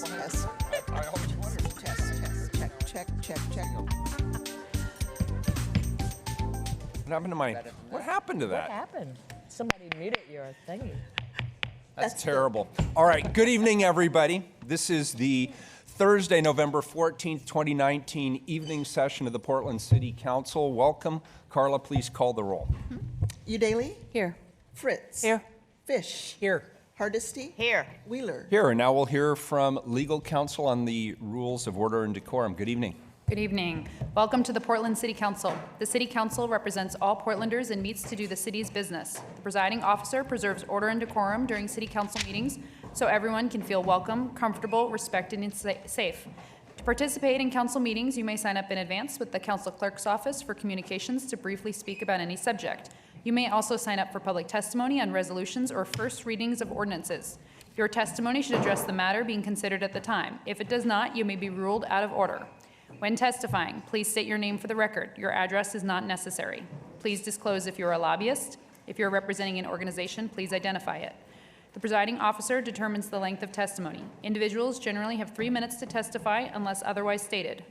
Test. I always wondered. Test. Check. What happened to my? What happened to that? What happened? Somebody muted your thingy. That's terrible. All right. Good evening, everybody. This is the Thursday, November 14th, 2019 evening session of the Portland City Council. Welcome. Carla, please call the roll. Udaley? Here. Fritz? Here. Fish? Here. Hardesty? Here. Wheeler? Here, and now we'll hear from legal counsel on the rules of order and decorum. Good evening. Good evening. Welcome to the Portland City Council. The City Council represents all Portlanders and meets to do the city's business. The presiding officer preserves order and decorum during City Council meetings so everyone can feel welcome, comfortable, respected, and safe. To participate in council meetings, you may sign up in advance with the council clerk's office for communications to briefly speak about any subject. You may also sign up for public testimony on resolutions or first readings of ordinances. Your testimony should address the matter being considered at the time. If it does not, you may be ruled out of order. When testifying, please state your name for the record. Your address is not necessary. Please disclose if you're a lobbyist. If you're representing an organization, please identify it. The presiding officer determines the length of testimony. Individuals generally have 3 minutes to testify unless otherwise stated.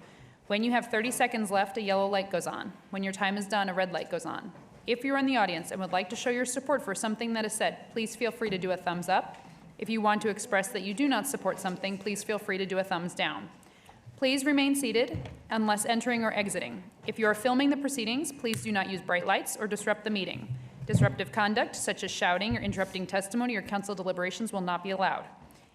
When you have 30 seconds left, a yellow light goes on. When your time is done, a red light goes on. If you're in the audience and would like to show your support for something that is said, please feel free to do a thumbs up. If you want to express that you do not support something, please feel free to do a thumbs down. Please remain seated unless entering or exiting. If you are filming the proceedings, please do not use bright lights or disrupt the meeting. Disruptive conduct, such as shouting or interrupting testimony or council deliberations, will not be allowed.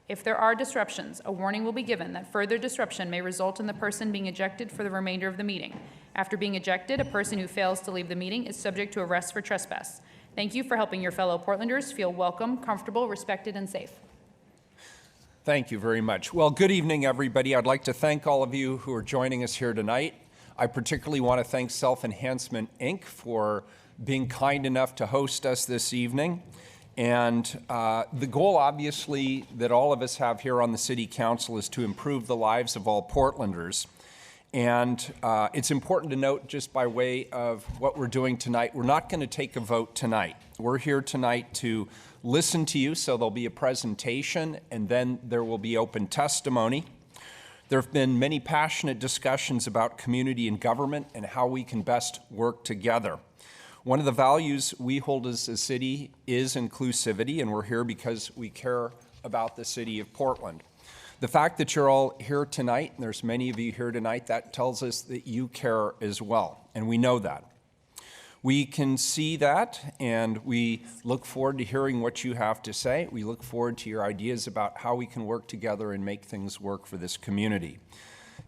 If there are disruptions, a warning will be given that further disruption may result in the person being ejected for the remainder of the meeting. After being ejected, a person who fails to leave the meeting is subject to arrest for trespass. Thank you for helping your fellow Portlanders feel welcome, comfortable, respected, and safe. Thank you very much. Well, good evening, everybody. I'd like to thank all of you who are joining us here tonight. I particularly want to thank Enhancement, Inc. for being kind enough to host us this evening. And the goal, obviously, that all of us have here on the City Council is to improve the lives of all Portlanders. And it's important to note, just by way of what we're doing tonight, we're not going to take a vote tonight. We're here tonight to listen to you, so there'll be a presentation, and then there will be open testimony. There have been many passionate discussions about community and government and how we can best work together. One of the values we hold as a city is inclusivity, and we're here because we care about the city of Portland. The fact that you're all here tonight, and there's many of you here tonight, that tells us that you care as well, and we know that. We can see that, and we look forward to hearing what you have to say. We look forward to your ideas about how we can work together and make things work for this community.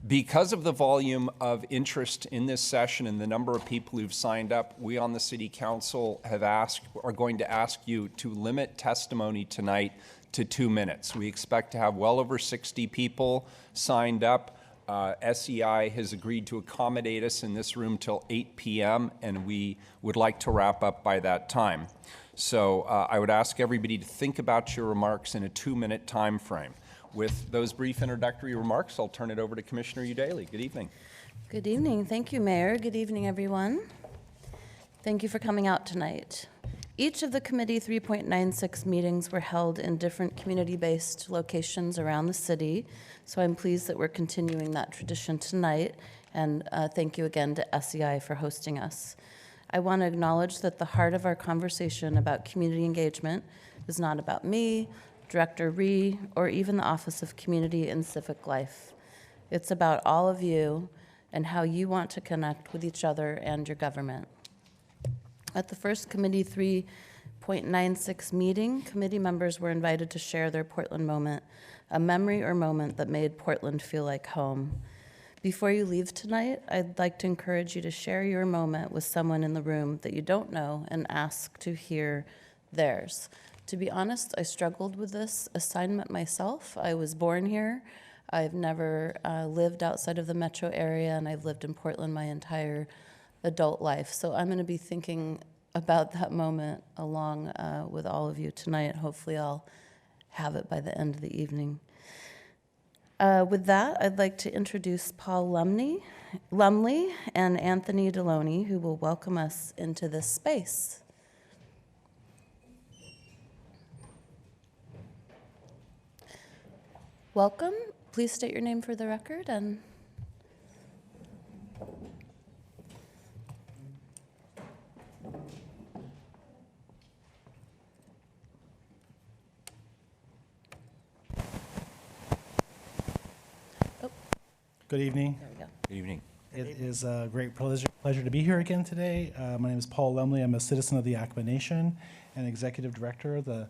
Because of the volume of interest in this session and the number of people who've signed up, we on the City Council are going to ask you to limit testimony tonight to 2 minutes. We expect to have well over 60 people signed up. SEI has agreed to accommodate us in this room till 8 p.m., and we would like to wrap up by that time. So I would ask everybody to think about your remarks in a 2-minute time frame. With those brief introductory remarks, I'll turn it over to Commissioner Udaley. Good evening. Good evening. Thank you, Mayor. Good evening, everyone. Thank you for coming out tonight. Each of the committee 3.96 meetings were held in different community-based locations around the city, so I'm pleased that we're continuing that tradition tonight, and thank you again to SEI for hosting us. I want to acknowledge that the heart of our conversation about community engagement is not about me, Director Rhee, or even the Office of Community and Civic Life. It's about all of you and how you want to connect with each other and your government. At the first Committee 3.96 meeting, committee members were invited to share their Portland moment, a memory or moment that made Portland feel like home. Before you leave tonight, I'd like to encourage you to share your moment with someone in the room that you don't know and ask to hear theirs. To be honest, I struggled with this assignment myself. I was born here. I've never lived outside of the metro area, and I've lived in Portland my entire adult life. So I'm going to be thinking about that moment along with all of you tonight. Hopefully I'll have it by the end of the evening. With that, I'd like to introduce Paul Lumley and Anthony Deloney, who will welcome us into this space. Welcome. Please state your name for the record and Good evening. there we go. Good evening. It is a great pleasure to be here again today. My name is Paul Lumley. I'm a citizen of the Yakima Nation and Executive Director of the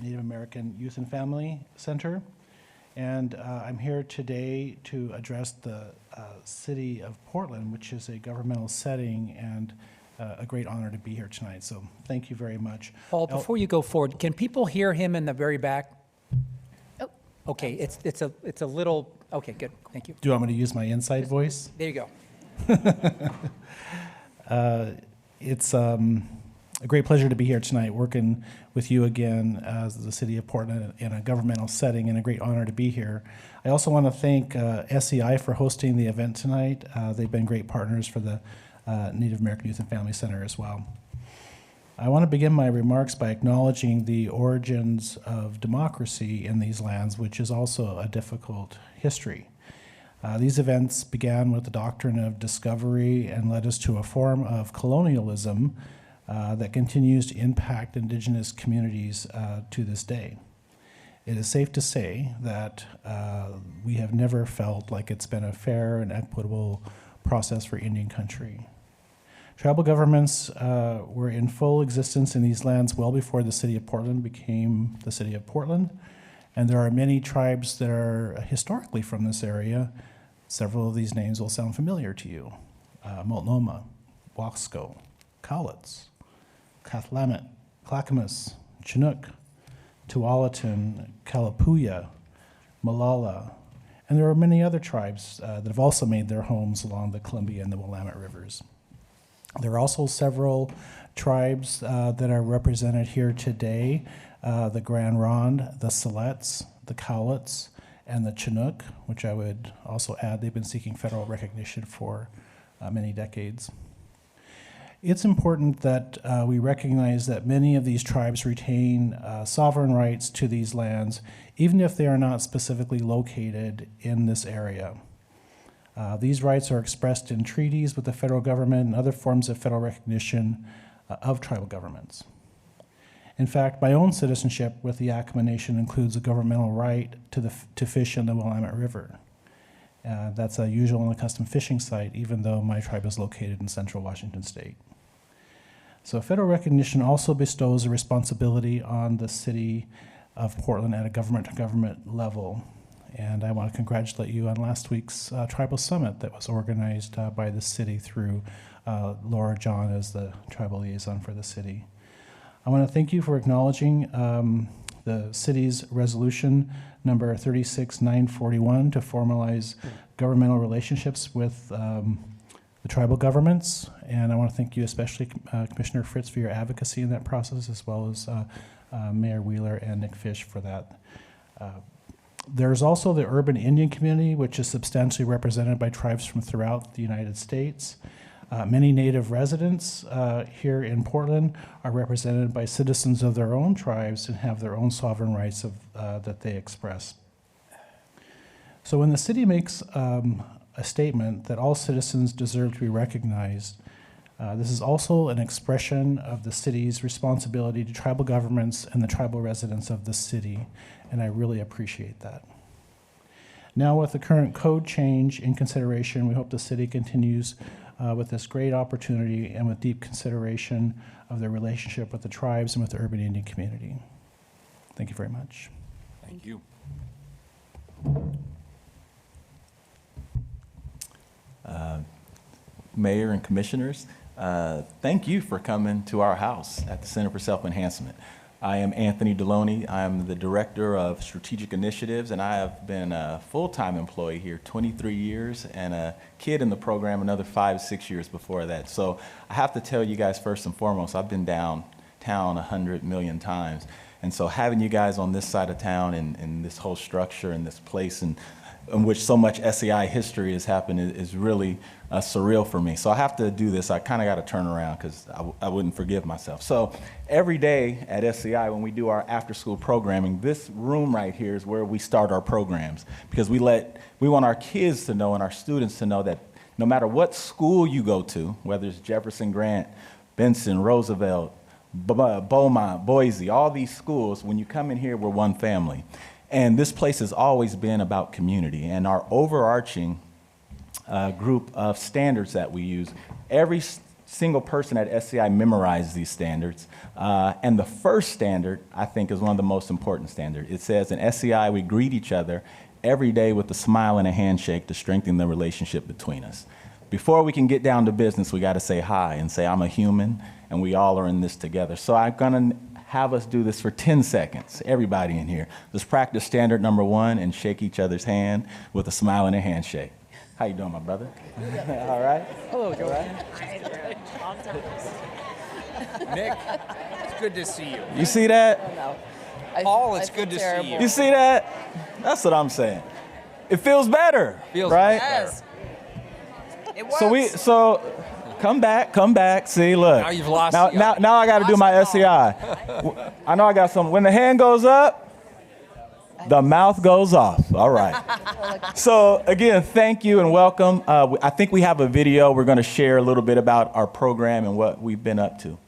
Native American Youth and Family Center. And I'm here today to address the City of Portland, which is a governmental setting, and a great honor to be here tonight. So thank you very much. Paul, before you go forward, can people hear him in the very back? Oh. Okay, it's a little, okay, good, thank you. Do you want me to use my inside voice? There you go. It's a great pleasure to be here tonight, working with you again as the City of Portland in a governmental setting, and a great honor to be here. I also want to thank SEI for hosting the event tonight. They've been great partners for the Native American Youth and Family Center as well. I want to begin my remarks by acknowledging the origins of democracy in these lands, which is also a difficult history. These events began with the doctrine of discovery and led us to a form of colonialism that continues to impact Indigenous communities to this day. It is safe to say that we have never felt like it's been a fair and equitable process for Indian country. Tribal governments were in full existence in these lands well before the city of Portland became the city of Portland. And there are many tribes that are historically from this area. Several of these names will sound familiar to you. Multnomah, Wasco, Cowlitz, Cathlamet, Clackamas, Chinook, Tualatin, Kalapuya, Malala, and there are many other tribes that have also made their homes along the Columbia and the Willamette rivers. There are also several tribes that are represented here today, the Grand Ronde, the Siletz, the Cowlitz, and the Chinook, which I would also add they've been seeking federal recognition for many decades. It's important that we recognize that many of these tribes retain sovereign rights to these lands, even if they are not specifically located in this area. These rights are expressed in treaties with the federal government and other forms of federal recognition of tribal governments. In fact, my own citizenship with the Yakama Nation includes a governmental right to fish in the Willamette River. That's a usual and a custom fishing site, even though my tribe is located in central Washington state. So federal recognition also bestows a responsibility on the city of Portland at a government-to-government level. And I want to congratulate you on last week's tribal summit that was organized by the city through Laura John as the tribal liaison for the city. I want to thank you for acknowledging the city's resolution number 36941 to formalize governmental relationships with the tribal governments. And I want to thank you especially, Commissioner Fritz, for your advocacy in that process, as well as Mayor Wheeler and Nick Fish for that. There's also the urban Indian community, which is substantially represented by tribes from throughout the United States. Many native residents here in Portland are represented by citizens of their own tribes and have their own sovereign rights that they express. So when the city makes a statement that all citizens deserve to be recognized, this is also an expression of the city's responsibility to tribal governments and the tribal residents of the city, and I really appreciate that. Now, with the current code change in consideration, we hope the city continues with this great opportunity and with deep consideration of their relationship with the tribes and with the urban Indian community. Thank you very much. Thank you. Mayor and commissioners, thank you for coming to our house at the Center for Self-Enhancement. I am Anthony Deloney. I am the Director of Strategic Initiatives, and I have been a full-time employee here 23 years and a kid in the program another 5-6 years before that. So I have to tell you guys first and foremost, I've been downtown 100 million times. And so having you guys on this side of town and this whole structure and this place and in which so much SEI history has happened is really surreal for me. So I have to do this. I kind of got to turn around because I wouldn't forgive myself. So every day at SEI when we do our after-school programming, this room right here is where we start our programs because we want our kids to know and our students to know that no matter what school you go to, whether it's Jefferson Grant, Benson, Roosevelt, Beaumont, Boise, all these schools, when you come in here, we're one family. And this place has always been about community. And our overarching group of standards that we use, every single person at SCI memorizes these standards. And the first standard, I think, is one of the most important standards. It says in SCI, we greet each other every day with a smile and a handshake to strengthen the relationship between us. Before we can get down to business, we got to say hi and say, I'm a human, and we all are in this together. So I'm going to have us do this for 10 seconds, everybody in here. Let's practice standard number 1 and shake each other's hand with a smile and a handshake. How you doing, my brother? All right? Hello, Joe. Nick, it's good to see you. You see that? Paul, it's good to see you. You see that? That's what I'm saying. It feels better, Feels right? better. It works. So come back. See, look. Now you've lost Now I got to do my SEI. I know I got something. When the hand goes up, the mouth goes off. All right. So again, thank you and welcome. I think we have a video. We're going to share a little bit about our program and what we've been up to.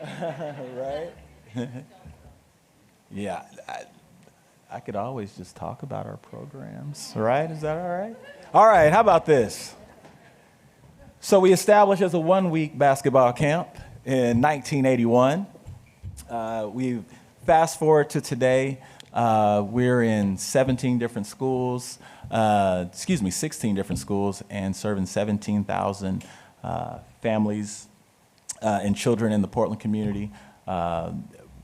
Right? Yeah, I could always just talk about our programs, right? Is that all right? All right, how about this? So we established as a one-week basketball camp in 1981. We fast forward to today. We're in 16 different schools and serving 17,000 families and children in the Portland community.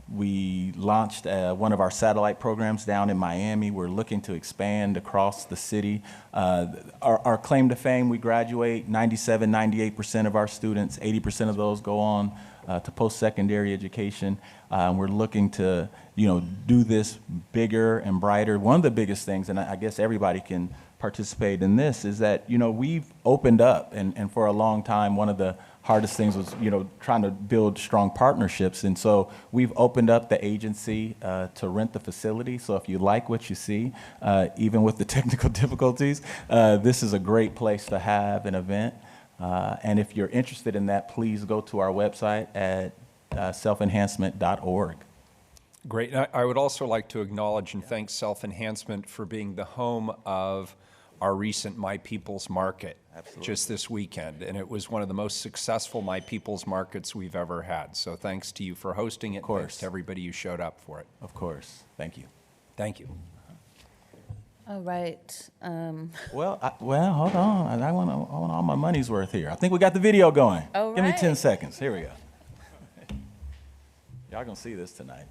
We launched one of our satellite programs down in Miami. We're looking to expand across the city. Our claim to fame, we graduate 97, 98% of our students, 80% of those go on to post-secondary education. We're looking to, do this bigger and brighter. One of the biggest things, and I guess everybody can participate in this, is that, we've opened up, and for a long time, one of the hardest things was, trying to build strong partnerships. And so we've opened up the agency to rent the facility. So if you like what you see, even with the technical difficulties, this is a great place to have an event. And if you're interested in that, please go to our website at selfenhancement.org. Great. And I would also like to acknowledge and thank Self-Enhancement for being the home of our recent My People's Market. Absolutely. Just this weekend. And it was one of the most successful My People's Markets we've ever had. So thanks to you for hosting it. Of course. Thanks to everybody who showed up for it. Of course. Thank you. Thank you. All right. Well, hold on. I want all my money's worth here. I think we got the video going. All Give me right. 10 seconds. Here we go. Y'all gonna see this tonight.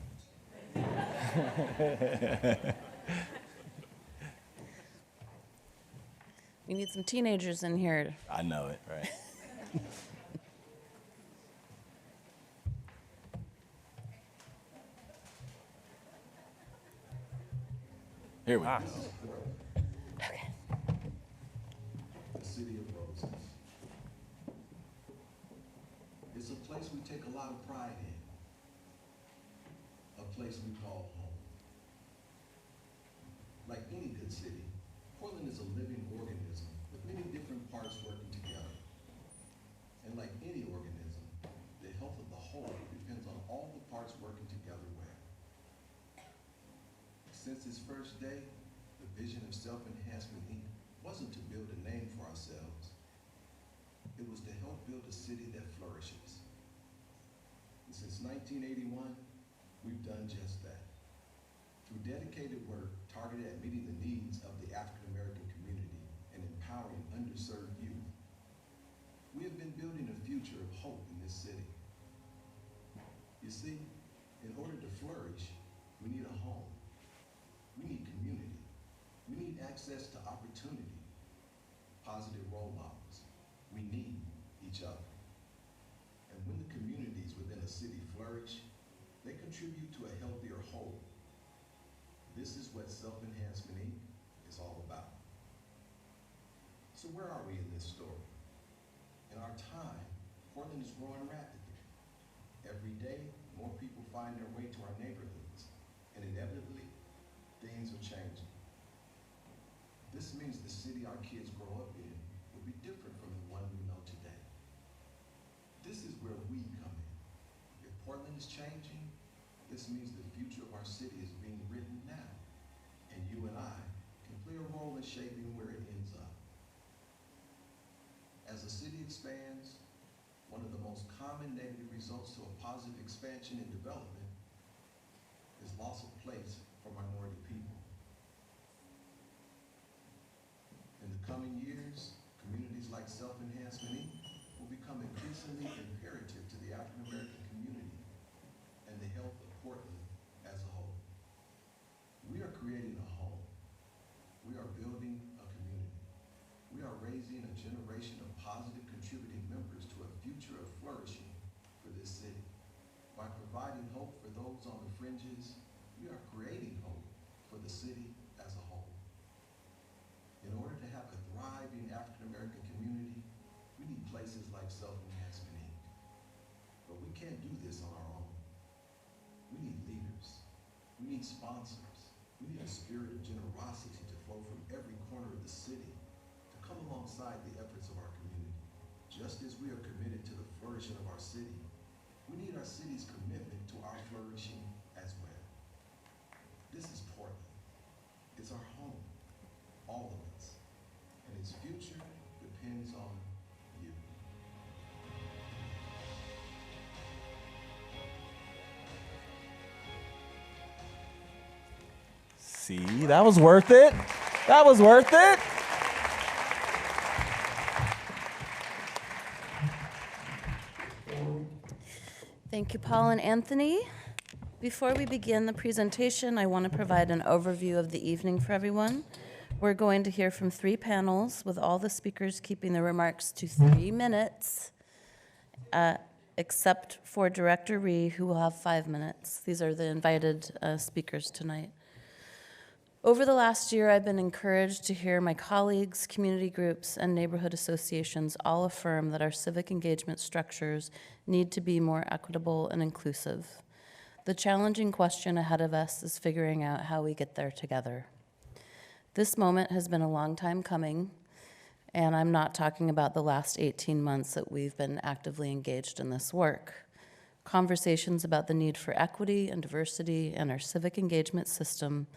We need some teenagers in here. I know it, right? Here we go. Okay. The City of Roses. It's a place we take a lot of pride in. A place we call home. Like any good city, Portland is a living organism with many different parts working together. And like any organism, the health of the whole depends on all the parts working together well. Since its first day, the vision of Self-Enhancement, Inc. wasn't to build a name for ourselves. It was to help build a city that flourishes. And since 1981, we've done just that. Through dedicated work targeted at meeting the needs of the African American community and empowering underserved youth, we have been building a future of hope in this city. You see, in order to flourish, we need a home. We need community. We need access to opportunity, positive role models. We need each other. And when the communities within a city flourish, they contribute to a healthier whole. This is what Self-Enhancement, Inc. is all about. So where are we in this story? In our time, Portland is growing rapidly. Every day, more people find their way to our neighborhoods, and inevitably, things are changing. This means the city our kids grow up in will be different from the one we know today. This is where we come in. If Portland is changing, this means the future of our city is being written now, and you and I can play a role in shaping where it ends up. As a city expands, one of the most common negative results to a positive expansion and development is loss of place for minority people. In the coming years, communities like Self-Enhancement, Inc. will become increasingly imperative to the African American community and the health of Portland as a whole. We are creating a home. We are building a community. We are raising a generation of positive contributing members to a future of flourishing for this city. By providing hope for those on the fringes, we are creating hope for the city as a whole. In order to have a thriving African American community, we need places like Self-Enhancement, Inc. But we can't do this on our own. We need leaders. We need sponsors. We need a spirit of generosity to flow from every corner of the city to come alongside the efforts of our community. Just as we are committed to the flourishing of our city, We need our city's commitment to our flourishing as well. This is Portland. It's our home, all of us, and its future depends on you. See, that was worth it. That was worth it. Thank you, Paul and Anthony. Before we begin the presentation, I want to provide an overview of the evening for everyone. We're going to hear from 3 panels, with all the speakers keeping their remarks to 3 minutes, except for Director Ree, who will have 5 minutes. These are the invited speakers tonight. Over the last year, I've been encouraged to hear my colleagues, community groups, and neighborhood associations all affirm that our civic engagement structures need to be more equitable and inclusive. The challenging question ahead of us is figuring out how we get there together. This moment has been a long time coming, and I'm not talking about the last 18 months that we've been actively engaged in this work. Conversations about the need for equity and diversity in our civic engagement system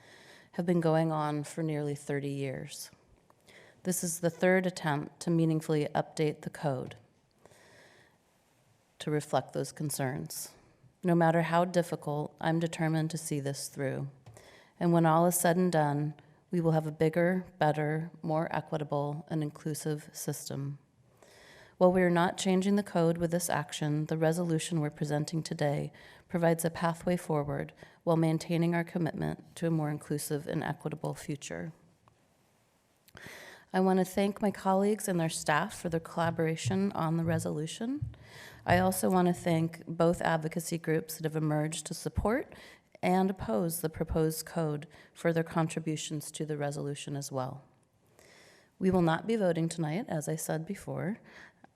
have been going on for nearly 30 years. This is the 3rd attempt to meaningfully update the code to reflect those concerns. No matter how difficult, I'm determined to see this through. And when all is said and done, we will have a bigger, better, more equitable, and inclusive system. While we are not changing the code with this action, the resolution we're presenting today provides a pathway forward while maintaining our commitment to a more inclusive and equitable future. I want to thank my colleagues and their staff for their collaboration on the resolution. I also want to thank both advocacy groups that have emerged to support and oppose the proposed code for their contributions to the resolution as well. We will not be voting tonight, as I said before,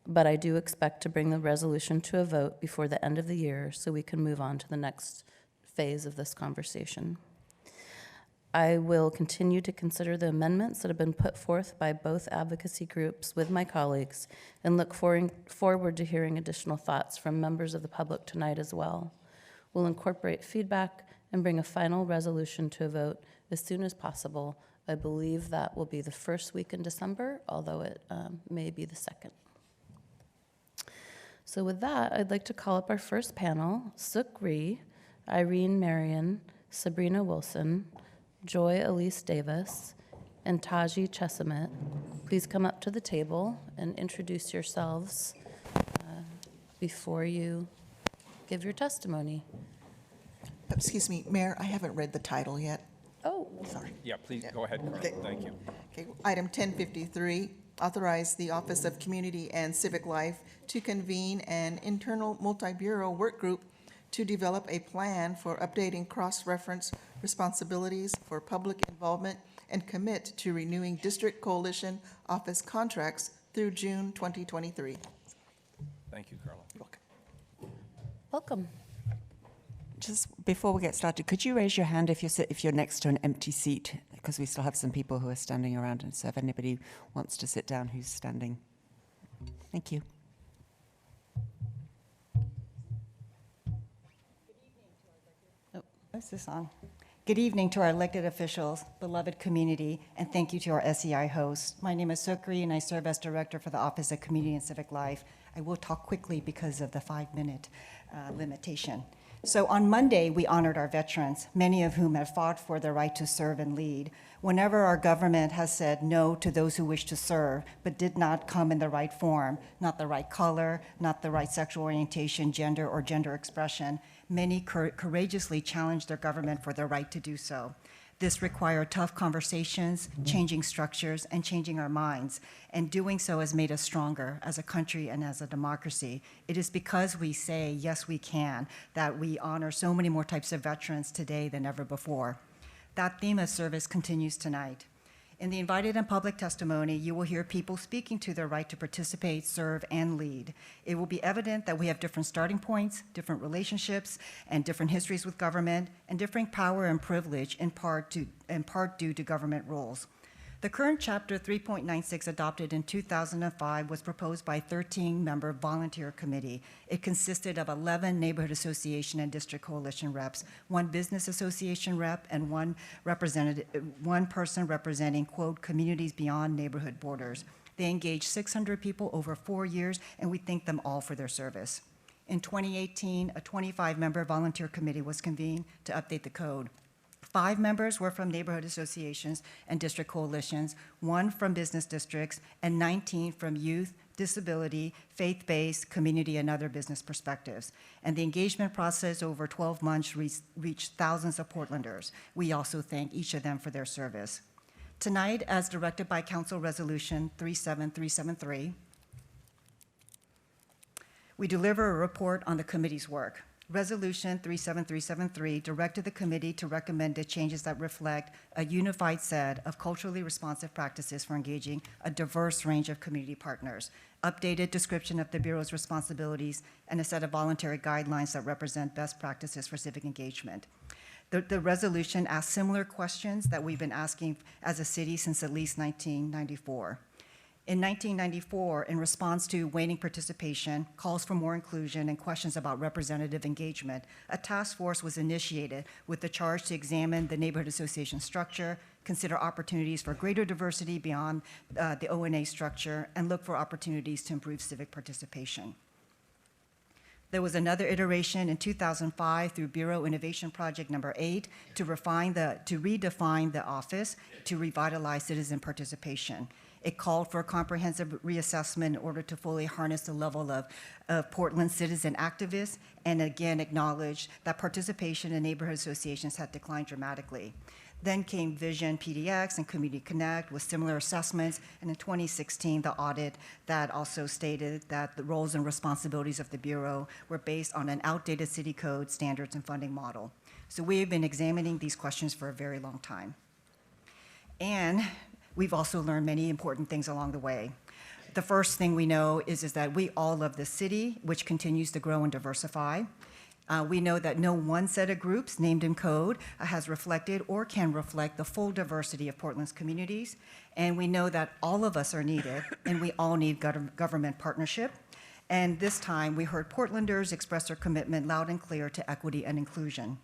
but I do expect to bring the resolution to a vote before the end of the year so we can move on to the next phase of this conversation. I will continue to consider the amendments that have been put forth by both advocacy groups with my colleagues and look forward to hearing additional thoughts from members of the public tonight as well. We'll incorporate feedback and bring a final resolution to a vote as soon as possible. I believe that will be the first week in December, although it may be the second. So with that, I'd like to call up our first panel, Suk Ree, Irene Murray, Sabrina Wilson, Joy Elise Davis, and Taji Chesamet. Please come up to the table and introduce yourselves before you give your testimony. Excuse me, Mayor, I haven't read the title yet. Oh, Sorry. Yeah, please go ahead, Carla. Okay. Thank you. Okay, item 1053, authorize the Office of Community and Civic Life to convene an internal multi-bureau work group to develop a plan for updating cross-reference responsibilities for public involvement and commit to renewing district coalition office contracts through June 2023. Thank you, Carla. welcome. Just before we get started, could you raise your hand if you're next to an empty seat? Because we still have some people who are standing around, and so if anybody wants to sit down who's standing. Thank you. Is this on? Good evening to our elected officials, beloved community, and thank you to our SEI hosts. My name is Sukri, and I serve as Director for the Office of Community and Civic Life. I will talk quickly because of the 5-minute limitation. So on Monday, we honored our veterans, many of whom have fought for their right to serve and lead. Whenever our government has said no to those who wish to serve, but did not come in the right form, not the right color, not the right sexual orientation, gender, or gender expression, many courageously challenged their government for their right to do so. This required tough conversations, changing structures, and changing our minds. And doing so has made us stronger as a country and as a democracy. It is because we say, yes, we can, that we honor so many more types of veterans today than ever before. That theme of service continues tonight. In the invited and public testimony, you will hear people speaking to their right to participate, serve, and lead. It will be evident that we have different starting points, different relationships, and different histories with government, and differing power and privilege in part due to government roles. The current Chapter 3.96 adopted in 2005 was proposed by a 13-member volunteer committee. It consisted of 11 neighborhood association and district coalition reps, 1 business association rep, and one person representing, quote, communities beyond neighborhood borders. They engaged 600 people over 4 years, and we thank them all for their service. In 2018, a 25-member volunteer committee was convened to update the code. 5 members were from neighborhood associations and district coalitions, 1 from business districts, and 19 from youth, disability, faith-based, community, and other business perspectives. And the engagement process over 12 months reached thousands of Portlanders. We also thank each of them for their service. Tonight, as directed by Council Resolution 37373, we deliver a report on the committee's work. Resolution 37373 directed the committee to recommend the changes that reflect a unified set of culturally responsive practices for engaging a diverse range of community partners, updated description of the Bureau's responsibilities, and a set of voluntary guidelines that represent best practices for civic engagement. The resolution asks similar questions that we've been asking as a city since at least 1994. In 1994, in response to waning participation, calls for more inclusion, and questions about representative engagement, a task force was initiated with the charge to examine the neighborhood association structure, consider opportunities for greater diversity beyond the ONA structure, and look for opportunities to improve civic participation. There was another iteration in 2005 through Bureau Innovation Project number 8 to redefine the office to revitalize citizen participation. It called for a comprehensive reassessment in order to fully harness the level of Portland citizen activists, and again acknowledged that participation in neighborhood associations had declined dramatically. Then came Vision PDX and Community Connect with similar assessments, and in 2016, the audit that also stated that the roles and responsibilities of the Bureau were based on an outdated city code, standards, and funding model. So we have been examining these questions for a very long time. And we've also learned many important things along the way. The first thing we know is that we all love the city, which continues to grow and diversify. We know that no one set of groups named in code has reflected or can reflect the full diversity of Portland's communities. And we know that all of us are needed, and we all need government partnership. And this time, we heard Portlanders express their commitment loud and clear to equity and inclusion.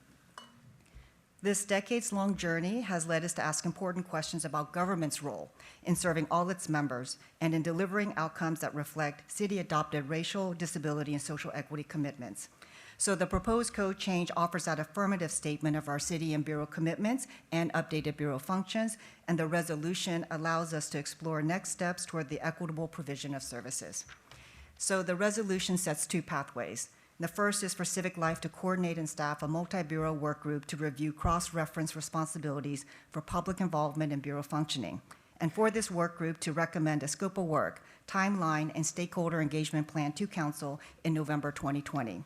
This decades-long journey has led us to ask important questions about government's role in serving all its members and in delivering outcomes that reflect city-adopted racial, disability, and social equity commitments. So the proposed code change offers that affirmative statement of our city and Bureau commitments and updated Bureau functions, and the resolution allows us to explore next steps toward the equitable provision of services. So the resolution sets 2 pathways. The first is for Civic Life to coordinate and staff a multi-bureau work group to review cross-reference responsibilities for public involvement in Bureau functioning, and for this work group to recommend a scope of work, timeline, and stakeholder engagement plan to Council in November 2020.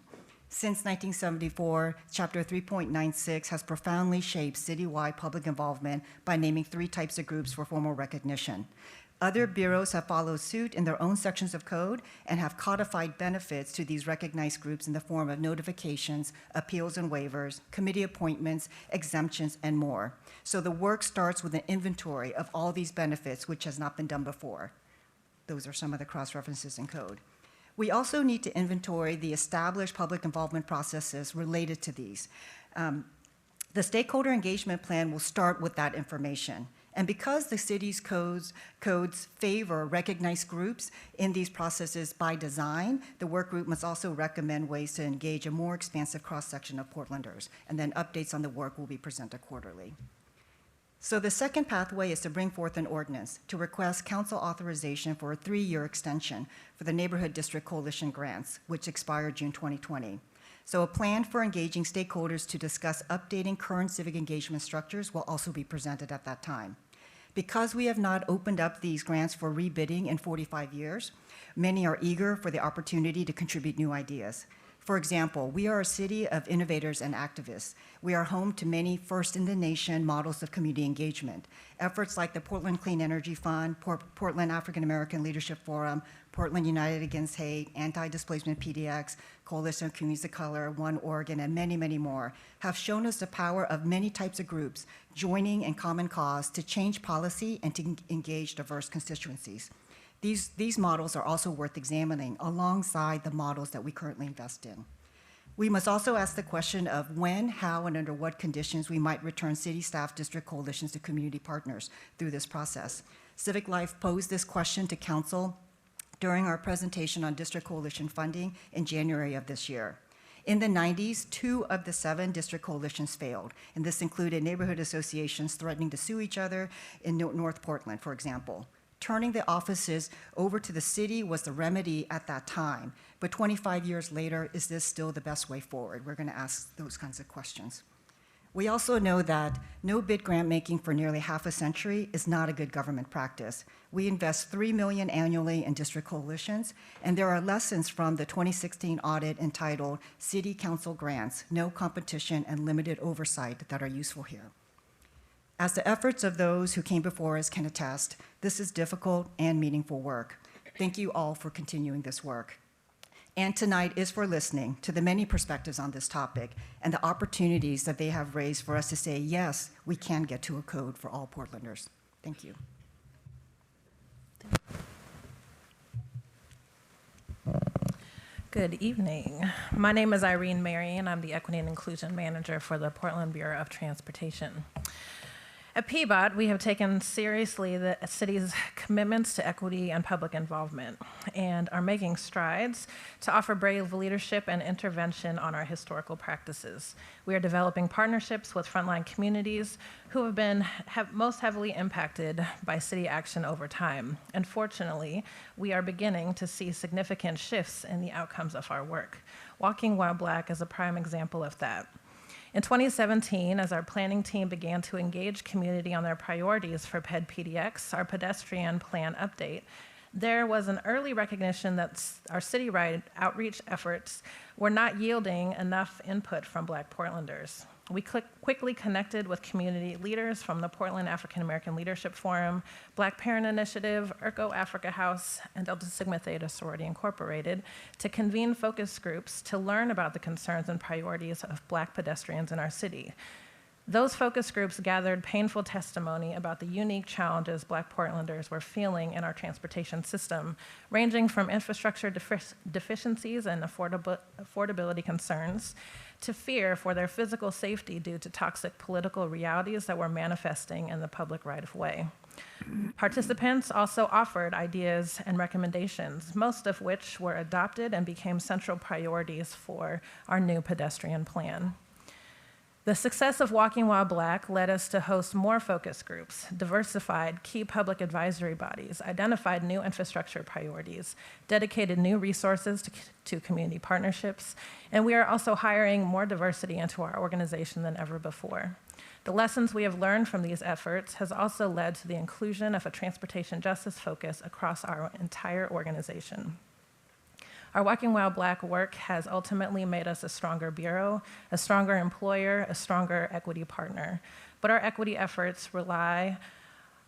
Since 1974, Chapter 3.96 has profoundly shaped citywide public involvement by naming 3 types of groups for formal recognition. Other bureaus have followed suit in their own sections of code and have codified benefits to these recognized groups in the form of notifications, appeals and waivers, committee appointments, exemptions, and more. So the work starts with an inventory of all these benefits, which has not been done before. Those are some of the cross-references in code. We also need to inventory the established public involvement processes related to these. The stakeholder engagement plan will start with that information. And because the city's codes favor recognized groups in these processes by design, the work group must also recommend ways to engage a more expansive cross-section of Portlanders, and then updates on the work will be presented quarterly. So the second pathway is to bring forth an ordinance to request council authorization for a 3-year extension for the Neighborhood District Coalition grants, which expired June 2020. So a plan for engaging stakeholders to discuss updating current civic engagement structures will also be presented at that time. Because we have not opened up these grants for rebidding in 45 years, many are eager for the opportunity to contribute new ideas. For example, we are a city of innovators and activists. We are home to many first-in-the-nation models of community engagement. Efforts like the Portland Clean Energy Fund, Portland African American Leadership Forum, Portland United Against Hate, Anti-Displacement PDX, Coalition of Communities of Color, One Oregon, and many, many more have shown us the power of many types of groups joining in common cause to change policy and to engage diverse constituencies. These models are also worth examining alongside the models that we currently invest in. We must also ask the question of when, how, and under what conditions we might return city staff district coalitions to community partners through this process. Civic Life posed this question to council during our presentation on district coalition funding in January of this year. In the 90s, 2 of the 7 district coalitions failed, and this included neighborhood associations threatening to sue each other in North Portland, for example. Turning the offices over to the city was the remedy at that time, but 25 years later, is this still the best way forward? We're going to ask those kinds of questions. We also know that no-bid grant making for nearly half a century is not a good government practice. We invest $3 million annually in district coalitions, and there are lessons from the 2016 audit entitled City Council Grants, No Competition and Limited Oversight that are useful here. As the efforts of those who came before us can attest, this is difficult and meaningful work. Thank you all for continuing this work. And tonight is for listening to the many perspectives on this topic and the opportunities that they have raised for us to say, yes, we can get to a code for all Portlanders. Thank you. Good evening. My name is Irene Murray, and I'm the Equity and Inclusion Manager for the Portland Bureau of Transportation. At PBOT, we have taken seriously the city's commitments to equity and public involvement and are making strides to offer brave leadership and intervention on our historical practices. We are developing partnerships with frontline communities who have been most heavily impacted by city action over time. And fortunately, we are beginning to see significant shifts in the outcomes of our work. Walking While Black is a prime example of that. In 2017, as our planning team began to engage community on their priorities for PED-PDX, our pedestrian plan update, there was an early recognition that our citywide outreach efforts were not yielding enough input from Black Portlanders. We quickly connected with community leaders from the Portland African American Leadership Forum, Black Parent Initiative, Urco Africa House, and Delta Sigma Theta Sorority Incorporated to convene focus groups to learn about the concerns and priorities of Black pedestrians in our city. Those focus groups gathered painful testimony about the unique challenges Black Portlanders were feeling in our transportation system, ranging from infrastructure deficiencies and affordability concerns to fear for their physical safety due to toxic political realities that were manifesting in the public right-of-way. Participants also offered ideas and recommendations, most of which were adopted and became central priorities for our new pedestrian plan. The success of Walking While Black led us to host more focus groups, diversified key public advisory bodies, identified new infrastructure priorities, dedicated new resources to community partnerships, and we are also hiring more diversity into our organization than ever before. The lessons we have learned from these efforts has also led to the inclusion of a transportation justice focus across our entire organization. Our Walking While Black work has ultimately made us a stronger bureau, a stronger employer, a stronger equity partner. But our equity efforts rely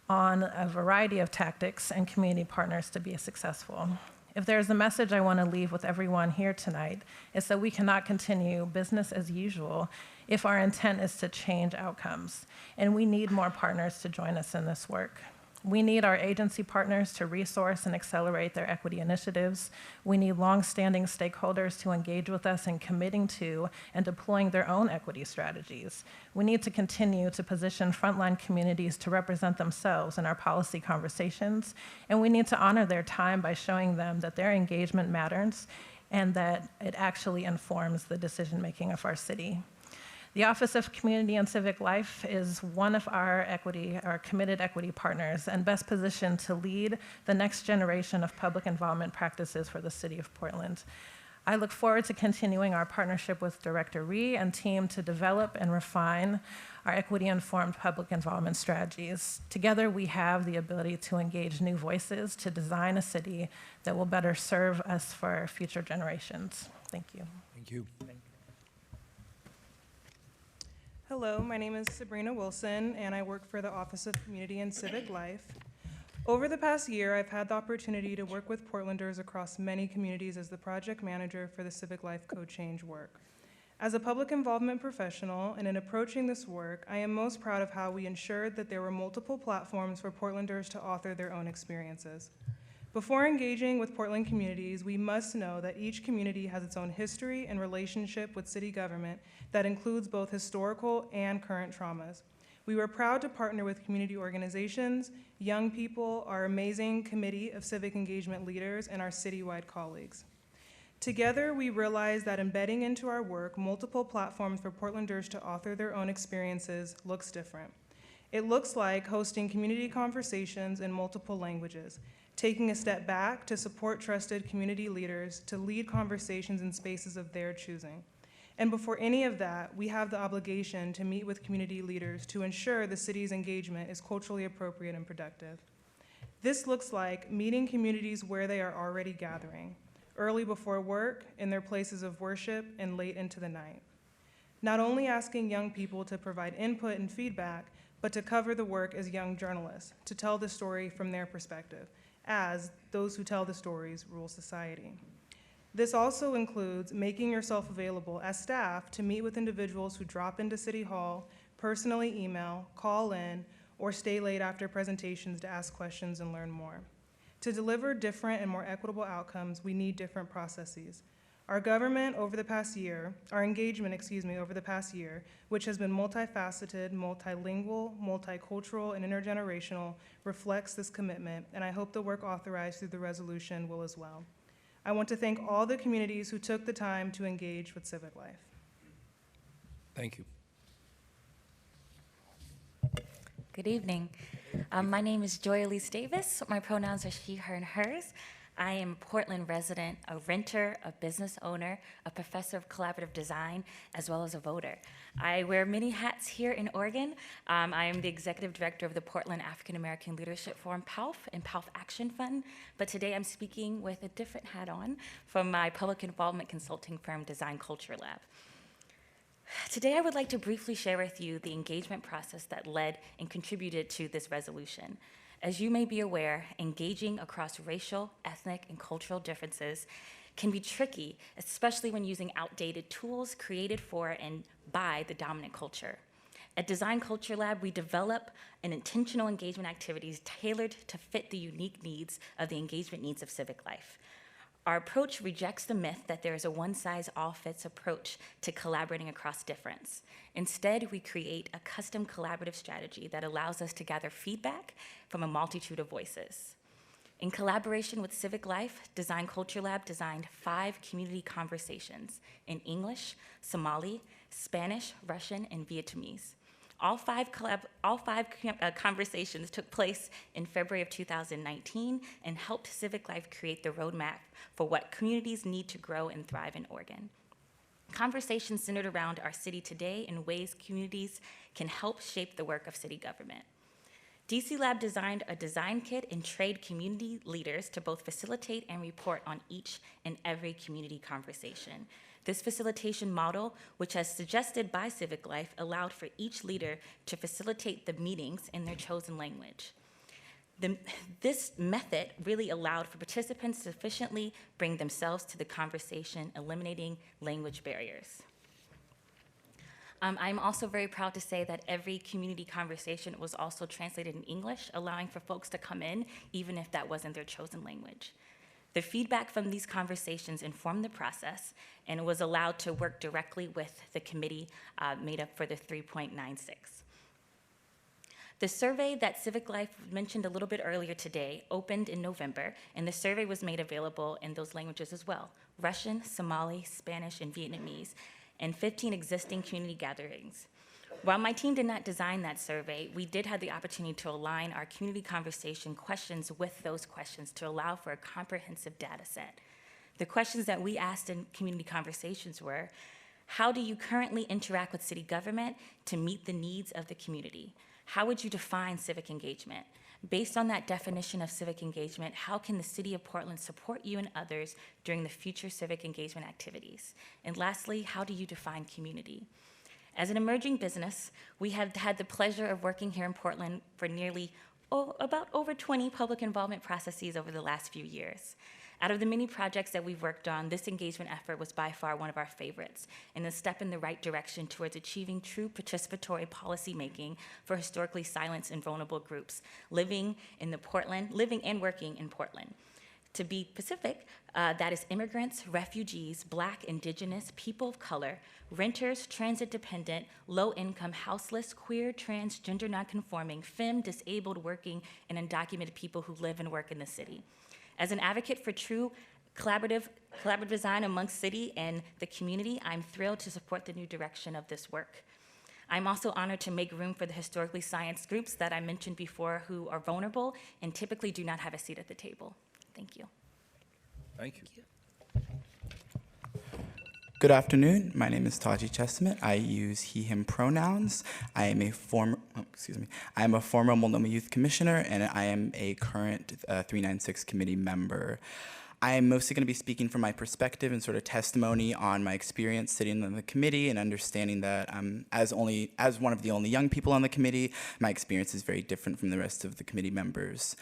on a variety of tactics and community partners to be successful. If there's a message I want to leave with everyone here tonight, it's that we cannot continue business as usual if our intent is to change outcomes. And we need more partners to join us in this work. We need our agency partners to resource and accelerate their equity initiatives. We need longstanding stakeholders to engage with us in committing to and deploying their own equity strategies. We need to continue to position frontline communities to represent themselves in our policy conversations, and we need to honor their time by showing them that their engagement matters and that it actually informs the decision-making of our city. The Office of Community and Civic Life is one of our committed equity partners and best positioned to lead the next generation of public involvement practices for the city of Portland. I look forward to continuing our partnership with Director Rhee and team to develop and refine our equity-informed public involvement strategies. Together, we have the ability to engage new voices to design a city that will better serve us for future generations. Thank you. Thank you. Hello, my name is Sabrina Wilson, and I work for the Office of Community and Civic Life. Over the past year, I've had the opportunity to work with Portlanders across many communities as the project manager for the Civic Life Code Change work. As a public involvement professional, and in approaching this work, I am most proud of how we ensured that there were multiple platforms for Portlanders to author their own experiences. Before engaging with Portland communities, we must know that each community has its own history and relationship with city government that includes both historical and current traumas. We were proud to partner with community organizations, young people, our amazing committee of civic engagement leaders, and our citywide colleagues. Together, we realized that embedding into our work multiple platforms for Portlanders to author their own experiences looks different. It looks like hosting community conversations in multiple languages, taking a step back to support trusted community leaders to lead conversations in spaces of their choosing. And before any of that, we have the obligation to meet with community leaders to ensure the city's engagement is culturally appropriate and productive. This looks like meeting communities where they are already gathering, early before work, in their places of worship, and late into the night. Not only asking young people to provide input and feedback, but to cover the work as young journalists, to tell the story from their perspective, as those who tell the stories rule society. This also includes making yourself available as staff to meet with individuals who drop into City Hall, personally email, call in, or stay late after presentations to ask questions and learn more. To deliver different and more equitable outcomes, we need different processes. Our engagement over the past year, which has been multifaceted, multilingual, multicultural, and intergenerational, reflects this commitment, and I hope the work authorized through the resolution will as well. I want to thank all the communities who took the time to engage with civic life. Thank you. Good evening. My name is Elise Davis. My pronouns are she, her, and hers. I am a Portland resident, a renter, a business owner, a professor of collaborative design, as well as a voter. I wear many hats here in Oregon. I am the executive director of the Portland African American Leadership Forum, PALF, and PALF Action Fund. But today I'm speaking with a different hat on from my public involvement consulting firm, Design Culture Lab. Today I would like to briefly share with you the engagement process that led and contributed to this resolution. As you may be aware, engaging across racial, ethnic, and cultural differences can be tricky, especially when using outdated tools created for and by the dominant culture. At Design Culture Lab, we develop an intentional engagement activities tailored to fit the unique needs of the engagement needs of civic life. Our approach rejects the myth that there is a one-size-all-fits approach to collaborating across difference. Instead, we create a custom collaborative strategy that allows us to gather feedback from a multitude of voices. In collaboration with Civic Life, Design Culture Lab designed 5 community conversations in English, Somali, Spanish, Russian, and Vietnamese. All five conversations took place in February of 2019 and helped Civic Life create the roadmap for what communities need to grow and thrive in Oregon. Conversations centered around our city today and ways communities can help shape the work of city government. DC Lab designed a design kit and trained community leaders to both facilitate and report on each and every community conversation. This facilitation model, which as suggested by Civic Life, allowed for each leader to facilitate the meetings in their chosen language. This method really allowed for participants to sufficiently bring themselves to the conversation, eliminating language barriers. I'm also very proud to say that every community conversation was also translated in English, allowing for folks to come in, even if that wasn't their chosen language. The feedback from these conversations informed the process and was allowed to work directly with the committee made up for the 3.96. The survey that Civic Life mentioned a little bit earlier today opened in November, and the survey was made available in those languages as well: Russian, Somali, Spanish, and Vietnamese, and 15 existing community gatherings. While my team did not design that survey, we did have the opportunity to align our community conversation questions with those questions to allow for a comprehensive data set. The questions that we asked in community conversations were, how do you currently interact with city government to meet the needs of the community? How would you define civic engagement? Based on that definition of civic engagement, how can the City of Portland support you and others during the future civic engagement activities? And lastly, how do you define community? As an emerging business, we have had the pleasure of working here in Portland for nearly about over 20 public involvement processes over the last few years. Out of the many projects that we've worked on, this engagement effort was by far one of our favorites, and a step in the right direction towards achieving true participatory policymaking for historically silenced and vulnerable groups living and working in Portland. To be specific, that is immigrants, refugees, Black, Indigenous, people of color, renters, transit-dependent, low-income, houseless, queer, trans, gender nonconforming, femme, disabled, working, and undocumented people who live and work in the city. As an advocate for true collaborative design amongst city and the community, I'm thrilled to support the new direction of this work. I'm also honored to make room for the historically silenced groups that I mentioned before who are vulnerable and typically do not have a seat at the table. Thank you. Thank you. Good afternoon. My name is Taji Chestnut. I use he/him pronouns. I am a former Multnomah Youth Commissioner, and I am a current 396 committee member. I am mostly going to be speaking from my perspective and sort of testimony on my experience sitting on the committee and understanding that as one of the only young people on the committee, my experience is very different from the rest of the committee members.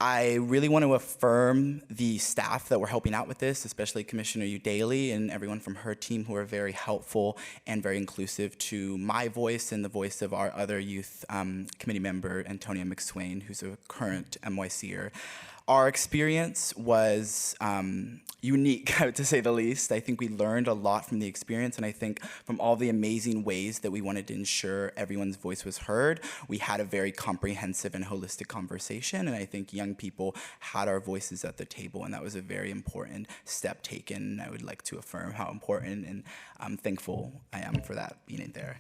I really want to affirm the staff that were helping out with this, especially Commissioner Daly and everyone from her team who are very helpful and very inclusive to my voice and the voice of our other youth committee member, Antonia McSwain, who's a current MYCer. Our experience was unique, to say the least. I think we learned a lot from the experience, and I think from all the amazing ways that we wanted to ensure everyone's voice was heard, we had a very comprehensive and holistic conversation, and I think young people had our voices at the table, and that was a very important step taken. I would like to affirm how important and thankful I am for that being there.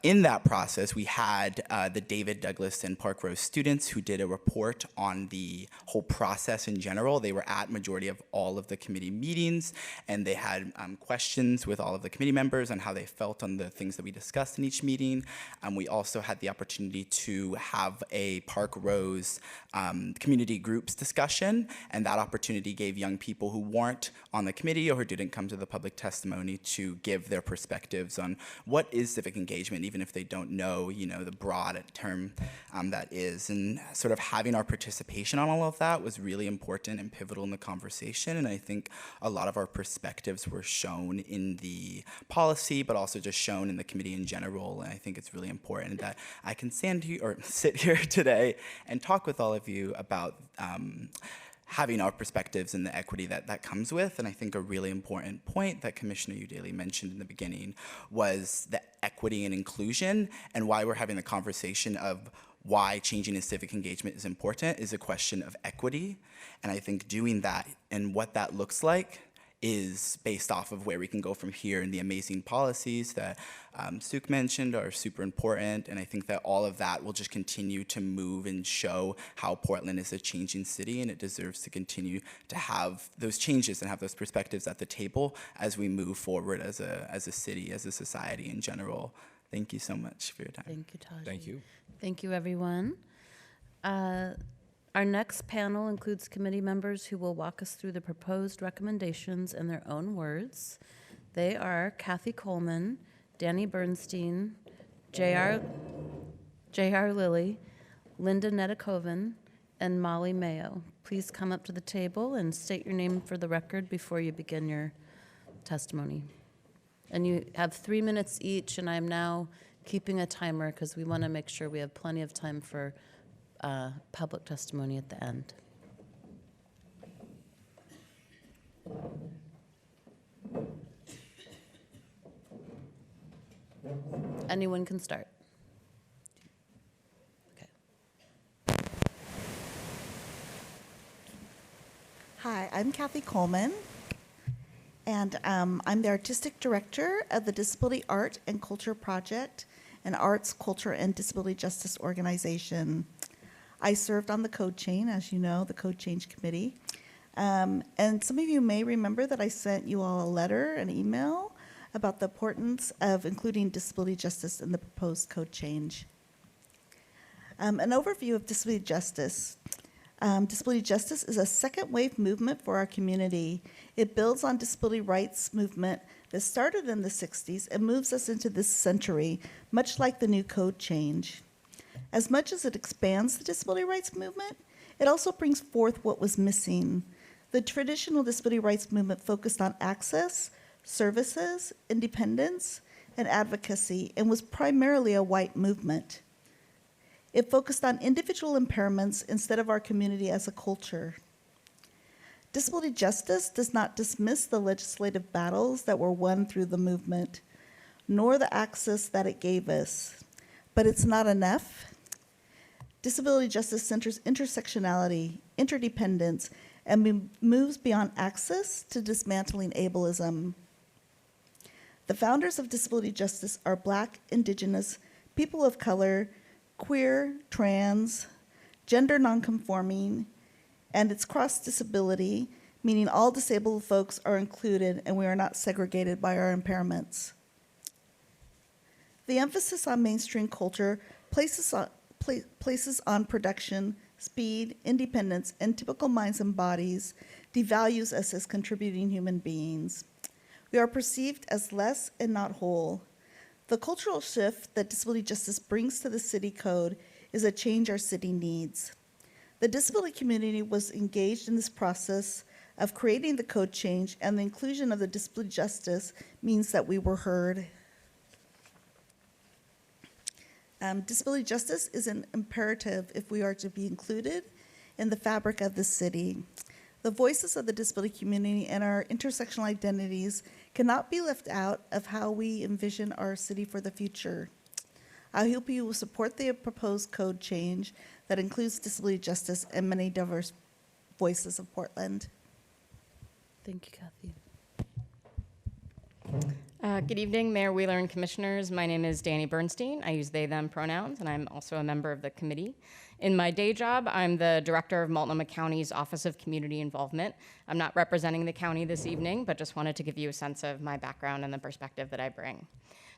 In that process, we had the David Douglas and Park Rose students who did a report on the whole process in general. They were at majority of all of the committee meetings, and they had questions with all of the committee members on how they felt on the things that we discussed in each meeting. We also had the opportunity to have a Park Rose community groups discussion, and that opportunity gave young people who weren't on the committee or who didn't come to the public testimony to give their perspectives on what is civic engagement, even if they don't know, the broad term that is. And sort of having our participation on all of that was really important and pivotal in the conversation, and I think a lot of our perspectives were shown in the policy, but also just shown in the committee in general, and I think it's really important that I can sit here today and talk with all of you about having our perspectives and the equity that comes with. And I think a really important point that Commissioner Daly mentioned in the beginning was the equity and inclusion, and why we're having the conversation of why changing in civic engagement is important is a question of equity. And I think doing that and what that looks like is based off of where we can go from here, and the amazing policies that Suk mentioned are super important, and I think that all of that will just continue to move and show how Portland is a changing city, and it deserves to continue to have those changes and have those perspectives at the table as we move forward as a city, as a society in general. Thank you so much for your time. Thank you, Taji. Thank you. Thank you, everyone. Our next panel includes committee members who will walk us through the proposed recommendations in their own words. They are Cathy Coleman, Danny Bernstein, J.R. Lillie, Linda Nedakova, and Molly Mayo. Please come up to the table and state your name for the record before you begin your testimony. And you have 3 minutes each, and I'm now keeping a timer because we want to make sure we have plenty of time for public testimony at the end. Anyone can start. Okay. Hi, I'm Cathy Coleman, and I'm the Artistic Director of the Disability Art and Culture Project, an arts, culture, and disability justice organization. I served on the Code Chain, as you know, the Code Change Committee. And some of you may remember that I sent you all a letter, an email, about the importance of including disability justice in the proposed code change. An overview of disability justice. Disability justice is a second wave movement for our community. It builds on disability rights movement that started in the 60s and moves us into this century, much like the new code change. As much as it expands the disability rights movement, it also brings forth what was missing. The traditional disability rights movement focused on access, services, independence, and advocacy, and was primarily a white movement. It focused on individual impairments instead of our community as a culture. Disability justice does not dismiss the legislative battles that were won through the movement, nor the access that it gave us, but it's not enough. Disability justice centers intersectionality, interdependence, and moves beyond access to dismantling ableism. The founders of disability justice are Black, Indigenous, people of color, queer, trans, gender nonconforming, and it's cross-disability, meaning all disabled folks are included and we are not segregated by our impairments. The emphasis on mainstream culture places on production, speed, independence, and typical minds and bodies, devalues us as contributing human beings. We are perceived as less and not whole. The cultural shift that disability justice brings to the city code is a change our city needs. The disability community was engaged in this process of creating the code change, and the inclusion of the disability justice means that we were heard. Disability justice is an imperative if we are to be included in the fabric of the city. The voices of the disability community and our intersectional identities cannot be left out of how we envision our city for the future. I hope you will support the proposed code change that includes disability justice and many diverse voices of Portland. Thank you, Cathy. Good evening, Mayor Wheeler and Commissioners. My name is Danny Bernstein. I use they, them pronouns, and I'm also a member of the committee. In my day job, I'm the director of Multnomah County's Office of Community Involvement. I'm not representing the county this evening, but just wanted to give you a sense of my background and the perspective that I bring.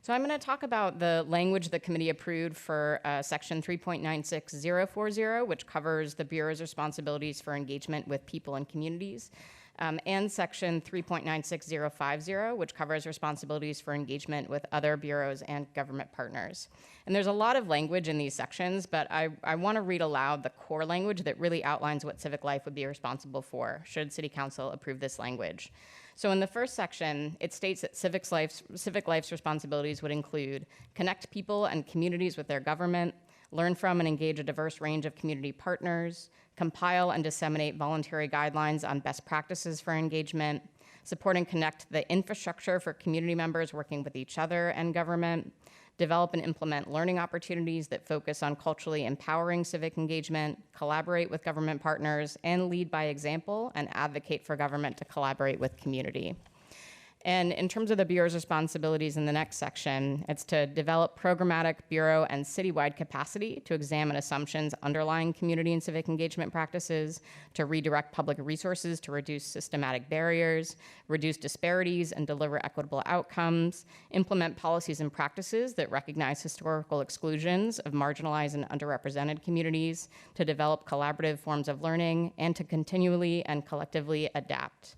So I'm going to talk about the language the committee approved for Section 3.96040, which covers the Bureau's responsibilities for engagement with people and communities. And Section 3.96050, which covers responsibilities for engagement with other bureaus and government partners. And there's a lot of language in these sections, but I want to read aloud the core language that really outlines what civic life would be responsible for should City Council approve this language. So in the first section, it states that civic life's responsibilities would include connect people and communities with their government, learn from and engage a diverse range of community partners, compile and disseminate voluntary guidelines on best practices for engagement, support and connect the infrastructure for community members working with each other and government, develop and implement learning opportunities that focus on culturally empowering civic engagement, collaborate with government partners, and lead by example and advocate for government to collaborate with community. And in terms of the Bureau's responsibilities in the next section, it's to develop programmatic Bureau and citywide capacity to examine assumptions underlying community and civic engagement practices, to redirect public resources to reduce systematic barriers, reduce disparities and deliver equitable outcomes, implement policies and practices that recognize historical exclusions of marginalized and underrepresented communities, to develop collaborative forms of learning, and to continually and collectively adapt.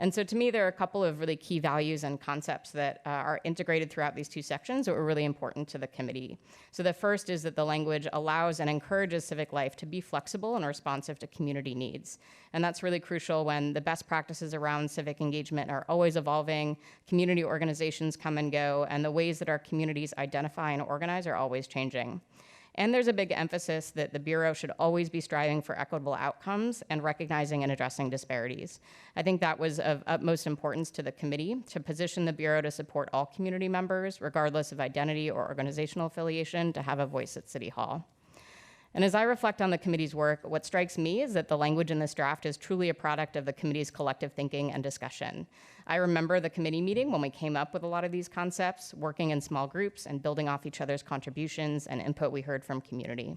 And so to me, there are a couple of really key values and concepts that are integrated throughout these two sections that were really important to the committee. So the first is that the language allows and encourages civic life to be flexible and responsive to community needs. And that's really crucial when the best practices around civic engagement are always evolving, community organizations come and go, and the ways that our communities identify and organize are always changing. And there's a big emphasis that the Bureau should always be striving for equitable outcomes and recognizing and addressing disparities. I think that was of utmost importance to the committee, to position the Bureau to support all community members, regardless of identity or organizational affiliation, to have a voice at City Hall. And as I reflect on the committee's work, what strikes me is that the language in this draft is truly a product of the committee's collective thinking and discussion. I remember the committee meeting when we came up with a lot of these concepts, working in small groups and building off each other's contributions and input we heard from community.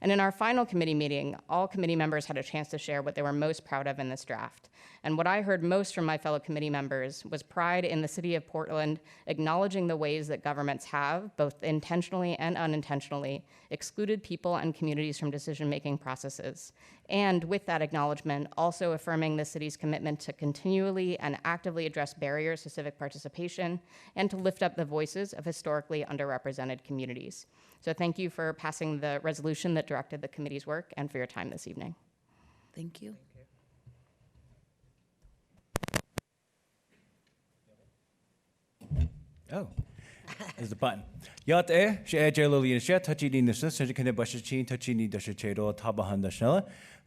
And in our final committee meeting, all committee members had a chance to share what they were most proud of in this draft. And what I heard most from my fellow committee members was pride in the city of Portland acknowledging the ways that governments have, both intentionally and unintentionally, excluded people and communities from decision-making processes. And with that acknowledgement, also affirming the city's commitment to continually and actively address barriers to civic participation and to lift up the voices of historically underrepresented communities. So thank you for passing the resolution that directed the committee's work and for your time this evening. Thank you. Oh, there's the button. Yate, she Lillie and she touchy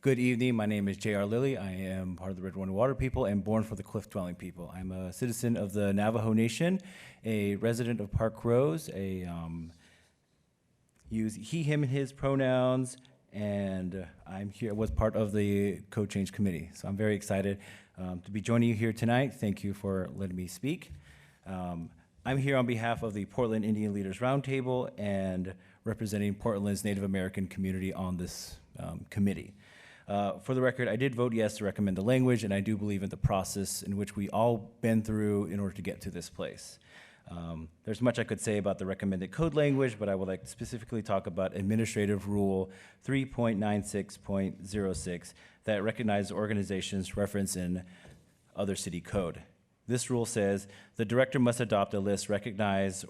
Good evening. My name is J.R. Lillie. I am part of the Redwater Water people and born for the Cliff Dwelling people. I'm a citizen of the Navajo Nation, a resident of Park Rose, use he, him, and his pronouns, and I'm here, was part of the Code Change Committee. So I'm very excited to be joining you here tonight. Thank you for letting me speak. I'm here on behalf of the Portland Indian Leaders Roundtable and representing Portland's Native American community on this committee. For the record, I did vote yes to recommend the language, and I do believe in the process in which we all been through in order to get to this place. There's much I could say about the recommended code language, but I would like to specifically talk about Administrative Rule 3.96.06 that recognizes organizations referenced in other city code. This rule says the director must adopt a list recognized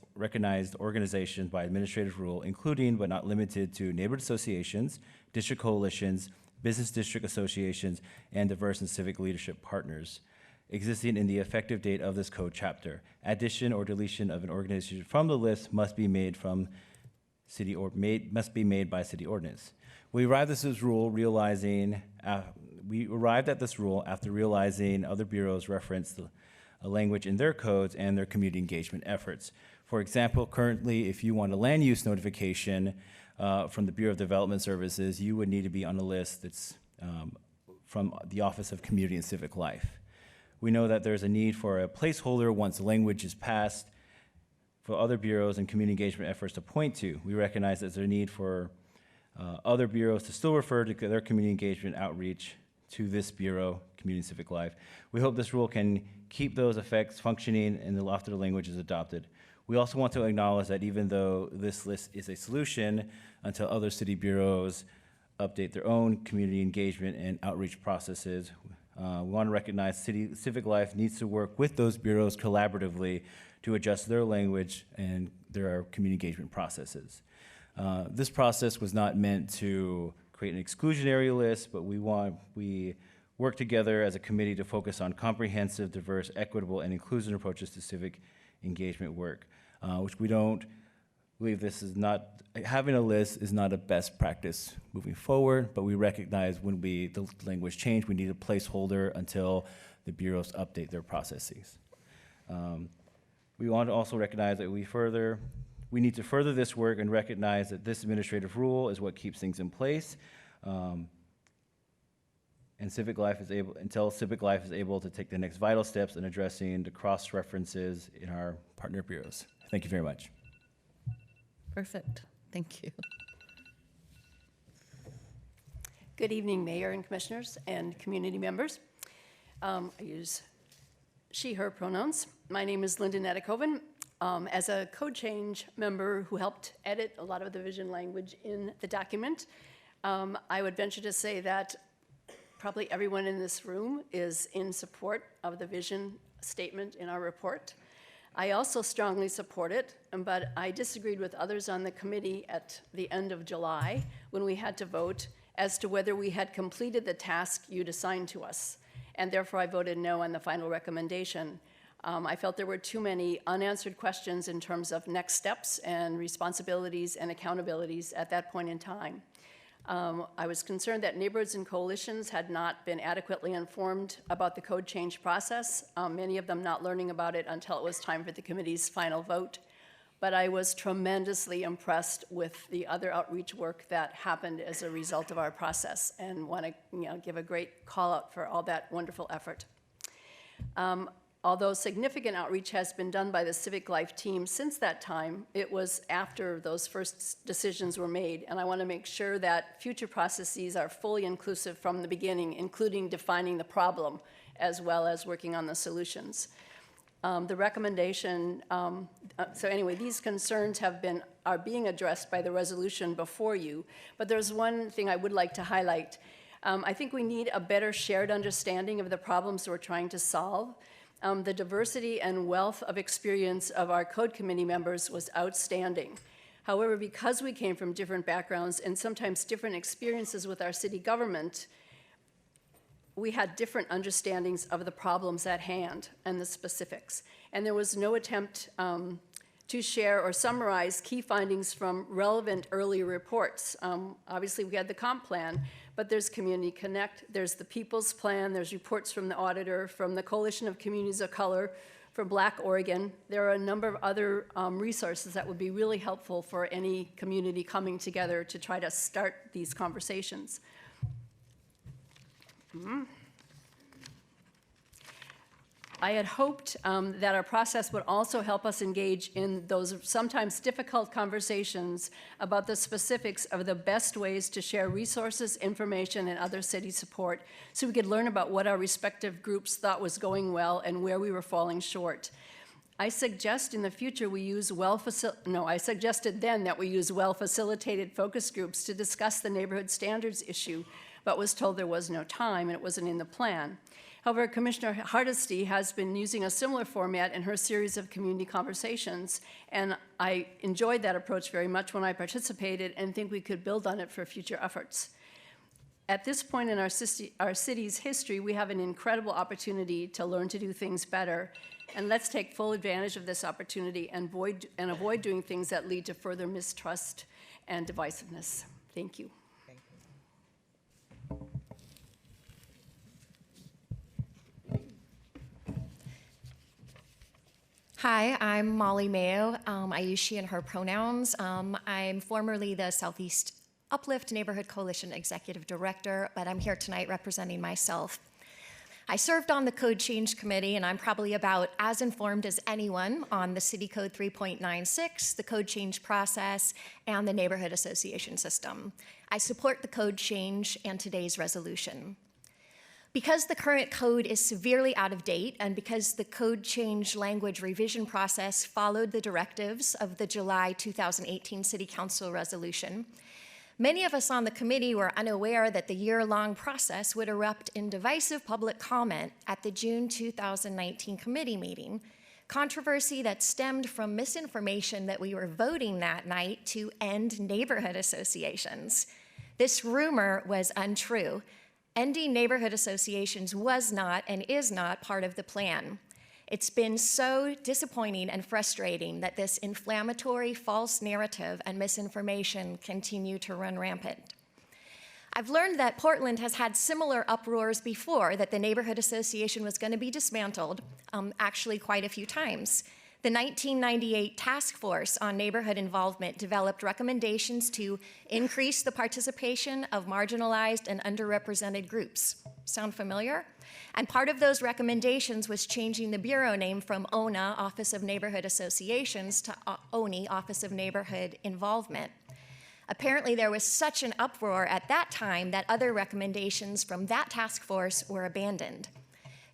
organizations by administrative rule, including but not limited to neighborhood associations, district coalitions, business district associations, and diverse and civic leadership partners existing in the effective date of this code chapter. Addition or deletion of an organization from the list must be made by city ordinance. We arrived at this rule after realizing other bureaus reference a language in their codes and their community engagement efforts. For example, currently, if you want a land use notification from the Bureau of Development Services, you would need to be on a list that's from the Office of Community and Civic Life. We know that there's a need for a placeholder once the language is passed for other bureaus and community engagement efforts to point to. We recognize that there's a need for other bureaus to still refer to their community engagement outreach to this bureau, Community and Civic Life. We hope this rule can keep those effects functioning and after the language is adopted. We also want to acknowledge that even though this list is a solution until other city bureaus update their own community engagement and outreach processes, we want to recognize Civic Life needs to work with those bureaus collaboratively to adjust their language and their community engagement processes. This process was not meant to create an exclusionary list, but we work together as a committee to focus on comprehensive, diverse, equitable, and inclusive approaches to civic engagement work, which we don't believe having a list is not a best practice moving forward, but we recognize when the language change, we need a placeholder until the bureaus update their processes. We want to also recognize that we need to further this work and recognize that this administrative rule is what keeps things in place. And until Civic Life is able to take the next vital steps in addressing the cross-references in our partner bureaus. Thank you very much. Perfect. Thank you. Good evening, Mayor and Commissioners and community members. I use she, her pronouns. My name is Linda Nedakova. As a code change member who helped edit a lot of the vision language in the document, I would venture to say that probably everyone in this room is in support of the vision statement in our report. I also strongly support it, but I disagreed with others on the committee at the end of July when we had to vote as to whether we had completed the task you'd assigned to us, and therefore I voted no on the final recommendation. I felt there were too many unanswered questions in terms of next steps and responsibilities and accountabilities at that point in time. I was concerned that neighborhoods and coalitions had not been adequately informed about the code change process, many of them not learning about it until it was time for the committee's final vote. But I was tremendously impressed with the other outreach work that happened as a result of our process, and want to give a great call out for all that wonderful effort. Although significant outreach has been done by the Civic Life team since that time, it was after those first decisions were made, and I want to make sure that future processes are fully inclusive from the beginning, including defining the problem as well as working on the solutions. The recommendation, so anyway, these concerns are being addressed by the resolution before you, but there's one thing I would like to highlight. I think we need a better shared understanding of the problems we're trying to solve. The diversity and wealth of experience of our code committee members was outstanding. However, because we came from different backgrounds and sometimes different experiences with our city government, we had different understandings of the problems at hand and the specifics. And there was no attempt to share or summarize key findings from relevant earlier reports. Obviously, we had the comp plan, but there's Community Connect, there's the People's Plan, there's reports from the auditor, from the Coalition of Communities of Color, from Black Oregon. There are a number of other resources that would be really helpful for any community coming together to try to start these conversations. I had hoped that our process would also help us engage in those sometimes difficult conversations about the specifics of the best ways to share resources, information, and other city support, so we could learn about what our respective groups thought was going well and where we were falling short. I suggest in the future we use I suggested then that we use well-facilitated focus groups to discuss the neighborhood standards issue, but was told there was no time and it wasn't in the plan. However, Commissioner Hardesty has been using a similar format in her series of community conversations, and I enjoyed that approach very much when I participated and think we could build on it for future efforts. At this point in our city's history, we have an incredible opportunity to learn to do things better, and let's take full advantage of this opportunity and avoid doing things that lead to further mistrust and divisiveness. Thank you. Hi, I'm Molly Mayo. I use she and her pronouns. I'm formerly the Southeast Uplift Neighborhood Coalition Executive Director, but I'm here tonight representing myself. I served on the Code Change Committee, and I'm probably about as informed as anyone on the City Code 3.96, the code change process, and the neighborhood association system. I support the code change and today's resolution. Because the current code is severely out of date, and because the code change language revision process followed the directives of the July 2018 City Council resolution, many of us on the committee were unaware that the year-long process would erupt in divisive public comment at the June 2019 committee meeting, controversy that stemmed from misinformation that we were voting that night to end neighborhood associations. This rumor was untrue. Ending neighborhood associations was not and is not part of the plan. It's been so disappointing and frustrating that this inflammatory false narrative and misinformation continue to run rampant. I've learned that Portland has had similar uproars before, that the neighborhood association was going to be dismantled, actually quite a few times. The 1998 Task Force on Neighborhood Involvement developed recommendations to increase the participation of marginalized and underrepresented groups. Sound familiar? And part of those recommendations was changing the bureau name from ONA, Office of Neighborhood Associations, to ONI, Office of Neighborhood Involvement. Apparently, there was such an uproar at that time that other recommendations from that task force were abandoned.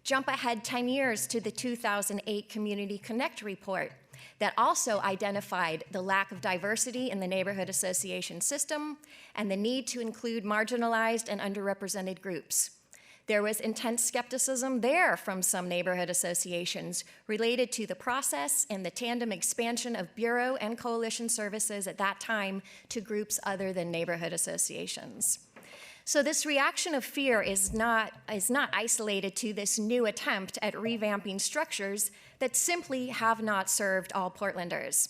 Jump ahead 10 years to the 2008 Community Connect report that also identified the lack of diversity in the neighborhood association system and the need to include marginalized and underrepresented groups. There was intense skepticism there from some neighborhood associations related to the process and the tandem expansion of bureau and coalition services at that time to groups other than neighborhood associations. So this reaction of fear is not isolated to this new attempt at revamping structures that simply have not served all Portlanders.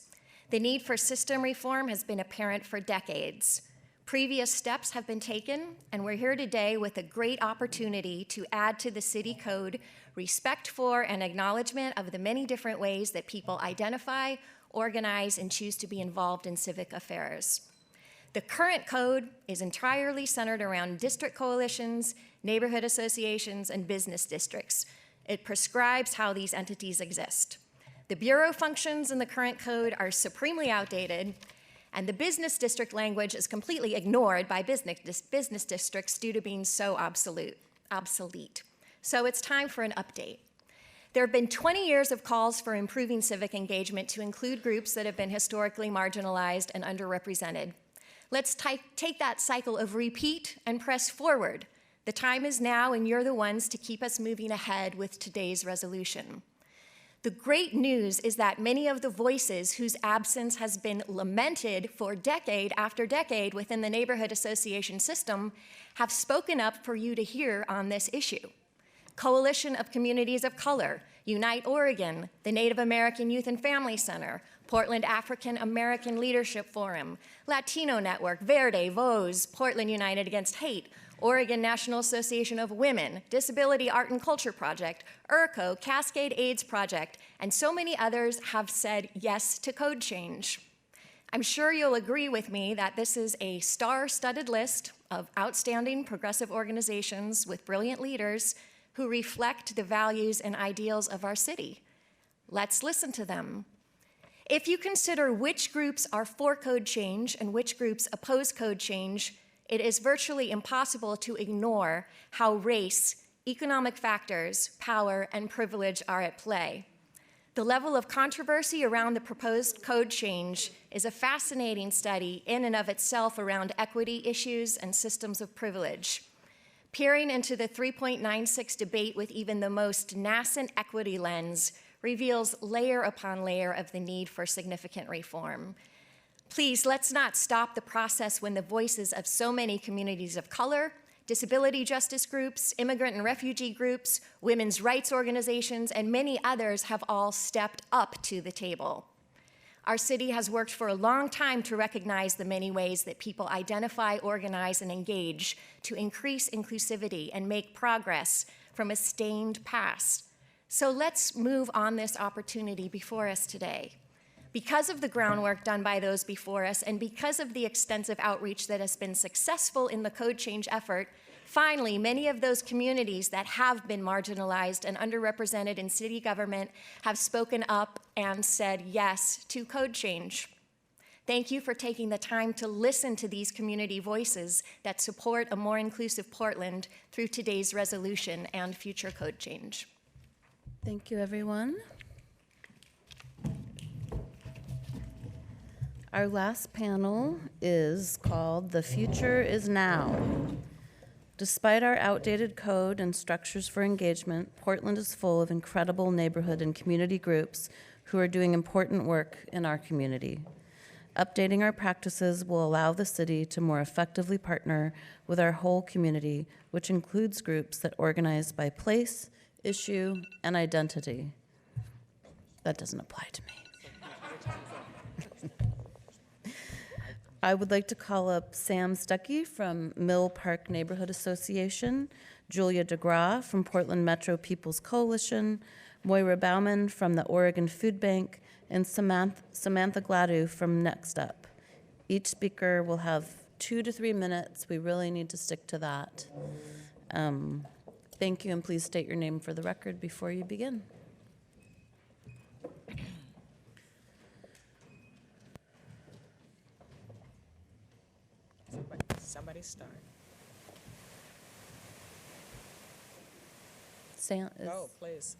The need for system reform has been apparent for decades. Previous steps have been taken, and we're here today with a great opportunity to add to the city code respect for and acknowledgement of the many different ways that people identify, organize, and choose to be involved in civic affairs. The current code is entirely centered around district coalitions, neighborhood associations, and business districts. It prescribes how these entities exist. The Bureau functions in the current code are supremely outdated, and the business district language is completely ignored by business districts due to being so obsolete. So it's time for an update. There have been 20 years of calls for improving civic engagement to include groups that have been historically marginalized and underrepresented. Let's take that cycle of repeat and press forward. The time is now, and you're the ones to keep us moving ahead with today's resolution. The great news is that many of the voices whose absence has been lamented for decade after decade within the neighborhood association system have spoken up for you to hear on this issue. Coalition of Communities of Color, Unite Oregon, the Native American Youth and Family Center, Portland African American Leadership Forum, Latino Network, Verde, VOZ, Portland United Against Hate, Oregon National Association of Women, Disability Art and Culture Project, ERCO, Cascade AIDS Project, and so many others have said yes to code change. I'm sure you'll agree with me that this is a star-studded list of outstanding progressive organizations with brilliant leaders who reflect the values and ideals of our city. Let's listen to them. If you consider which groups are for code change and which groups oppose code change, it is virtually impossible to ignore how race, economic factors, power, and privilege are at play. The level of controversy around the proposed code change is a fascinating study in and of itself around equity issues and systems of privilege. Peering into the 3.96 debate with even the most nascent equity lens reveals layer upon layer of the need for significant reform. Please, let's not stop the process when the voices of so many communities of color, disability justice groups, immigrant and refugee groups, women's rights organizations, and many others have all stepped up to the table. Our city has worked for a long time to recognize the many ways that people identify, organize, and engage to increase inclusivity and make progress from a stained past. So let's move on this opportunity before us today. Because of the groundwork done by those before us and because of the extensive outreach that has been successful in the code change effort, finally, many of those communities that have been marginalized and underrepresented in city government have spoken up and said yes to code change. Thank you for taking the time to listen to these community voices that support a more inclusive Portland through today's resolution and future code change. Thank you, everyone. Our last panel is called The Future is Now. Despite our outdated code and structures for engagement, Portland is full of incredible neighborhood and community groups who are doing important work in our community. Updating our practices will allow the city to more effectively partner with our whole community, which includes groups that organize by place, issue, and identity. That doesn't apply to me. I would like to call up Sam Stuckey from Mill Park Neighborhood Association, Julia DeGraw from Portland Metro People's Coalition, Moira Bauman from the Oregon Food Bank, and Samantha Gladu from Next Up. Each speaker will have 2 to 3 minutes. We really need to stick to that. Thank you, and please state your name for the record before you begin. Somebody start. No, please.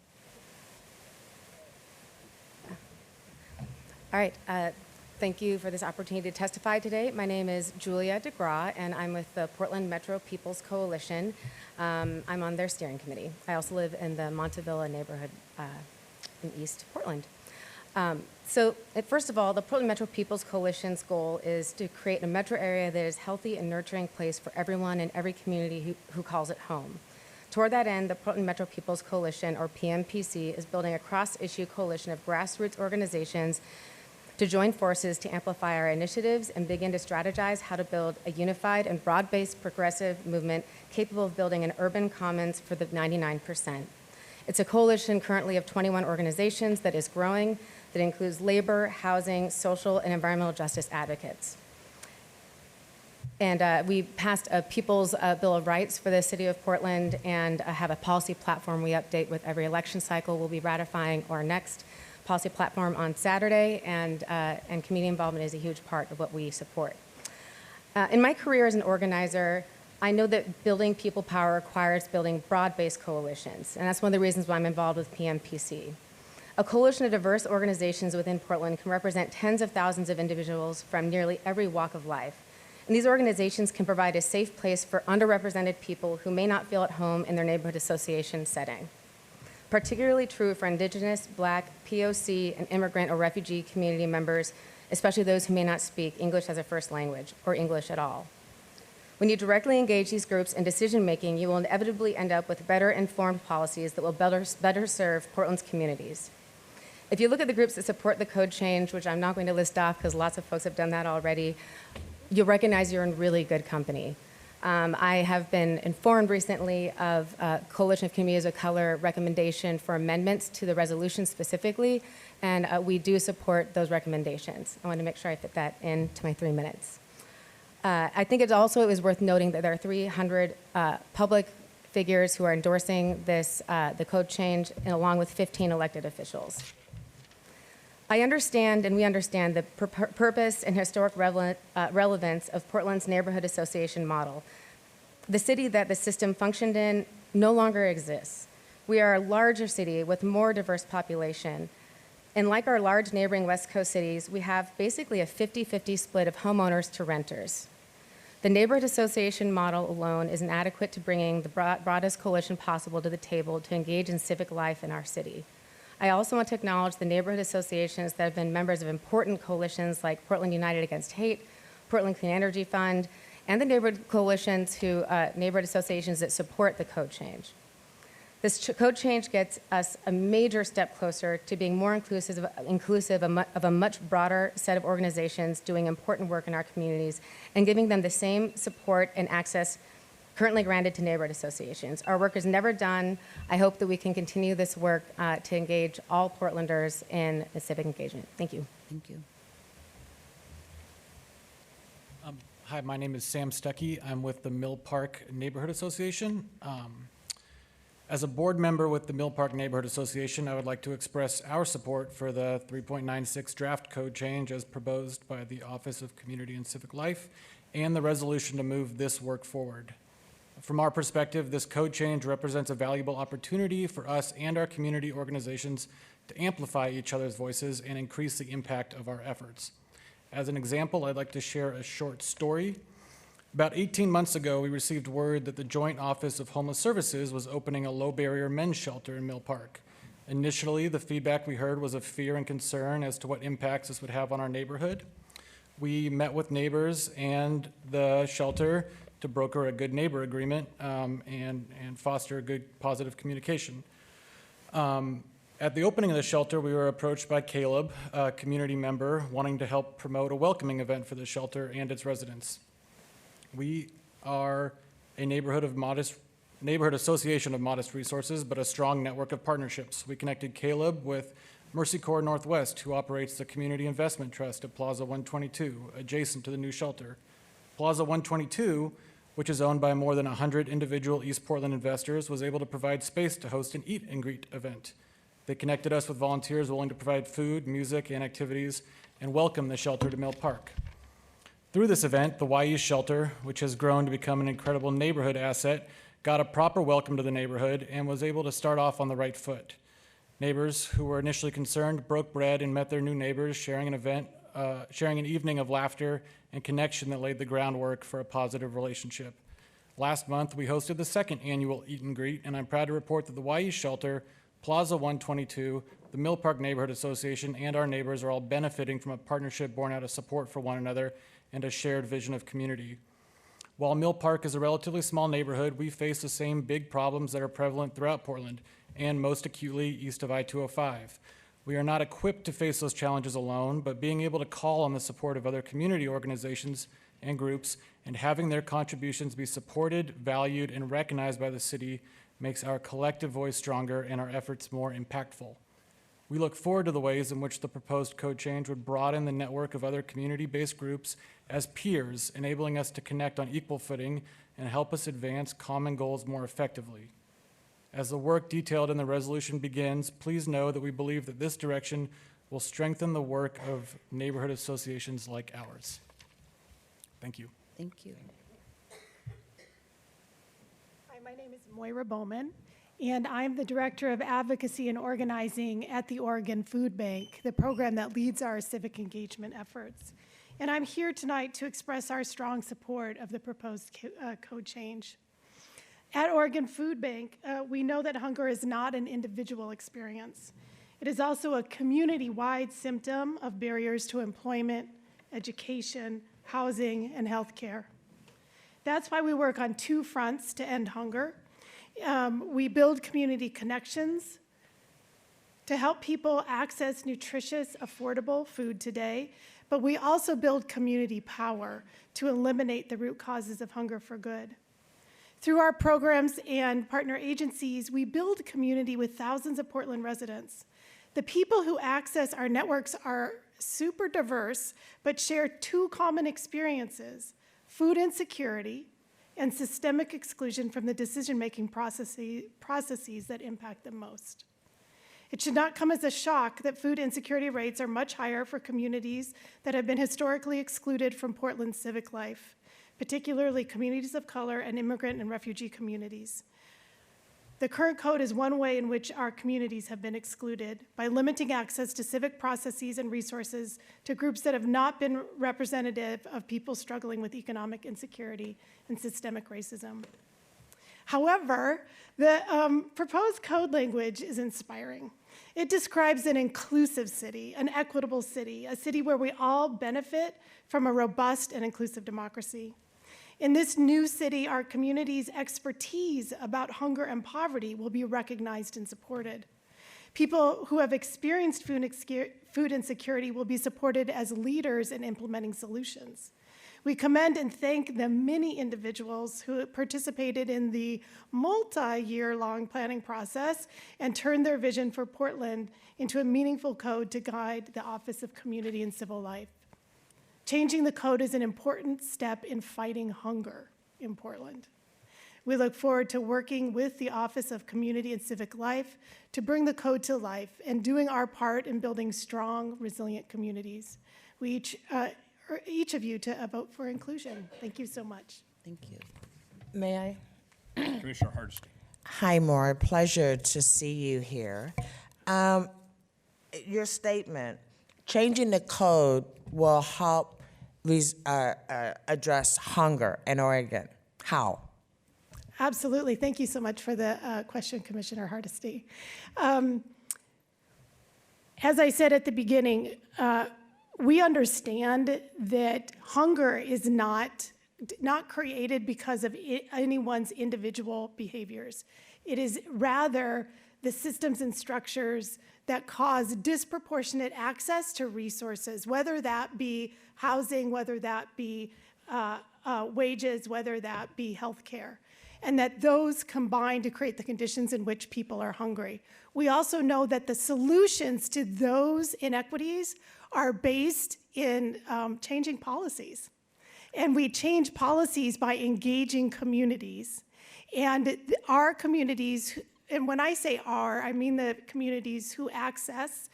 All right. Thank you for this opportunity to testify today. My name is Julia DeGraw, and I'm with the Portland Metro People's Coalition. I'm on their steering committee. I also live in the Montevilla neighborhood in East Portland. First of all, the Portland Metro People's Coalition's goal is to create a metro area that is a healthy and nurturing place for everyone in every community who calls it home. Toward that end, the Portland Metro People's Coalition, or PMPC, is building a cross-issue coalition of grassroots organizations to join forces to amplify our initiatives and begin to strategize how to build a unified and broad-based progressive movement capable of building an urban commons for the 99%. It's a coalition currently of 21 organizations that is growing, that includes labor, housing, social, and environmental justice advocates. And we passed a People's Bill of Rights for the City of Portland and have a policy platform we update with every election cycle. We'll be ratifying our next policy platform on Saturday, and community involvement is a huge part of what we support. In my career as an organizer, I know that building people power requires building broad-based coalitions, and that's one of the reasons why I'm involved with PMPC. A coalition of diverse organizations within Portland can represent tens of thousands of individuals from nearly every walk of life. And these organizations can provide a safe place for underrepresented people who may not feel at home in their neighborhood association setting. Particularly true for Indigenous, Black, POC, and immigrant or refugee community members, especially those who may not speak English as a first language or English at all. When you directly engage these groups in decision-making, you will inevitably end up with better informed policies that will better serve Portland's communities. If you look at the groups that support the code change, which I'm not going to list off because lots of folks have done that already, you'll recognize you're in really good company. I have been informed recently of Coalition of Communities of Color recommendation for amendments to the resolution specifically, and we do support those recommendations. I want to make sure I fit that into my 3 minutes. I think it is worth noting that there are 300 public figures who are endorsing this, the code change, and along with 15 elected officials. I understand, and we understand, the purpose and historic relevance of Portland's neighborhood association model. The city that the system functioned in no longer exists. We are a larger city with more diverse population. And like our large neighboring West Coast cities, we have basically a 50-50 split of homeowners to renters. The neighborhood association model alone is inadequate to bringing the broadest coalition possible to the table to engage in civic life in our city. I also want to acknowledge the neighborhood associations that have been members of important coalitions like Portland United Against Hate, Portland Clean Energy Fund, and the neighborhood coalitions neighborhood associations that support the code change. This code change gets us a major step closer to being more inclusive of a much broader set of organizations doing important work in our communities and giving them the same support and access currently granted to neighborhood associations. Our work is never done. I hope that we can continue this work to engage all Portlanders in a civic engagement. Thank you. Thank you. Hi, my name is Sam Stuckey. I'm with the Mill Park Neighborhood Association. As a board member with the Mill Park Neighborhood Association, I would like to express our support for the 3.96 draft code change as proposed by the Office of Community and Civic Life and the resolution to move this work forward. From our perspective, this code change represents a valuable opportunity for us and our community organizations to amplify each other's voices and increase the impact of our efforts. As an example, I'd like to share a short story. About 18 months ago, we received word that the Joint Office of Homeless Services was opening a low-barrier men's shelter in Mill Park. Initially, the feedback we heard was of fear and concern as to what impacts this would have on our neighborhood. We met with neighbors and the shelter to broker a good neighbor agreement and foster good, positive communication. At the opening of the shelter, we were approached by Caleb, a community member, wanting to help promote a welcoming event for the shelter and its residents. We are a neighborhood association of modest resources, but a strong network of partnerships. We connected Caleb with Mercy Corps Northwest, who operates the Community Investment Trust at Plaza 122, adjacent to the new shelter. Plaza 122, which is owned by more than 100 individual East Portland investors, was able to provide space to host an eat and greet event. They connected us with volunteers willing to provide food, music, and activities, and welcome the shelter to Mill Park. Through this event, the YE shelter, which has grown to become an incredible neighborhood asset, got a proper welcome to the neighborhood and was able to start off on the right foot. Neighbors who were initially concerned broke bread and met their new neighbors, sharing an evening of laughter and connection that laid the groundwork for a positive relationship. Last month, we hosted the second annual Eat and Greet, and I'm proud to report that the YE shelter, Plaza 122, the Mill Park Neighborhood Association, and our neighbors are all benefiting from a partnership born out of support for one another and a shared vision of community. While Mill Park is a relatively small neighborhood, we face the same big problems that are prevalent throughout Portland, and most acutely east of I-205. We are not equipped to face those challenges alone, but being able to call on the support of other community organizations and groups and having their contributions be supported, valued, and recognized by the city makes our collective voice stronger and our efforts more impactful. We look forward to the ways in which the proposed code change would broaden the network of other community-based groups as peers, enabling us to connect on equal footing and help us advance common goals more effectively. As the work detailed in the resolution begins, please know that we believe that this direction will strengthen the work of neighborhood associations like ours. Thank you. Thank you. Hi, my name is Moira Bowman, and I'm the Director of Advocacy and Organizing at the Oregon Food Bank, the program that leads our civic engagement efforts. And I'm here tonight to express our strong support of the proposed code change. At Oregon Food Bank, we know that hunger is not an individual experience. It is also a community-wide symptom of barriers to employment, education, housing, and healthcare. That's why we work on two fronts to end hunger. We build community connections to help people access nutritious, affordable food today, but we also build community power to eliminate the root causes of hunger for good. Through our programs and partner agencies, we build community with thousands of Portland residents. The people who access our networks are super diverse, but share two common experiences: food insecurity and systemic exclusion from the decision-making processes that impact them most. It should not come as a shock that food insecurity rates are much higher for communities that have been historically excluded from Portland's civic life, particularly communities of color and immigrant and refugee communities. The current code is one way in which our communities have been excluded by limiting access to civic processes and resources to groups that have not been representative of people struggling with economic insecurity and systemic racism. However, the proposed code language is inspiring. It describes an inclusive city, an equitable city, a city where we all benefit from a robust and inclusive democracy. In this new city, our community's expertise about hunger and poverty will be recognized and supported. People who have experienced food insecurity will be supported as leaders in implementing solutions. We commend and thank the many individuals who participated in the multi-year-long planning process and turned their vision for Portland into a meaningful code to guide the Office of Community and Civil Life. Changing the code is an important step in fighting hunger in Portland. We look forward to working with the Office of Community and Civic Life to bring the code to life and doing our part in building strong, resilient communities. We each of you to vote for inclusion. Thank you so much. Thank you. May I? Commissioner Hardesty. Hi, Maura. Pleasure to see you here. Your statement, changing the code will help address hunger in Oregon. How? Absolutely. Thank you so much for the question, Commissioner Hardesty. As I said at the beginning, we understand that hunger is not created because of anyone's individual behaviors. It is rather the systems and structures that cause disproportionate access to resources, whether that be housing, whether that be wages, whether that be healthcare, and that those combine to create the conditions in which people are hungry. We also know that the solutions to those inequities are based in changing policies. And we change policies by engaging communities. And our communities, and when I say our, I mean the communities who access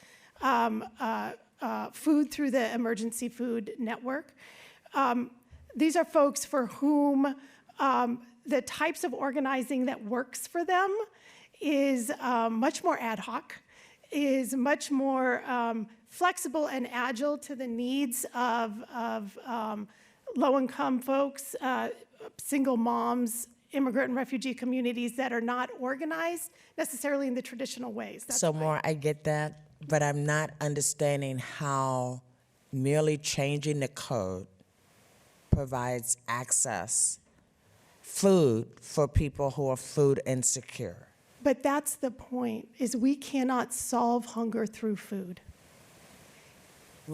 food through the Emergency Food Network. These are folks for whom the types of organizing that works for them is much more ad hoc, is much more flexible and agile to the needs of low-income folks, single moms, immigrant and refugee communities that are not organized necessarily in the traditional ways. That's So, Maura, I get that, but I'm not understanding how merely changing the code provides access, food for people who are food insecure. But that's the point, is we cannot solve hunger through food.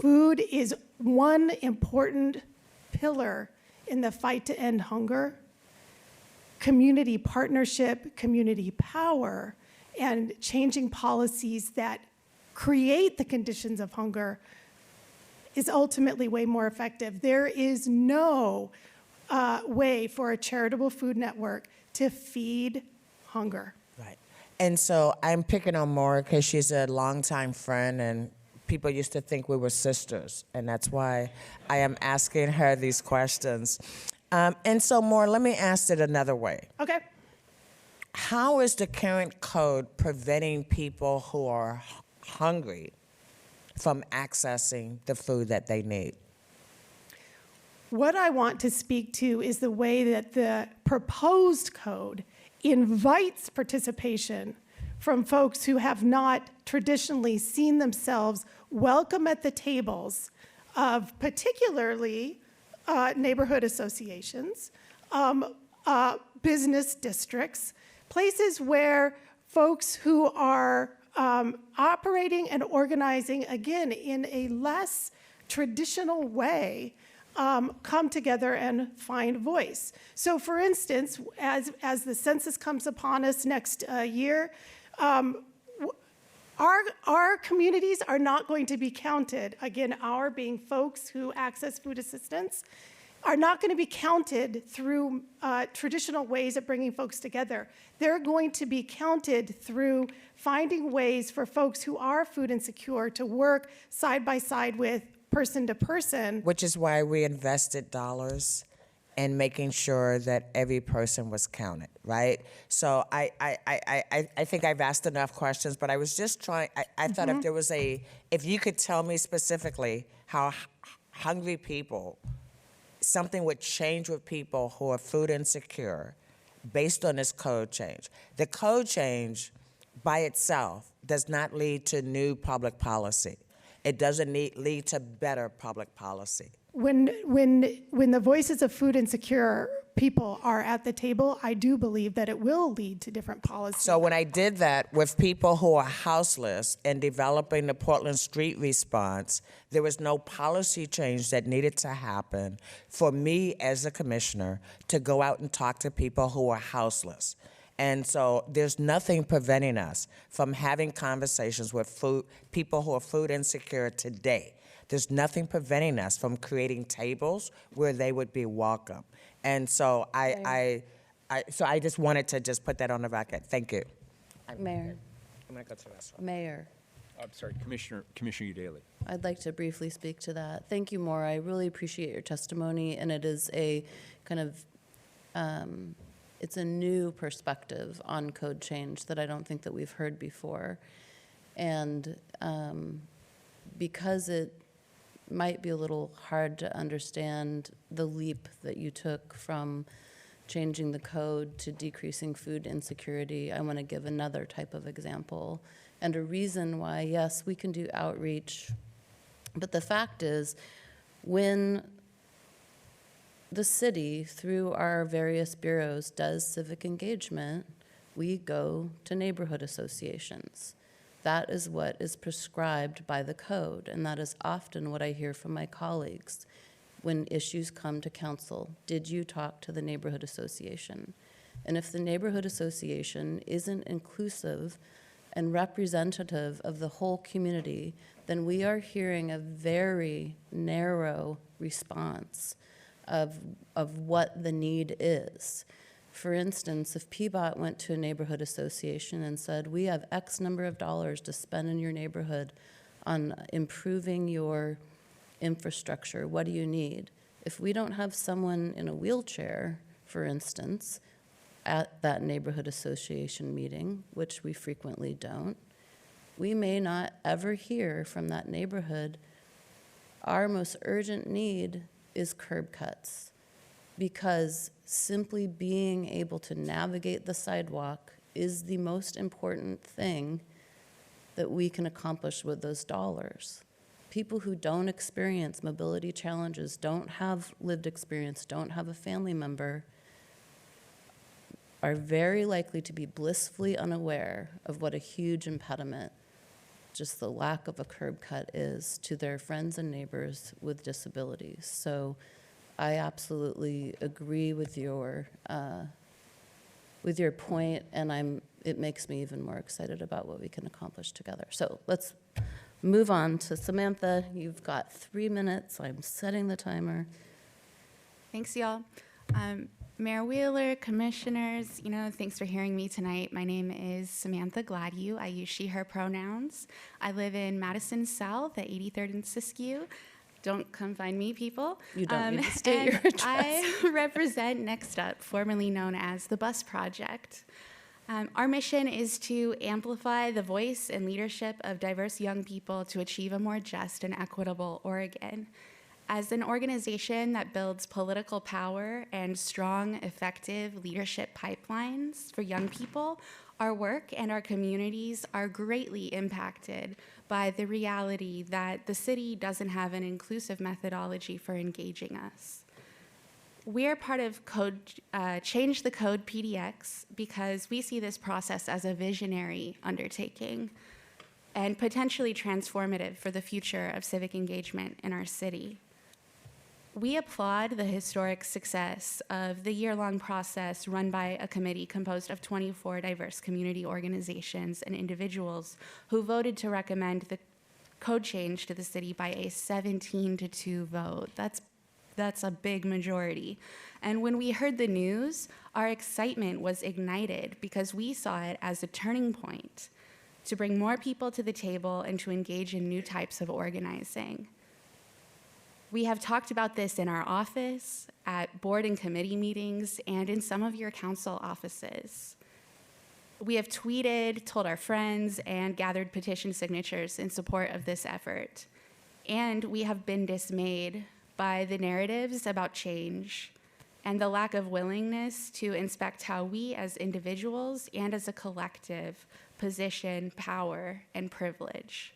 Food is one important pillar in the fight to end hunger. Community partnership, community power, and changing policies that create the conditions of hunger is ultimately way more effective. There is no way for a charitable food network to feed hunger. Right. And so I'm picking on Maura because she's a longtime friend, and people used to think we were sisters, and that's why I am asking her these questions. And so, Maura, let me ask it another way. Okay. How is the current code preventing people who are hungry from accessing the food that they need? What I want to speak to is the way that the proposed code invites participation from folks who have not traditionally seen themselves welcome at the tables of particularly neighborhood associations, business districts, places where folks who are operating and organizing, again, in a less traditional way, come together and find voice. So for instance, as the census comes upon us next year, our communities are not going to be counted, again, our being folks who access food assistance, are not going to be counted through traditional ways of bringing folks together. They're going to be counted through finding ways for folks who are food insecure to work side by side with person to person. Which is why we invested dollars in making sure that every person was counted, right? So I think I've asked enough questions, but I was just trying, I thought if there was if you could tell me specifically how hungry people, something would change with people who are food insecure based on this code change. The code change by itself does not lead to new public policy. It doesn't lead to better public policy. When the voices of food insecure people are at the table, I do believe that it will lead to different policies. So when I did that with people who are houseless and developing the Portland Street response, there was no policy change that needed to happen for me as a commissioner to go out and talk to people who are houseless. And so there's nothing preventing us from having conversations with people who are food insecure today. There's nothing preventing us from creating tables where they would be welcome. And so I just wanted to just put that on the record. Thank you. Mayor. I'm gonna go to the restaurant. Mayor. I'm sorry, Commissioner Udaley. I'd like to briefly speak to that. Thank you, Maura. I really appreciate your testimony, and it is a kind of it's a new perspective on code change that I don't think that we've heard before. And because it might be a little hard to understand the leap that you took from changing the code to decreasing food insecurity, I want to give another type of example and a reason why, yes, we can do outreach. But the fact is, when the city, through our various bureaus, does civic engagement, we go to neighborhood associations. That is what is prescribed by the code, and that is often what I hear from my colleagues when issues come to council. Did you talk to the neighborhood association? And if the neighborhood association isn't inclusive and representative of the whole community, then we are hearing a very narrow response of what the need is. For instance, if PBOT went to a neighborhood association and said, we have X number of dollars to spend in your neighborhood on improving your infrastructure, what do you need? If we don't have someone in a wheelchair, for instance, at that neighborhood association meeting, which we frequently don't, we may not ever hear from that neighborhood, our most urgent need is curb cuts, because simply being able to navigate the sidewalk is the most important thing that we can accomplish with those dollars. People who don't experience mobility challenges, don't have lived experience, don't have a family member, are very likely to be blissfully unaware of what a huge impediment just the lack of a curb cut is to their friends and neighbors with disabilities. So I absolutely agree with your point, and it makes me even more excited about what we can accomplish together. So let's move on to Samantha. You've got 3 minutes. I'm setting the timer. Thanks, y'all. Mayor Wheeler, commissioners, thanks for hearing me tonight. My name is Samantha Gladue. I use she, her pronouns. I live in Madison South at 83rd and Siskiyou. Don't come find me, people. You don't need to state your address. I represent Next Up, formerly known as the Bus Project. Our mission is to amplify the voice and leadership of diverse young people to achieve a more just and equitable Oregon. As an organization that builds political power and strong, effective leadership pipelines for young people, our work and our communities are greatly impacted by the reality that the city doesn't have an inclusive methodology for engaging us. We are part of Change the Code PDX because we see this process as a visionary undertaking and potentially transformative for the future of civic engagement in our city. We applaud the historic success of the year-long process run by a committee composed of 24 diverse community organizations and individuals who voted to recommend the code change to the city by a 17-2 vote. That's a big majority. And when we heard the news, our excitement was ignited because we saw it as a turning point to bring more people to the table and to engage in new types of organizing. We have talked about this in our office, at board and committee meetings, and in some of your council offices. We have tweeted, told our friends, and gathered petition signatures in support of this effort. And we have been dismayed by the narratives about change and the lack of willingness to inspect how we as individuals and as a collective position power and privilege.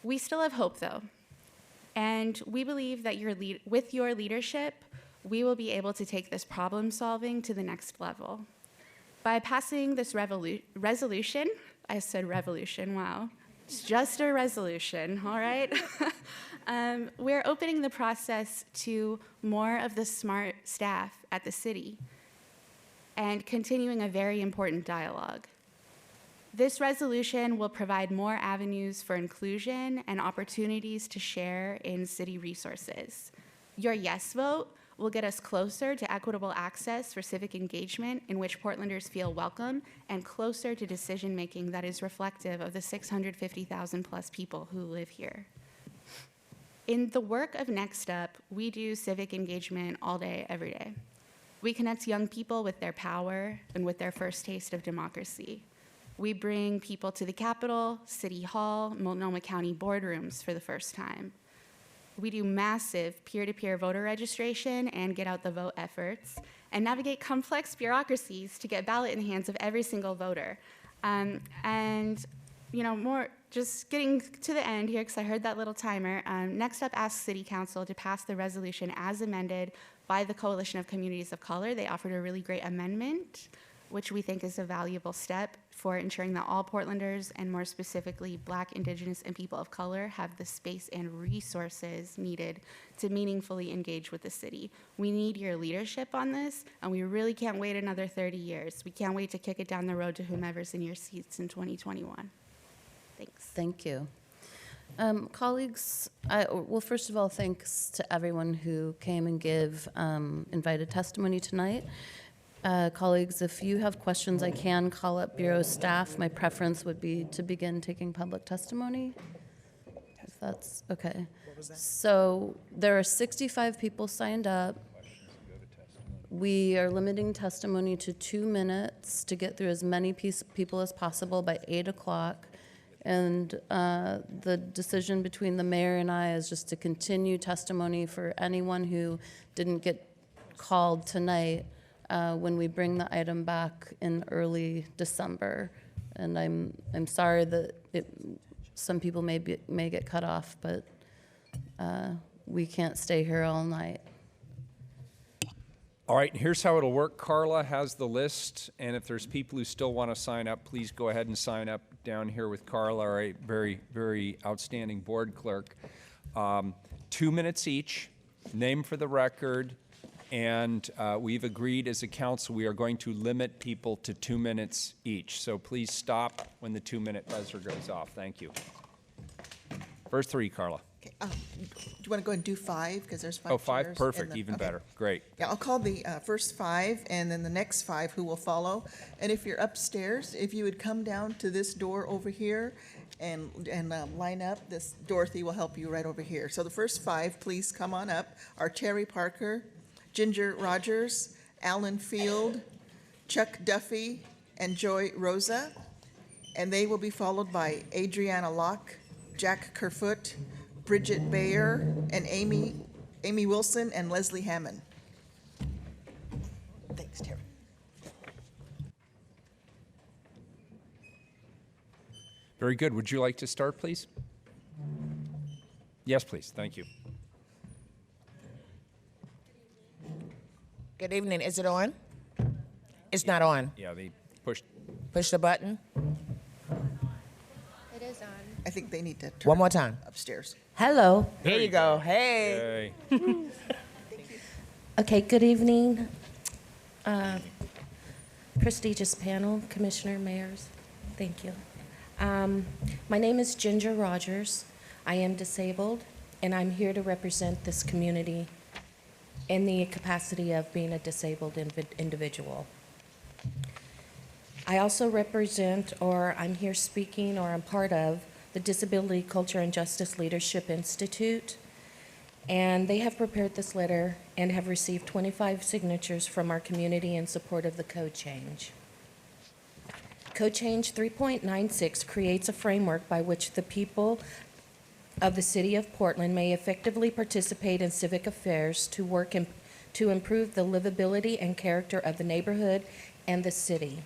We still have hope, though. And we believe that with your leadership, we will be able to take this problem solving to the next level. By passing this resolution, I said revolution, wow. It's just a resolution, all right? We're opening the process to more of the smart staff at the city and continuing a very important dialogue. This resolution will provide more avenues for inclusion and opportunities to share in city resources. Your yes vote will get us closer to equitable access for civic engagement in which Portlanders feel welcome and closer to decision-making that is reflective of the 650,000 plus people who live here. In the work of Next Up, we do civic engagement all day, every day. We connect young people with their power and with their first taste of democracy. We bring people to the Capitol, City Hall, Multnomah County boardrooms for the first time. We do massive peer-to-peer voter registration and get out the vote efforts and navigate complex bureaucracies to get ballot in the hands of every single voter. More just getting to the end here, because I heard that little timer. Next Up asks City Council to pass the resolution as amended by the Coalition of Communities of Color. They offered a really great amendment, which we think is a valuable step for ensuring that all Portlanders, and more specifically Black, Indigenous, and people of color, have the space and resources needed to meaningfully engage with the city. We need your leadership on this, and we really can't wait another 30 years. We can't wait to kick it down the road to whomever's in your seats in 2021. Thanks. Thank you. Colleagues, first of all, thanks to everyone who came and gave invited testimony tonight. Colleagues, if you have questions, I can call up Bureau staff. My preference would be to begin taking public testimony, if that's okay. So there are 65 people signed up. We are limiting testimony to 2 minutes to get through as many people as possible by 8 o'clock. And the decision between the mayor and I is just to continue testimony for anyone who didn't get called tonight when we bring the item back in early December. And I'm sorry that some people may get cut off, but we can't stay here all night. All right, here's how it'll work. Carla has the list, and if there's people who still want to sign up, please go ahead and sign up down here with Carla, our very, very outstanding board clerk. 2 minutes each, name for the record, and we've agreed as a council we are going to limit people to 2 minutes each. So please stop when the 2-minute buzzer goes off. Thank you. First three, Carla. Okay, do you want to go and do 5? Because there's 5 Oh, 5, chairs perfect, in even okay. better. Great. Yeah, I'll call the first 5 and then the next 5 who will follow. And if you're upstairs, if you would come down to this door over here and line up, this Dorothy will help you right over here. So the first 5, please come on up, are Terry Parker, Ginger Rogers, Alan Field, Chuck Duffy, and Joy Rosa. And they will be followed by Adriana Locke, Jack Kerfoot, Bridget Bayer, and Amy Wilson, and Leslie Hammond. Thanks, Terry. Very good. Would you like to start, please? Yes, please. Thank you. Good evening. Is it on? It's not on. Yeah, they pushed. Push the button. It is on. I think they need to turn One more time. upstairs. Hello. There you go. Hey. Okay, good evening. Prestigious panel, commissioner, mayors, thank you. My name is Ginger Rogers. I am disabled, and I'm here to represent this community in the capacity of being a disabled individual. I also represent, or I'm here speaking, or I'm part of, the Disability, Culture, and Justice Leadership Institute. And they have prepared this letter and have received 25 signatures from our community in support of the code change. Code Change 3.96 creates a framework by which the people of the City of Portland may effectively participate in civic affairs to work to improve the livability and character of the neighborhood and the city.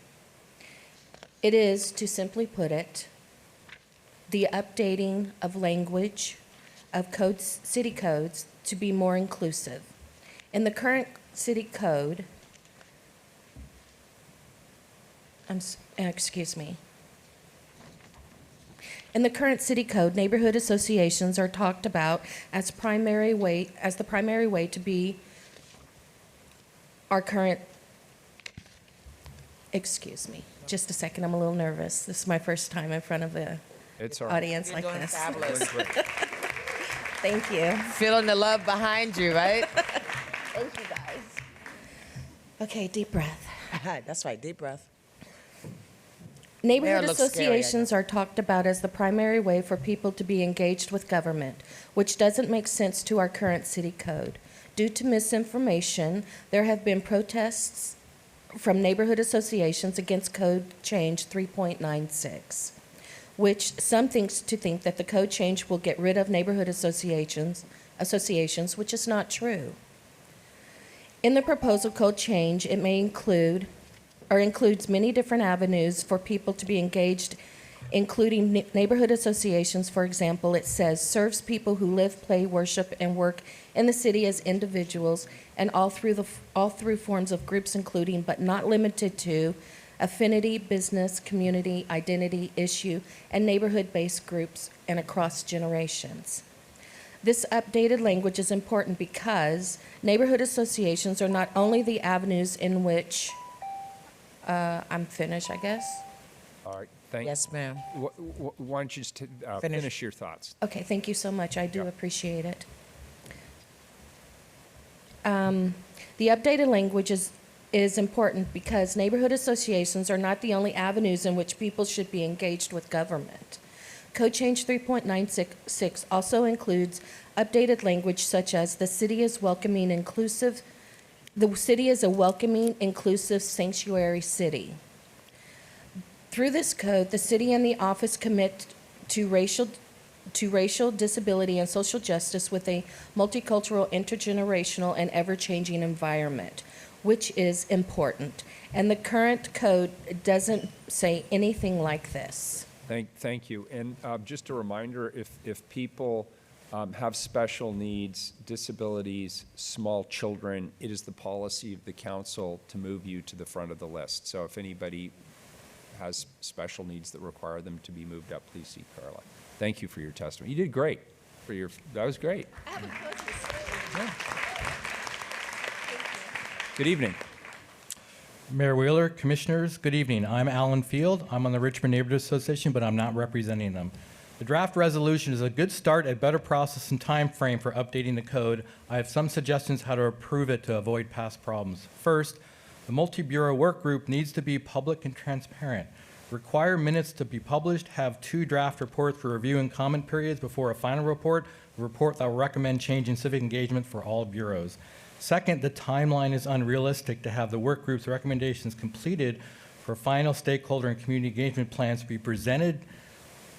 It is, to simply put it, the updating of language of codes, city codes to be more inclusive. In the current city code, excuse me. In the current city code, neighborhood associations are talked about as the primary way to be our current, excuse me, just a second, I'm a little nervous. This is my first time in front of the audience You're like doing this. fabulous. Thank you. Feeling the love behind you, right? Thank you, guys. Okay, deep breath. That's right, deep breath. Neighborhood Mayor looks scary, I know. associations are talked about as the primary way for people to be engaged with government, which doesn't make sense to our current city code. Due to misinformation, there have been protests from neighborhood associations against Code Change 3.96, which some think that the code change will get rid of neighborhood associations, which is not true. In the proposal code change, it may includes many different avenues for people to be engaged, including neighborhood associations. For example, it says serves people who live, play, worship, and work in the city as individuals, and all through forms of groups, including but not limited to affinity, business, community, identity, issue, and neighborhood-based groups, and across generations. This updated language is important because neighborhood associations are not only the avenues in which I'm finished, I guess. All right. Thank Yes, ma'am. Why don't you just finish your thoughts? Okay, thank you so much. I do appreciate it. The updated language is important because neighborhood associations are not the only avenues in which people should be engaged with government. Code Change 3.96 also includes updated language such as the city is a welcoming, inclusive sanctuary city. Through this code, the city and the office commit to racial, disability, and social justice with a multicultural, intergenerational, and ever-changing environment, which is important. And the current code doesn't say anything like this. Thank you. And just a reminder, if people have special needs, disabilities, small children, it is the policy of the council to move you to the front of the list. So if anybody has special needs that require them to be moved up, please see Carla. Thank you for your testimony. You did great. That was great. Yeah. Good evening. Mayor Wheeler, commissioners, good evening. I'm Alan Field. I'm on the Richmond Neighborhood Association, but I'm not representing them. The draft resolution is a good start, a better process and time frame for updating the code. I have some suggestions how to approve it to avoid past problems. First, the multi-bureau work group needs to be public and transparent. Require minutes to be published, have 2 draft reports for review and comment periods before a final report, a report that will recommend change in civic engagement for all bureaus. Second, the timeline is unrealistic to have the work group's recommendations completed for final stakeholder and community engagement plans to be presented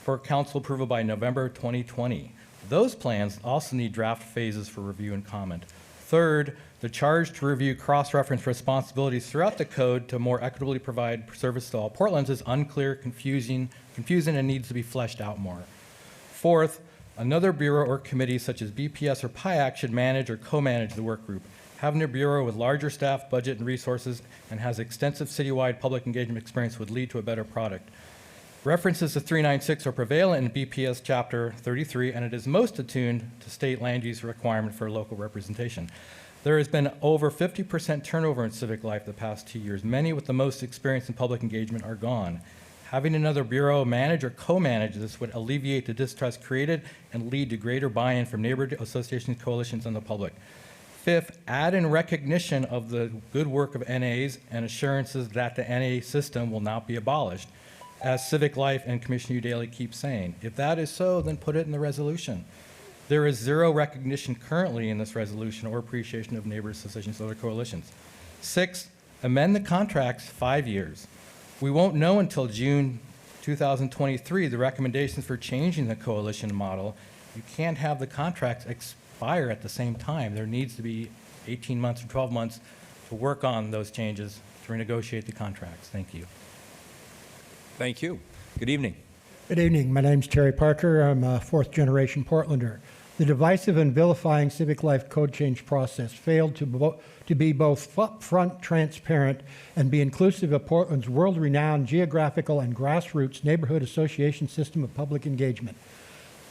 for council approval by November 2020. Those plans also need draft phases for review and comment. Third, the charge to review cross-reference responsibilities throughout the code to more equitably provide service to all Portlands is unclear, confusing, and needs to be fleshed out more. Fourth, another bureau or committee such as BPS or PIAC should manage or co-manage the work group. Having a bureau with larger staff, budget, and resources and has extensive citywide public engagement experience would lead to a better product. References to 396 are prevalent in BPS Chapter 33, and it is most attuned to state land use requirement for local representation. There has been over 50% turnover in civic life the past 2 years. Many with the most experience in public engagement are gone. Having another bureau manage or co-manage this would alleviate the distrust created and lead to greater buy-in from neighborhood associations, coalitions, and the public. Fifth, add in recognition of the good work of NAs and assurances that the NA system will not be abolished, as Civic Life and Commissioner Daly keep saying. If that is so, then put it in the resolution. There is zero recognition currently in this resolution or appreciation of neighbor associations or other coalitions. Six, amend the contracts 5 years. We won't know until June 2023 the recommendations for changing the coalition model. You can't have the contracts expire at the same time. There needs to be 18 months or 12 months to work on those changes to renegotiate the contracts. Thank you. Thank you. Good evening. Good evening. My name's Terry Parker. I'm a fourth-generation Portlander. The divisive and vilifying civic life code change process failed to be both upfront, transparent, and be inclusive of Portland's world-renowned geographical and grassroots neighborhood association system of public engagement.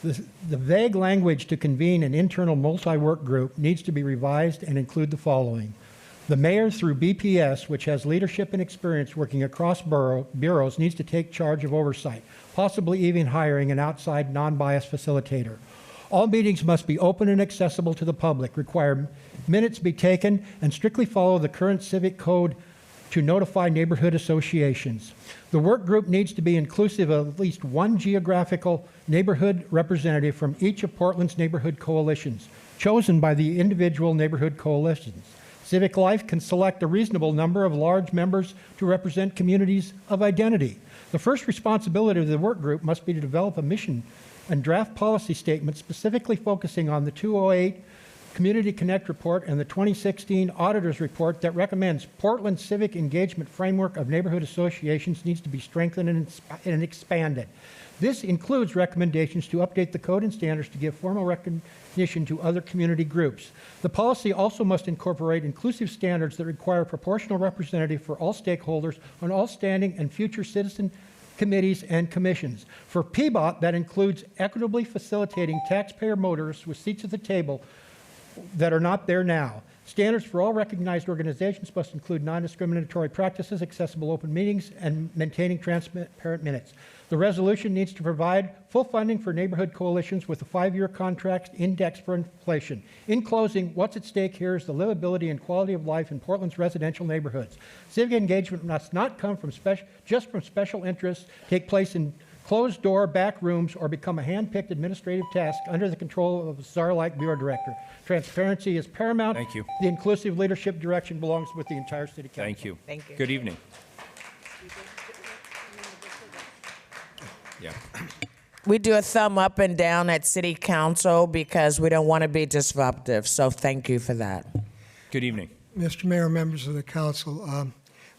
The vague language to convene an internal multi-work group needs to be revised and include the following. The mayor, through BPS, which has leadership and experience working across bureaus, needs to take charge of oversight, possibly even hiring an outside non-biased facilitator. All meetings must be open and accessible to the public, require minutes be taken, and strictly follow the current civic code to notify neighborhood associations. The work group needs to be inclusive of at least one geographical neighborhood representative from each of Portland's neighborhood coalitions, chosen by the individual neighborhood coalitions. Civic Life can select a reasonable number of large members to represent communities of identity. The first responsibility of the work group must be to develop a mission and draft policy statement specifically focusing on the 2008 Community Connect report and the 2016 Auditor's report that recommends Portland's civic engagement framework of neighborhood associations needs to be strengthened and expanded. This includes recommendations to update the code and standards to give formal recognition to other community groups. The policy also must incorporate inclusive standards that require proportional representative for all stakeholders on all standing and future citizen committees and commissions. For PBOT, that includes equitably facilitating taxpayer motorists with seats at the table that are not there now. Standards for all recognized organizations must include non-discriminatory practices, accessible open meetings, and maintaining transparent minutes. The resolution needs to provide full funding for neighborhood coalitions with a 5-year contract indexed for inflation. In closing, what's at stake here is the livability and quality of life in Portland's residential neighborhoods. Civic engagement must not come from just from special interests, take place in closed-door back rooms, or become a hand-picked administrative task under the control of a czar-like bureau director. Transparency is paramount. Thank you. The inclusive leadership direction belongs with the entire city council. Thank you. Thank you. Good evening. Yeah. We do a thumb up and down at City Council because we don't want to be disruptive. So thank you for that. Good evening. Mr. Mayor, members of the council,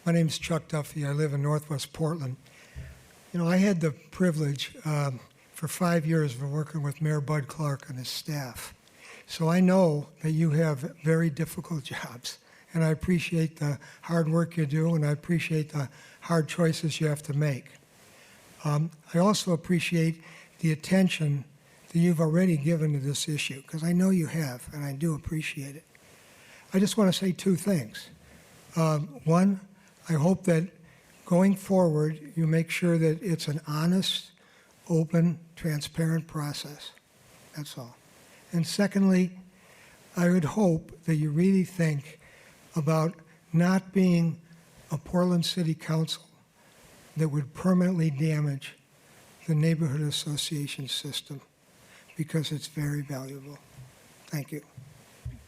my name is Chuck Duffy. I live in Northwest Portland. You know, I had the privilege for 5 years of working with Mayor Bud Clark and his staff. So I know that you have very difficult jobs, and I appreciate the hard work you do, and I appreciate the hard choices you have to make. I also appreciate the attention that you've already given to this issue, because I know you have, and I do appreciate it. I just want to say 2 things. One, I hope that going forward, you make sure that it's an honest, open, transparent process. That's all. And secondly, I would hope that you really think about not being a Portland City Council that would permanently damage the neighborhood association system, because it's very valuable. Thank you.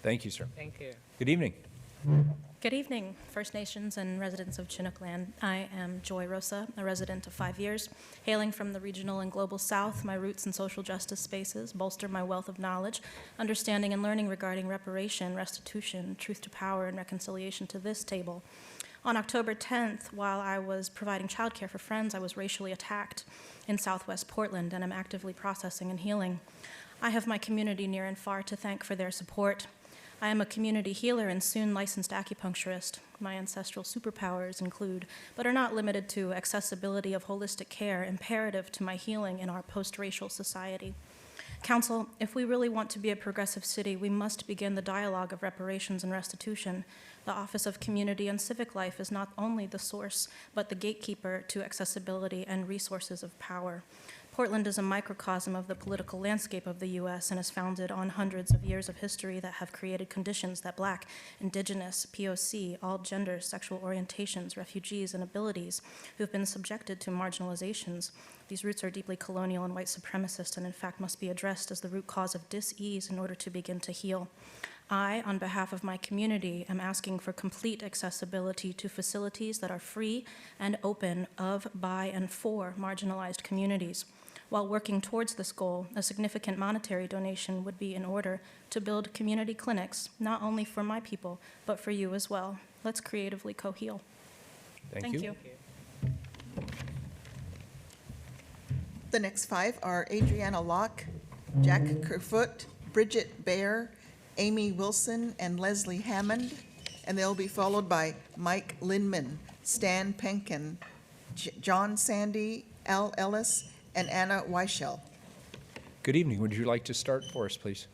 Thank you, sir. Thank you. Good evening. Good evening, First Nations and residents of Chinook Land. I am Joy Rosa, a resident of 5 years. Hailing from the regional and global South, my roots in social justice spaces bolster my wealth of knowledge, understanding, and learning regarding reparation, restitution, truth to power, and reconciliation to this table. On October 10th, while I was providing childcare for friends, I was racially attacked in Southwest Portland, and I'm actively processing and healing. I have my community near and far to thank for their support. I am a community healer and soon licensed acupuncturist. My ancestral superpowers include, but are not limited to, accessibility of holistic care, imperative to my healing in our post-racial society. Council, if we really want to be a progressive city, we must begin the dialogue of reparations and restitution. The Office of Community and Civic Life is not only the source, but the gatekeeper to accessibility and resources of power. Portland is a microcosm of the political landscape of the U.S. and is founded on hundreds of years of history that have created conditions that Black, Indigenous, POC, all genders, sexual orientations, refugees, and abilities who have been subjected to marginalizations. These roots are deeply colonial and white supremacist and in fact must be addressed as the root cause of dis-ease in order to begin to heal. I, on behalf of my community, am asking for complete accessibility to facilities that are free and open of, by, and for marginalized communities. While working towards this goal, a significant monetary donation would be in order to build community clinics, not only for my people, but for you as well. Let's creatively co-heal. Thank you. The next five are Adriana Locke, Jack Kerfoot, Bridget Baer, Amy Wilson, and Leslie Hammond, and they'll be followed by Mike Lindman, Stan Penkin, John Sandy, Al Ellis, and Anna Weichel. Good evening. Would you like to start for us, please?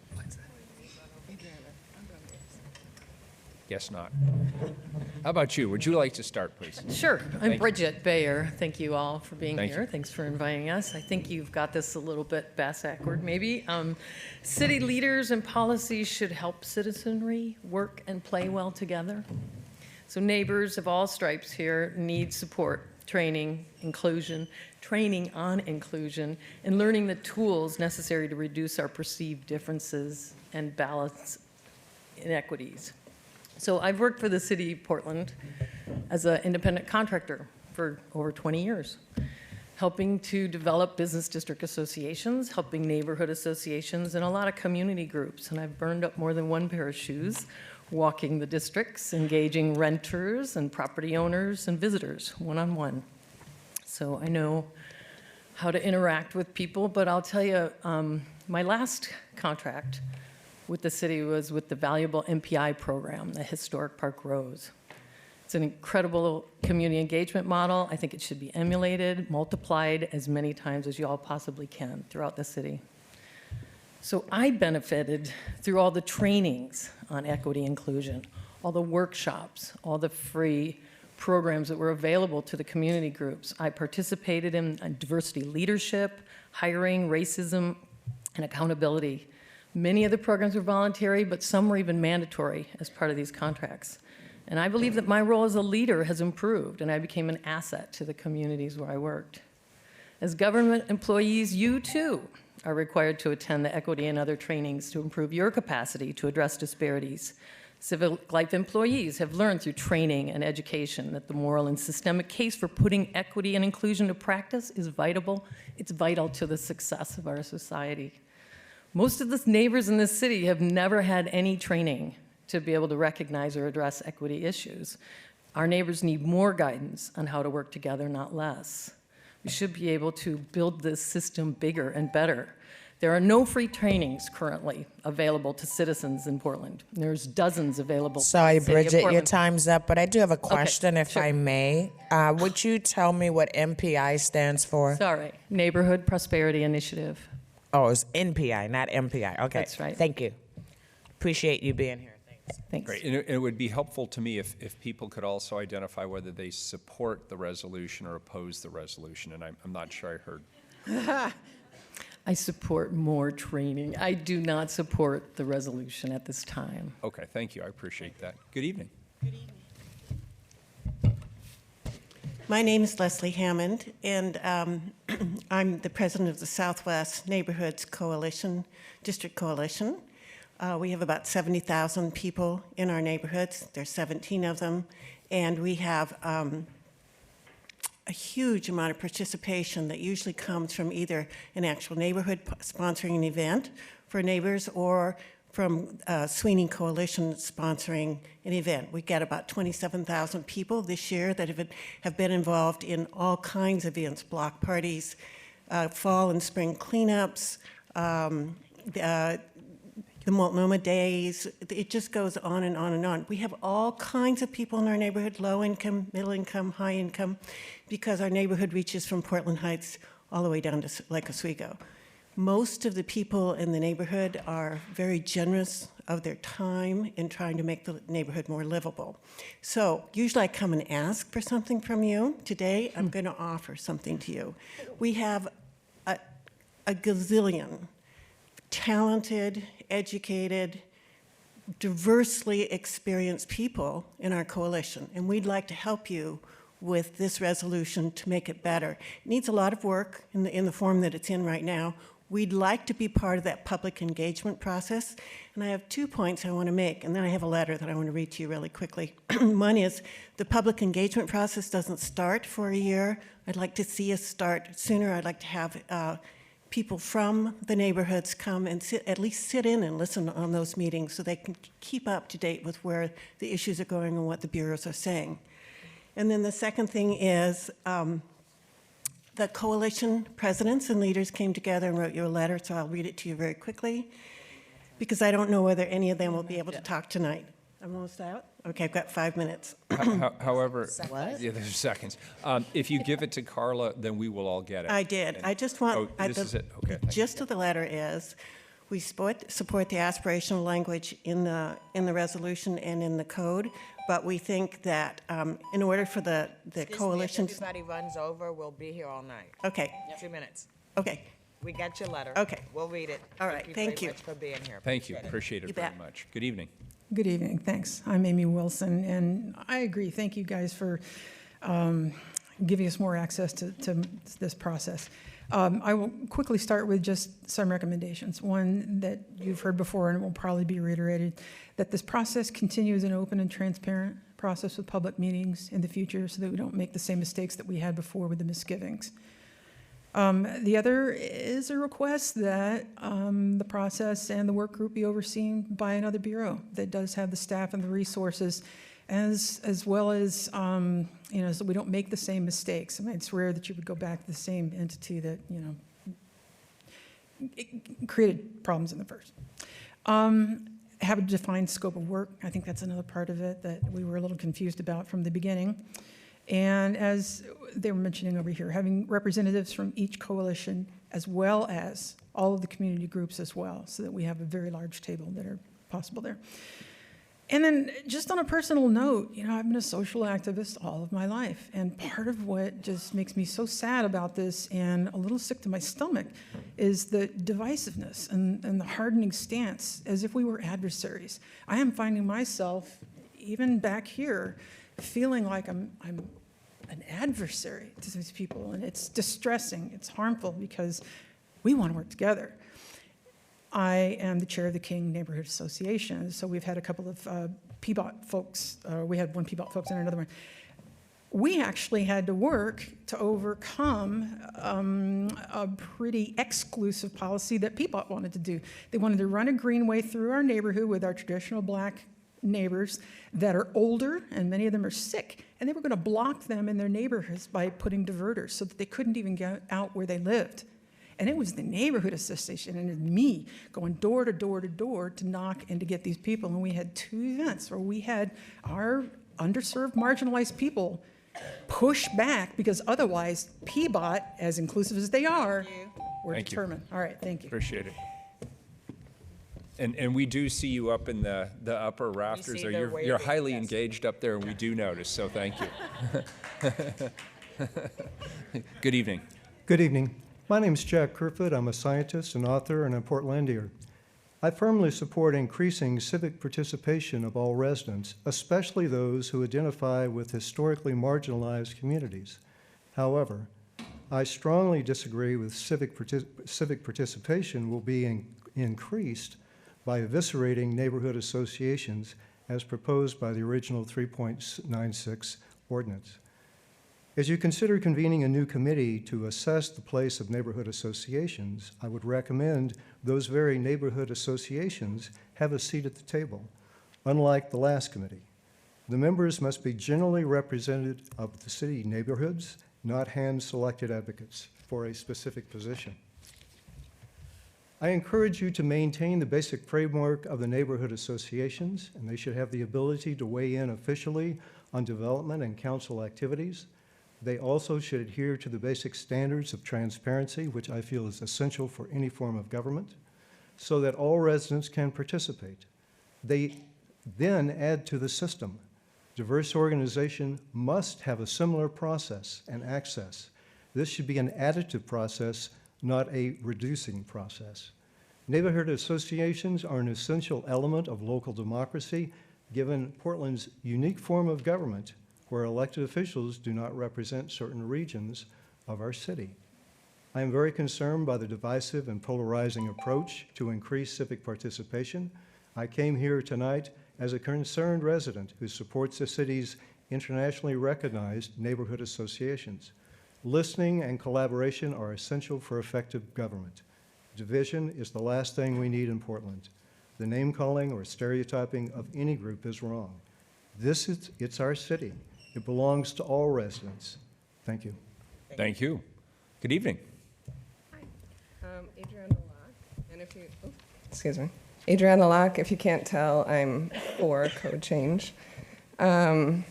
Guess not. How about you? Would you like to start, please? Sure. I'm Thank you. Bridget Baer. Thank you all for being Thank here. you. Thanks for inviting us. I think you've got this a little bit bass-backward, maybe. City leaders and policies should help citizenry work and play well together. So neighbors of all stripes here need support, training, inclusion, training on inclusion, and learning the tools necessary to reduce our perceived differences and balance inequities. So I've worked for the city of Portland as an independent contractor for over 20 years, helping to develop business district associations, helping neighborhood associations, and a lot of community groups. And I've burned up more than one pair of shoes, walking the districts, engaging renters and property owners and visitors one-on-one. So I know how to interact with people, but I'll tell you, my last contract with the city was with the valuable MPI program, the Historic Park Rose. It's an incredible community engagement model. I think it should be emulated, multiplied as many times as you all possibly can throughout the city. So I benefited through all the trainings on equity inclusion, all the workshops, all the free programs that were available to the community groups. I participated in diversity leadership, hiring, racism, and accountability. Many of the programs were voluntary, but some were even mandatory as part of these contracts. And I believe that my role as a leader has improved, and I became an asset to the communities where I worked. As government employees, you too are required to attend the equity and other trainings to improve your capacity to address disparities. Civic life employees have learned through training and education that the moral and systemic case for putting equity and inclusion to practice is vital. It's vital to the success of our society. Most of the neighbors in this city have never had any training to be able to recognize or address equity issues. Our neighbors need more guidance on how to work together, not less. We should be able to build this system bigger and better. There are no free trainings currently available to citizens in Portland. There's dozens available. Sorry, in the city of Bridget, your Portland. time's up, but I do have a question, if sure. I may. Would you tell me what MPI stands for? Sorry, Neighborhood Prosperity Initiative. Oh, it's NPI, not MPI. Okay. That's right. Thank you. Appreciate you being here. Thanks. Great. And it would be helpful to me if people could also identify whether they support the resolution or oppose the resolution, and I'm not sure I heard. I support more training. I do not support the resolution at this time. Okay, thank you. I appreciate that. Good evening. My name is Leslie Hammond, and I'm the president of the Southwest Neighborhoods Coalition, District Coalition. We have about 70,000 people in our neighborhoods. There's 17 of them, and we have a huge amount of participation that usually comes from either an actual neighborhood sponsoring an event for neighbors or from Sweeney Coalition sponsoring an event. We get about 27,000 people this year that have been involved in all kinds of events, block parties, fall and spring cleanups, the Multnomah Days. It just goes on and on and on. We have all kinds of people in our neighborhood, low income, middle income, high income, because our neighborhood reaches from Portland Heights all the way down to Lake Oswego. Most of the people in the neighborhood are very generous of their time in trying to make the neighborhood more livable. So usually I come and ask for something from you. Today I'm going to offer something to you. We have a gazillion talented, educated, diversely experienced people in our coalition, and we'd like to help you with this resolution to make it better. It needs a lot of work in the form that it's in right now. We'd like to be part of that public engagement process, and I have 2 points I want to make, and then I have a letter that I want to read to you really quickly. One is the public engagement process doesn't start for a year. I'd like to see us start sooner. I'd like to have people from the neighborhoods come and at least sit in and listen on those meetings so they can keep up to date with where the issues are going and what the bureaus are saying. And then the second thing is the coalition presidents and leaders came together and wrote you a letter, so I'll read it to you very quickly because I don't know whether any of them will be able to talk tonight. I'm almost out? Okay, I've got 5 minutes. However, What? yeah, there's seconds. If you give it to Carla, then we will all get it. I did. I just want. This is it. Okay. The gist of the letter is, we support the aspirational language in the resolution and in the code, but we think that in order for the coalition. If everybody runs over, we'll be here all night. Okay. 2 minutes. Okay. We got your letter. Okay. We'll read it. All right. Thank you. Very much for being here. Thank you. Appreciate it You very bet. much. Good evening. Good evening, thanks. I'm Amy Wilson, and I agree. Thank you guys for giving us more access to this process. I will quickly start with just some recommendations. One that you've heard before and will probably be reiterated, that this process continues an open and transparent process with public meetings in the future so that we don't make the same mistakes that we had before with the misgivings. The other is a request that the process and the work group be overseen by another bureau that does have the staff and the resources, as well as, so we don't make the same mistakes. I mean, it's rare that you would go back to the same entity that, it created problems in the first. Have a defined scope of work. I think that's another part of it that we were a little confused about from the beginning. And as they were mentioning over here, having representatives from each coalition as well as all of the community groups as well, so that we have a very large table that are possible there. And then just on a personal note, I've been a social activist all of my life. And part of what just makes me so sad about this and a little sick to my stomach is the divisiveness and the hardening stance as if we were adversaries. I am finding myself, even back here, feeling like I'm an adversary to these people, and it's distressing, it's harmful, because we want to work together. I am the chair of the King Neighborhood Association, so we've had a couple of PBOT folks, we had one PBOT folks and another one. We actually had to work to overcome a pretty exclusive policy that PBOT wanted to do. They wanted to run a greenway through our neighborhood with our traditional black neighbors that are older, and many of them are sick, and they were going to block them in their neighborhoods by putting diverters so that they couldn't even get out where they lived. And it was the neighborhood association and me going door to door to door to knock and to get these people. And we had 2 events where we had our underserved, marginalized people push back, because otherwise PBOT, as inclusive as they are, were determined. All right, thank you. Appreciate it. And we do see you up in the upper rafters. You're highly engaged up there, and we do notice, so thank you. Good evening. Good evening. My name is Jack Kerfoot. I'm a scientist, an author, and a Portlandier. I firmly support increasing civic participation of all residents, especially those who identify with historically marginalized communities. However, I strongly disagree with civic participation will be increased by eviscerating neighborhood associations as proposed by the original 3.96 ordinance. As you consider convening a new committee to assess the place of neighborhood associations, I would recommend those very neighborhood associations have a seat at the table, unlike the last committee. The members must be generally representative of the city neighborhoods, not hand-selected advocates for a specific position. I encourage you to maintain the basic framework of the neighborhood associations, and they should have the ability to weigh in officially on development and council activities. They also should adhere to the basic standards of transparency, which I feel is essential for any form of government, so that all residents can participate. They then add to the system. Diverse organization must have a similar process and access. This should be an additive process, not a reducing process. Neighborhood associations are an essential element of local democracy, given Portland's unique form of government, where elected officials do not represent certain regions of our city. I am very concerned by the divisive and polarizing approach to increase civic participation. I came here tonight as a concerned resident who supports the city's internationally recognized neighborhood associations. Listening and collaboration are essential for effective government. Division is the last thing we need in Portland. The name-calling or stereotyping of any group is wrong. It's our city. It belongs to all residents. Thank you. Thank you. Good evening. Adriana Locke, and if you, excuse me, Adriana Locke, if you can't tell, I'm for code change. The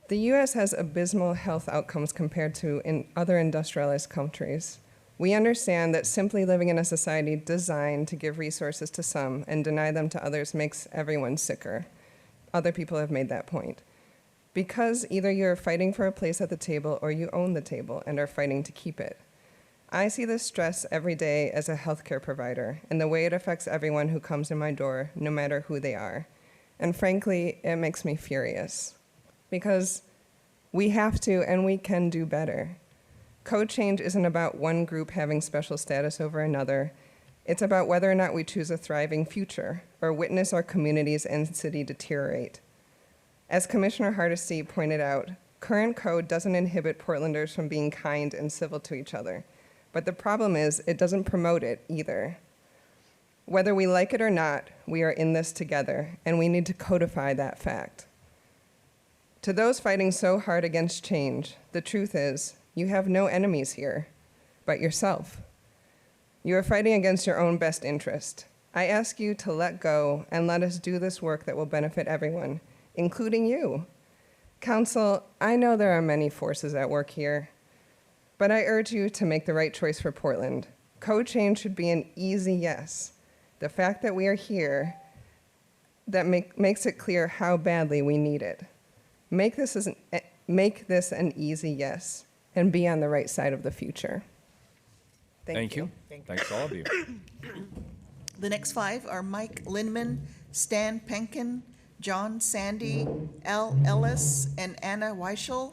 U.S. has abysmal health outcomes compared to in other industrialized countries. We understand that simply living in a society designed to give resources to some and deny them to others makes everyone sicker. Other people have made that point. Because either you're fighting for a place at the table or you own the table and are fighting to keep it. I see this stress every day as a healthcare provider and the way it affects everyone who comes in my door, no matter who they are. And frankly, it makes me furious because we have to and we can do better. Code change isn't about one group having special status over another. It's about whether or not we choose a thriving future or witness our communities and city deteriorate. As Commissioner Hardesty pointed out, current code doesn't inhibit Portlanders from being kind and civil to each other, but the problem is it doesn't promote it either. Whether we like it or not, we are in this together, and we need to codify that fact. To those fighting so hard against change, the truth is, you have no enemies here but yourself. You are fighting against your own best interest. I ask you to let go and let us do this work that will benefit everyone, including you. Council, I know there are many forces at work here, but I urge you to make the right choice for Portland. Code change should be an easy yes. The fact that we are here, that makes it clear how badly we need it. Make this an easy yes, and be on the right side of the future. Thank you. Thanks all of you. The next five are Mike Lindman, Stan Penkin, John Sandy, Al Ellis, and Anna Weichel.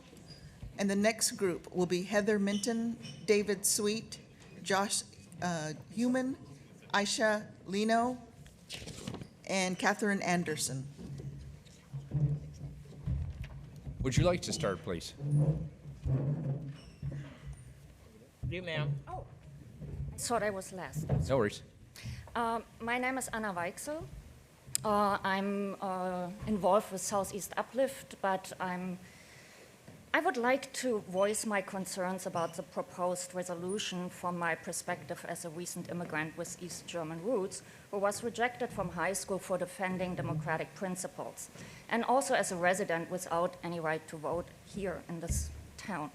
And the next group will be Heather Minton, David Sweet, Josh Human, Aisha Lino, and Catherine Anderson. Would you like to start, please? You, ma'am. Oh, sorry, I was last. No worries. My name is Anna Weichel. I'm involved with Southeast Uplift, but I would like to voice my concerns about the proposed resolution from my perspective as a recent immigrant with East German roots who was rejected from high school for defending democratic principles, and also as a resident without any right to vote here in this town.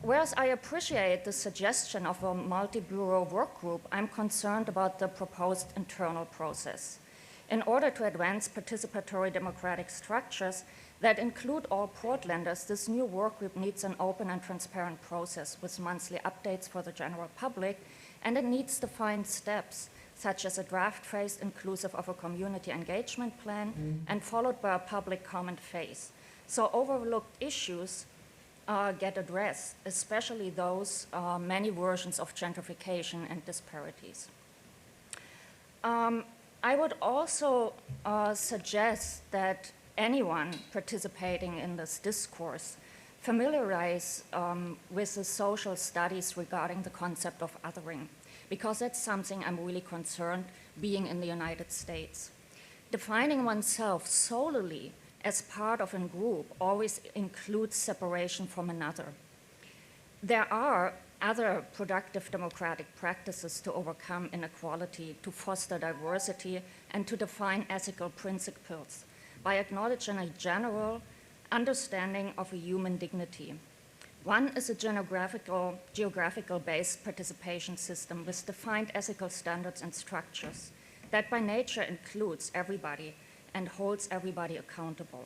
Whereas I appreciate the suggestion of a multi-bureau work group, I'm concerned about the proposed internal process. In order to advance participatory democratic structures that include all Portlanders, this new work group needs an open and transparent process with monthly updates for the general public, and it needs defined steps, such as a draft phase inclusive of a community engagement plan and followed by a public comment phase. So overlooked issues get addressed, especially those many versions of gentrification and disparities. I would also suggest that anyone participating in this discourse familiarize with the social studies regarding the concept of othering, because that's something I'm really concerned being in the United States. Defining oneself solely as part of a group always includes separation from another. There are other productive democratic practices to overcome inequality, to foster diversity, and to define ethical principles by acknowledging a general understanding of a human dignity. One is a geographical-based participation system with defined ethical standards and structures that by nature includes everybody and holds everybody accountable.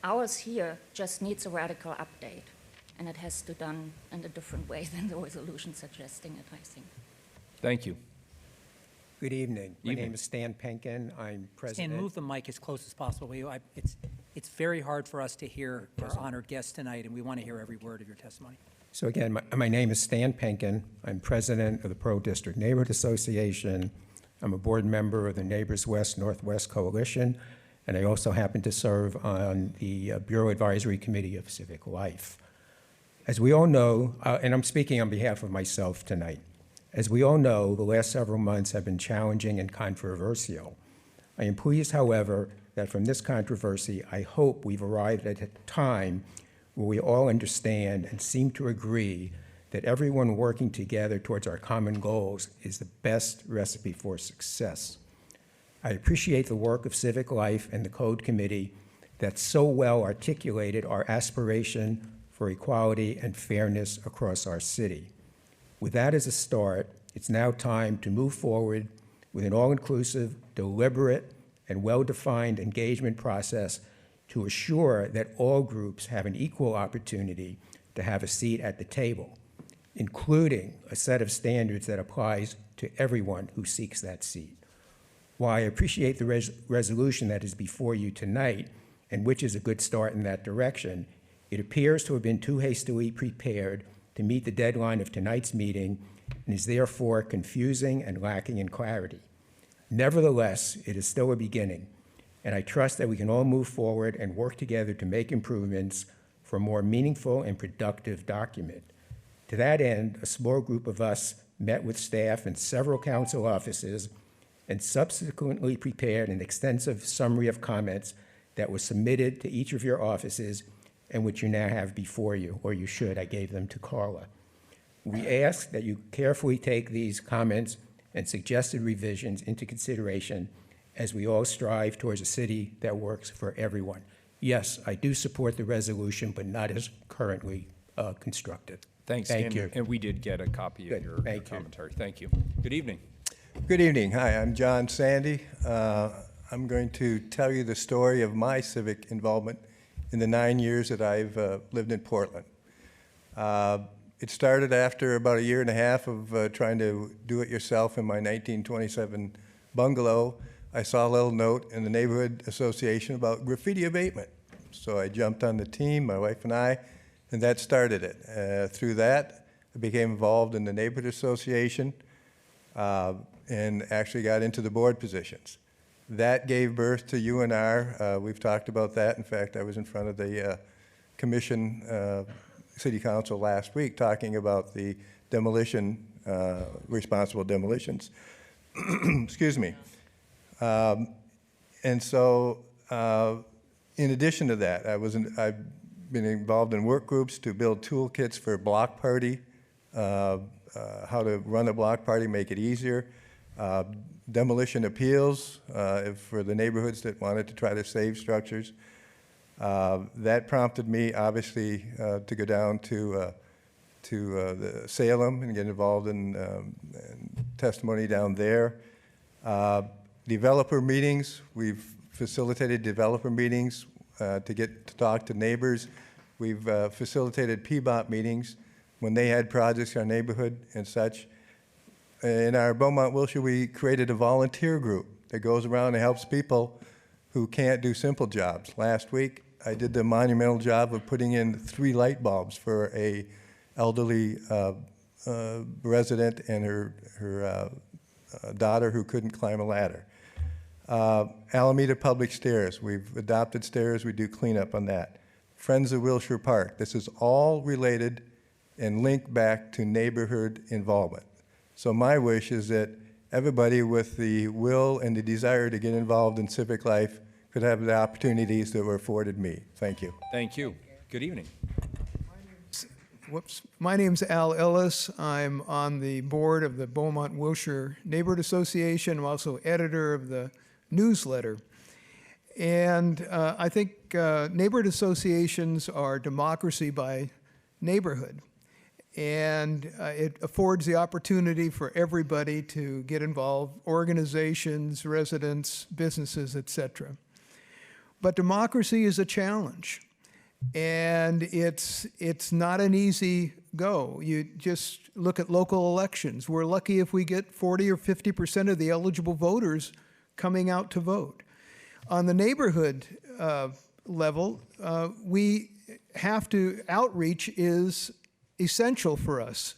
Ours here just needs a radical update, and it has to be done in a different way than the resolution suggesting it, I think. Thank you. Good evening. My name is Stan Penkin. I'm president. Stan, move the mic as close as possible, will you? It's very hard for us to hear our honored guest tonight, and we want to hear every word of your testimony. So again, my name is Stan Penkin. I'm president of the Pro District Neighborhood Association. I'm a board member of the Neighbors West Northwest Coalition, and I also happen to serve on the Bureau Advisory Committee of Civic Life. As we all know, and I'm speaking on behalf of myself tonight, as we all know, the last several months have been challenging and controversial. I am pleased, however, that from this controversy, I hope we've arrived at a time where we all understand and seem to agree that everyone working together towards our common goals is the best recipe for success. I appreciate the work of Civic Life and the Code Committee that so well articulated our aspiration for equality and fairness across our city. With that as a start, it's now time to move forward with an all-inclusive, deliberate, and well-defined engagement process to assure that all groups have an equal opportunity to have a seat at the table, including a set of standards that applies to everyone who seeks that seat. While I appreciate the resolution that is before you tonight, and which is a good start in that direction, it appears to have been too hastily prepared to meet the deadline of tonight's meeting and is therefore confusing and lacking in clarity. Nevertheless, it is still a beginning, and I trust that we can all move forward and work together to make improvements for a more meaningful and productive document. To that end, a small group of us met with staff in several council offices and subsequently prepared an extensive summary of comments that was submitted to each of your offices and which you now have before you, or you should. I gave them to Carla. We ask that you carefully take these comments and suggested revisions into consideration as we all strive towards a city that works for everyone. Yes, I do support the resolution, but not as currently constructed. Thanks, Thank Dan. you. And we did get a copy of your commentary. Thank you. Good evening. Good evening. Hi, I'm John Sandy. I'm going to tell you the story of my civic involvement in the 9 years that I've lived in Portland. It started after about a year and a half of trying to do it yourself in my 1927 bungalow. I saw a little note in the neighborhood association about graffiti abatement. So I jumped on the team, my wife and I, and that started it. Through that, I became involved in the neighborhood association and actually got into the board positions. That gave birth to UNR. We've talked about that. In fact, I was in front of the commission, city council last week talking about the demolition, responsible demolitions. Excuse me. And so in addition to that, I've been involved in work groups to build toolkits for block party, how to run a block party, make it easier. Demolition appeals for the neighborhoods that wanted to try to save structures. That prompted me, obviously, to go down to the Salem and get involved in testimony down there. Developer meetings, we've facilitated developer meetings to get to talk to neighbors. We've facilitated PBOT meetings when they had projects in our neighborhood and such. In our Beaumont-Wilshire, we created a volunteer group that goes around and helps people who can't do simple jobs. Last week, I did the monumental job of putting in 3 light bulbs for a elderly resident and her daughter who couldn't climb a ladder. Alameda Public Stairs, we've adopted stairs, we do cleanup on that. Friends of Wilshire Park, this is all related and linked back to neighborhood involvement. So my wish is that everybody with the will and the desire to get involved in civic life could have the opportunities that were afforded me. Thank you. Thank you. Good evening. My name's Al Ellis. I'm on the board of the Beaumont-Wilshire Neighborhood Association. I'm also editor of the newsletter. And I think neighborhood associations are democracy by neighborhood. And it affords the opportunity for everybody to get involved, organizations, residents, businesses, etc. But democracy is a challenge. And it's not an easy go. You just look at local elections. We're lucky if we get 40 or 50% of the eligible voters coming out to vote. On the neighborhood level, we have to, outreach is essential for us.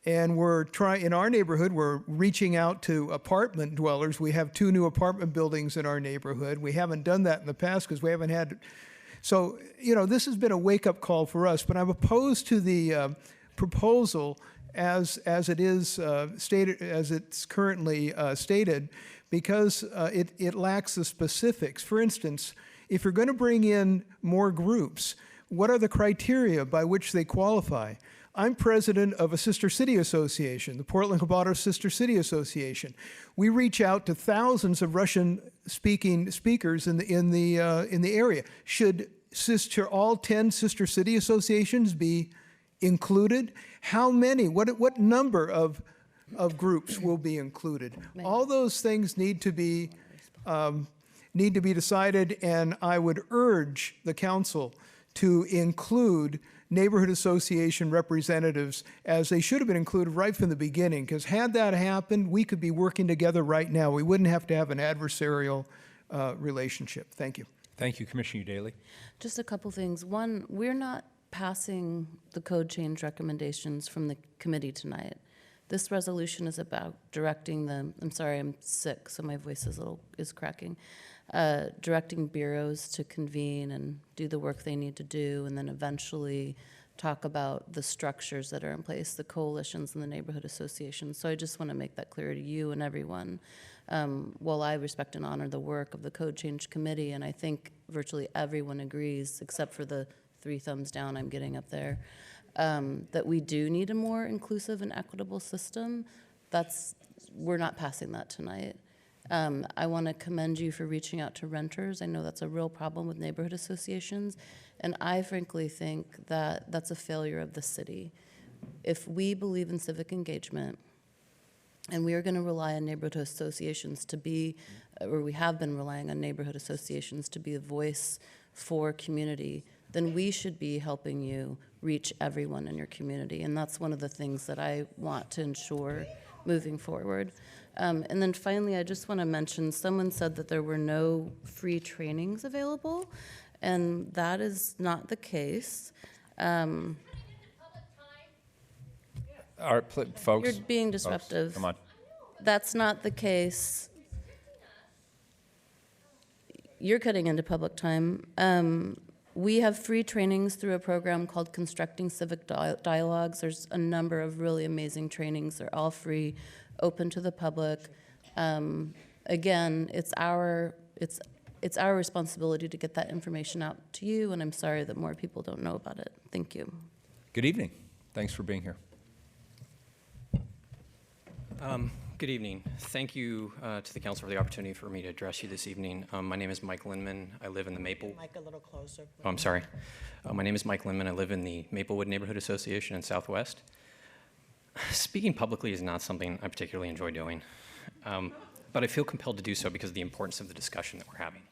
And we're trying, in our neighborhood, we're reaching out to apartment dwellers. We have 2 new apartment buildings in our neighborhood. We haven't done that in the past because we haven't had. So, you know, this has been a wake-up call for us, but I'm opposed to the proposal as it is stated, as it's currently stated, because it lacks the specifics. For instance, if you're going to bring in more groups, what are the criteria by which they qualify? I'm president of a sister city association, the Portland-Cobarro Sister City Association. We reach out to thousands of Russian-speaking speakers in the area. Should all 10 sister city associations be included? How many? What number of groups will be included? All those things need to be decided, and I would urge the council to include neighborhood association representatives as they should have been included right from the beginning, because had that happened, we could be working together right now. We wouldn't have to have an adversarial relationship. Thank you. Thank you, Commissioner Daly. Just a couple things. One, we're not passing the code change recommendations from the committee tonight. This resolution is about directing them, I'm sorry, I'm sick, so my voice is cracking. Directing bureaus to convene and do the work they need to do, and then eventually talk about the structures that are in place, the coalitions and the neighborhood associations. So I just want to make that clear to you and everyone. While I respect and honor the work of the Code Change Committee, and I think virtually everyone agrees, except for the 3 thumbs down I'm getting up there, that we do need a more inclusive and equitable system. We're not passing that tonight. I want to commend you for reaching out to renters. I know that's a real problem with neighborhood associations, and I frankly think that that's a failure of the city. If we believe in civic engagement, and we are going to rely on neighborhood associations to be, or we have been relying on neighborhood associations to be a voice for community, then we should be helping you reach everyone in your community, and that's one of the things that I want to ensure moving forward. And then finally, I just want to mention, someone said that there were no free trainings available, and that is not the case. All right, folks. You're being disruptive. Come on. That's not the case. You're cutting into public time. We have free trainings through a program called Constructing Civic Dialogues. There's a number of really amazing trainings. They're all free, open to the public. Again, it's our responsibility to get that information out to you, and I'm sorry that more people don't know about it. Thank you. Good evening. Thanks for being here. Good evening. Thank you to the council for the opportunity for me to address you this evening. My name is Mike Lindman. I live in the Mike, a little closer. Oh, I'm sorry. My name is Mike Lindman. I live in the Maplewood Neighborhood Association in Southwest. Speaking publicly is not something I particularly enjoy doing. but I feel compelled to do so because of the importance of the discussion that we're having.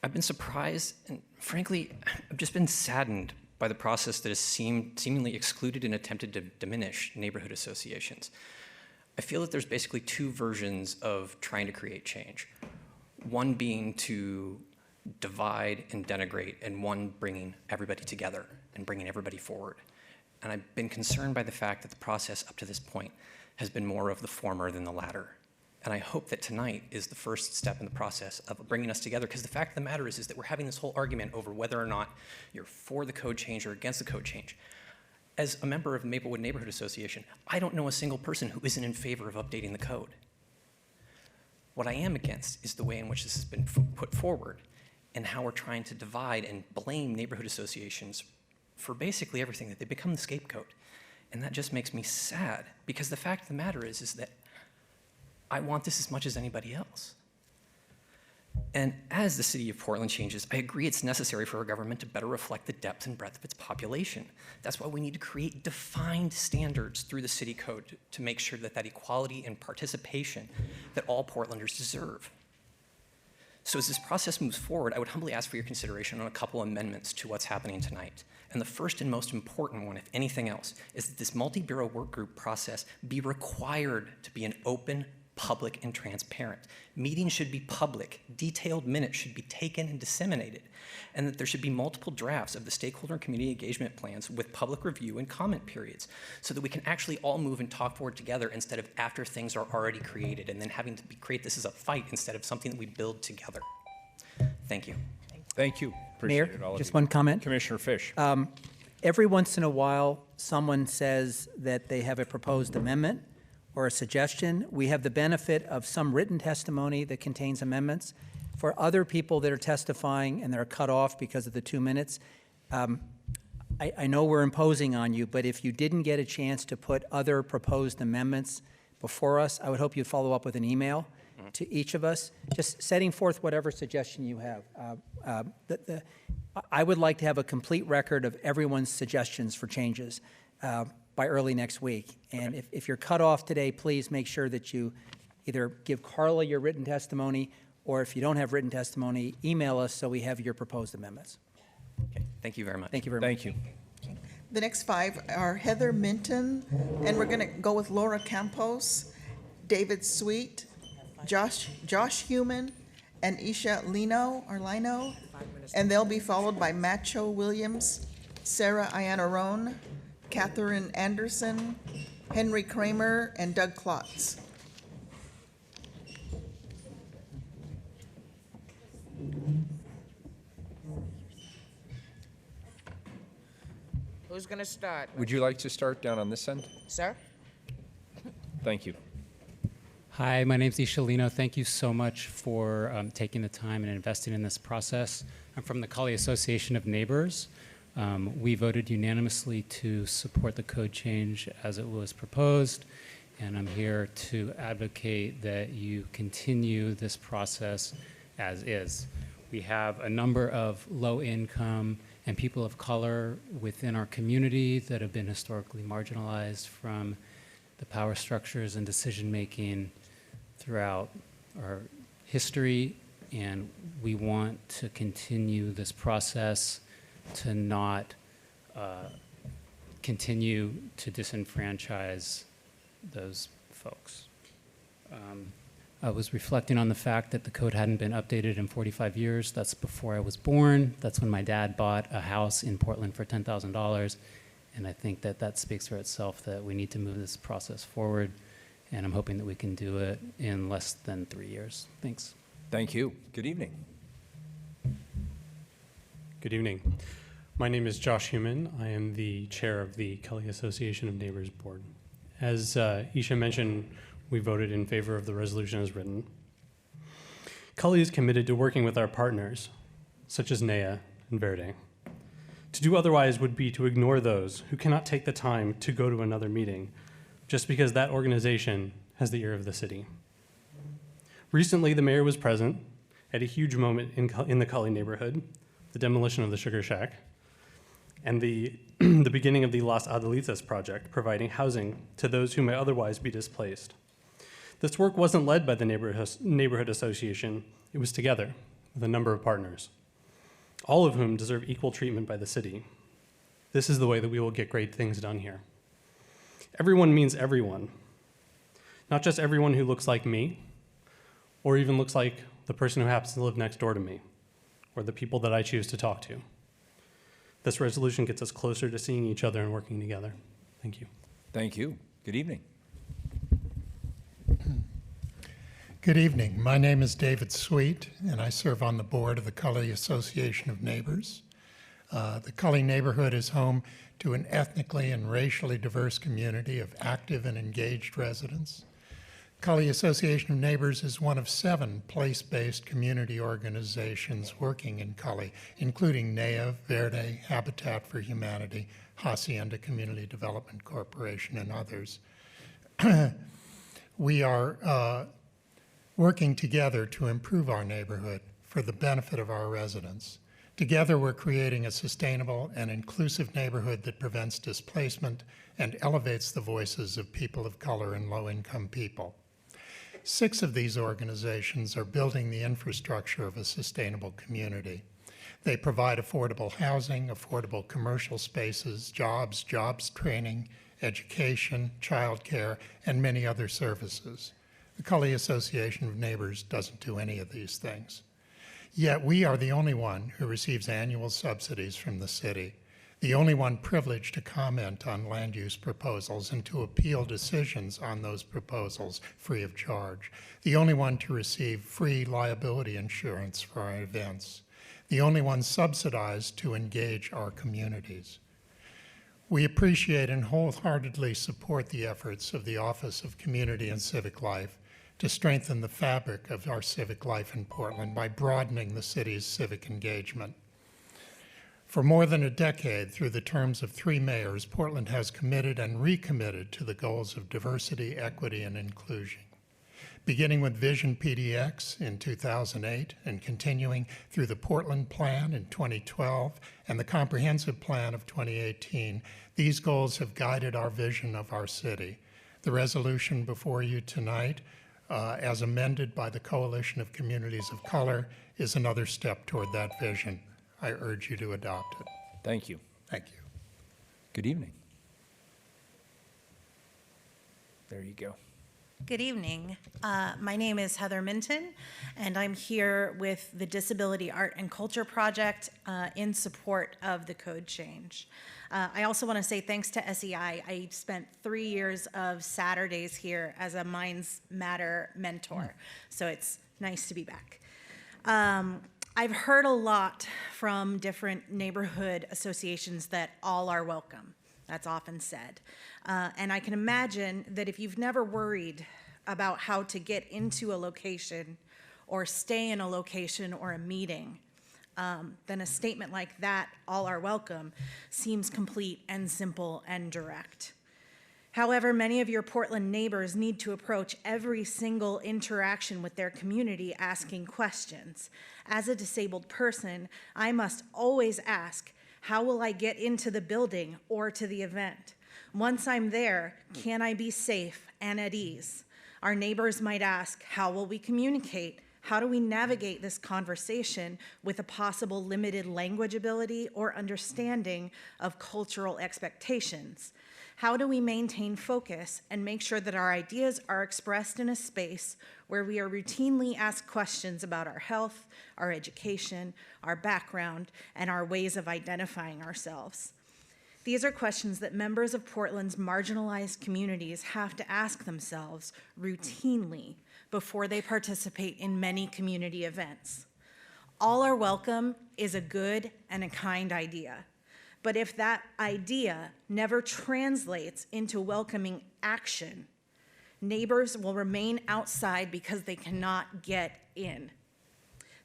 I've been surprised and frankly, I've just been saddened by the process that has seemingly excluded and attempted to diminish neighborhood associations. I feel that there's basically two versions of trying to create change. One being to divide and denigrate, and one bringing everybody together and bringing everybody forward. And I've been concerned by the fact that the process up to this point has been more of the former than the latter. And I hope that tonight is the first step in the process of bringing us together, because the fact of the matter is that we're having this whole argument over whether or not you're for the code change or against the code change. As a member of the Maplewood Neighborhood Association, I don't know a single person who isn't in favor of updating the code. What I am against is the way in which this has been put forward and how we're trying to divide and blame neighborhood associations for basically everything, that they become the scapegoat. And that just makes me sad, because the fact of the matter is that I want this as much as anybody else. And as the city of Portland changes, I agree it's necessary for our government to better reflect the depth and breadth of its population. That's why we need to create defined standards through the city code to make sure that equality and participation that all Portlanders deserve. So as this process moves forward, I would humbly ask for your consideration on a couple amendments to what's happening tonight. And the first and most important one, if anything else, is that this multi-bureau work group process be required to be an open, public, and transparent. Meetings should be public. Detailed minutes should be taken and disseminated. And that there should be multiple drafts of the stakeholder and community engagement plans with public review and comment periods, so that we can actually all move and talk forward together instead of after things are already created and then having to create this as a fight instead of something that we build together. Thank you. Thank you. Appreciate Mayor, it, all of just you. one comment. Commissioner Fish. Every once in a while, someone says that they have a proposed amendment or a suggestion. We have the benefit of some written testimony that contains amendments. For other people that are testifying and they're cut off because of the 2 minutes, I know we're imposing on you, but if you didn't get a chance to put other proposed amendments before us, I would hope you'd follow up with an email to each of us, just setting forth whatever suggestion you have. I would like to have a complete record of everyone's suggestions for changes by early next week. And if you're cut off today, please make sure that you either give Carla your written testimony, or if you don't have written testimony, email us so we have your proposed amendments. Okay. Thank you very much. Thank you very much. Thank you. The next five are Heather Minton, and we're going to go with Laura Campos, David Sweet, Josh Human, and Isha Lino, and they'll be followed by Macho Williams, Sarah Iannarone, Catherine Anderson, Henry Kramer, and Doug Klotz. Who's going to start? Would you like to start down on this end? Sir? Thank you. Hi, my name's Ishalino. Thank you so much for taking the time and investing in this process. I'm from the Cully Association of Neighbors. We voted unanimously to support the code change as it was proposed, and I'm here to advocate that you continue this process as is. We have a number of low-income and people of color within our community that have been historically marginalized from the power structures and decision-making throughout our history, and we want to continue this process to not continue to disenfranchise those folks. I was reflecting on the fact that the code hadn't been updated in 45 years. That's before I was born. That's when my dad bought a house in Portland for $10,000. And I think that that speaks for itself, that we need to move this process forward. And I'm hoping that we can do it in less than 3 years. Thanks. Thank you. Good evening. Good evening. My name is Josh Human. I am the chair of the Cully Association of Neighbors Board. As Isha mentioned, we voted in favor of the resolution as written. Cully is committed to working with our partners, such as NEA and Verde. To do otherwise would be to ignore those who cannot take the time to go to another meeting just because that organization has the ear of the city. Recently, the mayor was present at a huge moment in the Cully neighborhood, the demolition of the Sugar Shack, and the beginning of the Las Adelitas project, providing housing to those who may otherwise be displaced. This work wasn't led by the neighborhood association. It was together with a number of partners, all of whom deserve equal treatment by the city. This is the way that we will get great things done here. Everyone means everyone, not just everyone who looks like me, or even looks like the person who happens to live next door to me, or the people that I choose to talk to. This resolution gets us closer to seeing each other and working together. Thank you. Thank you. Good evening. Good evening. My name is David Sweet, and I serve on the board of the Cully Association of Neighbors. The Cully neighborhood is home to an ethnically and racially diverse community of active and engaged residents. Cully Association of Neighbors is one of 7 place-based community organizations working in Cully, including NEA, Verde, Habitat for Humanity, Hacienda Community Development Corporation, and others. We are working together to improve our neighborhood for the benefit of our residents. Together, we're creating a sustainable and inclusive neighborhood that prevents displacement and elevates the voices of people of color and low-income people. 6 of these organizations are building the infrastructure of a sustainable community. They provide affordable housing, affordable commercial spaces, jobs training, education, childcare, and many other services. The Cully Association of Neighbors doesn't do any of these things. Yet we are the only one who receives annual subsidies from the city, the only one privileged to comment on land use proposals and to appeal decisions on those proposals free of charge, the only one to receive free liability insurance for our events, the only one subsidized to engage our communities. We appreciate and wholeheartedly support the efforts of the Office of Community and Civic Life to strengthen the fabric of our civic life in Portland by broadening the city's civic engagement. For more than a decade, through the terms of 3 mayors, Portland has committed and recommitted to the goals of diversity, equity, and inclusion. Beginning with Vision PDX in 2008 and continuing through the Portland Plan in 2012 and the Comprehensive Plan of 2018, these goals have guided our vision of our city. The resolution before you tonight, as amended by the Coalition of Communities of Color, is another step toward that vision. I urge you to adopt it. Thank you. Thank you. Good evening. There you go. Good evening. My name is Heather Minton, and I'm here with the Disability Art and Culture Project in support of the code change. I also want to say thanks to SEI. I spent 3 years of Saturdays here as a Minds Matter mentor, so it's nice to be back. I've heard a lot from different neighborhood associations that all are welcome. That's often said. And I can imagine that if you've never worried about how to get into a location or stay in a location or a meeting, then a statement like that, all are welcome, seems complete and simple and direct. However, many of your Portland neighbors need to approach every single interaction with their community asking questions. As a disabled person, I must always ask, how will I get into the building or to the event? Once I'm there, can I be safe and at ease? Our neighbors might ask, how will we communicate? How do we navigate this conversation with a possible limited language ability or understanding of cultural expectations? How do we maintain focus and make sure that our ideas are expressed in a space where we are routinely asked questions about our health, our education, our background, and our ways of identifying ourselves? These are questions that members of Portland's marginalized communities have to ask themselves routinely before they participate in many community events. All are welcome is a good and a kind idea. But if that idea never translates into welcoming action, neighbors will remain outside because they cannot get in.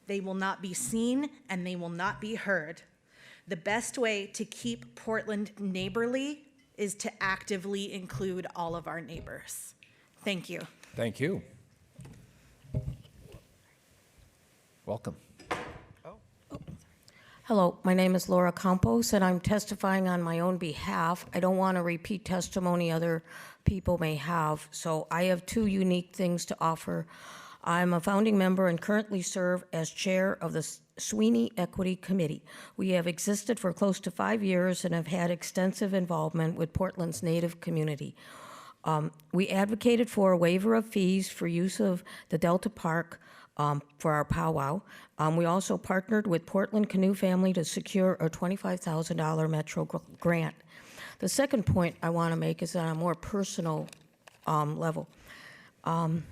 They will not be seen and they will not be heard. The best way to keep Portland neighborly is to actively include all of our neighbors. Thank you. Thank you. Welcome. Hello, my name is Laura Campos, and I'm testifying on my own behalf. I don't want to repeat testimony other people may have, so I have two unique things to offer. I'm a founding member and currently serve as chair of the Sweeney Equity Committee. We have existed for close to 5 years and have had extensive involvement with Portland's Native community. We advocated for a waiver of fees for use of the Delta Park for our powwow. We also partnered with Portland Canoe Family to secure a $25,000 Metro grant. The second point I want to make is on a more personal level. And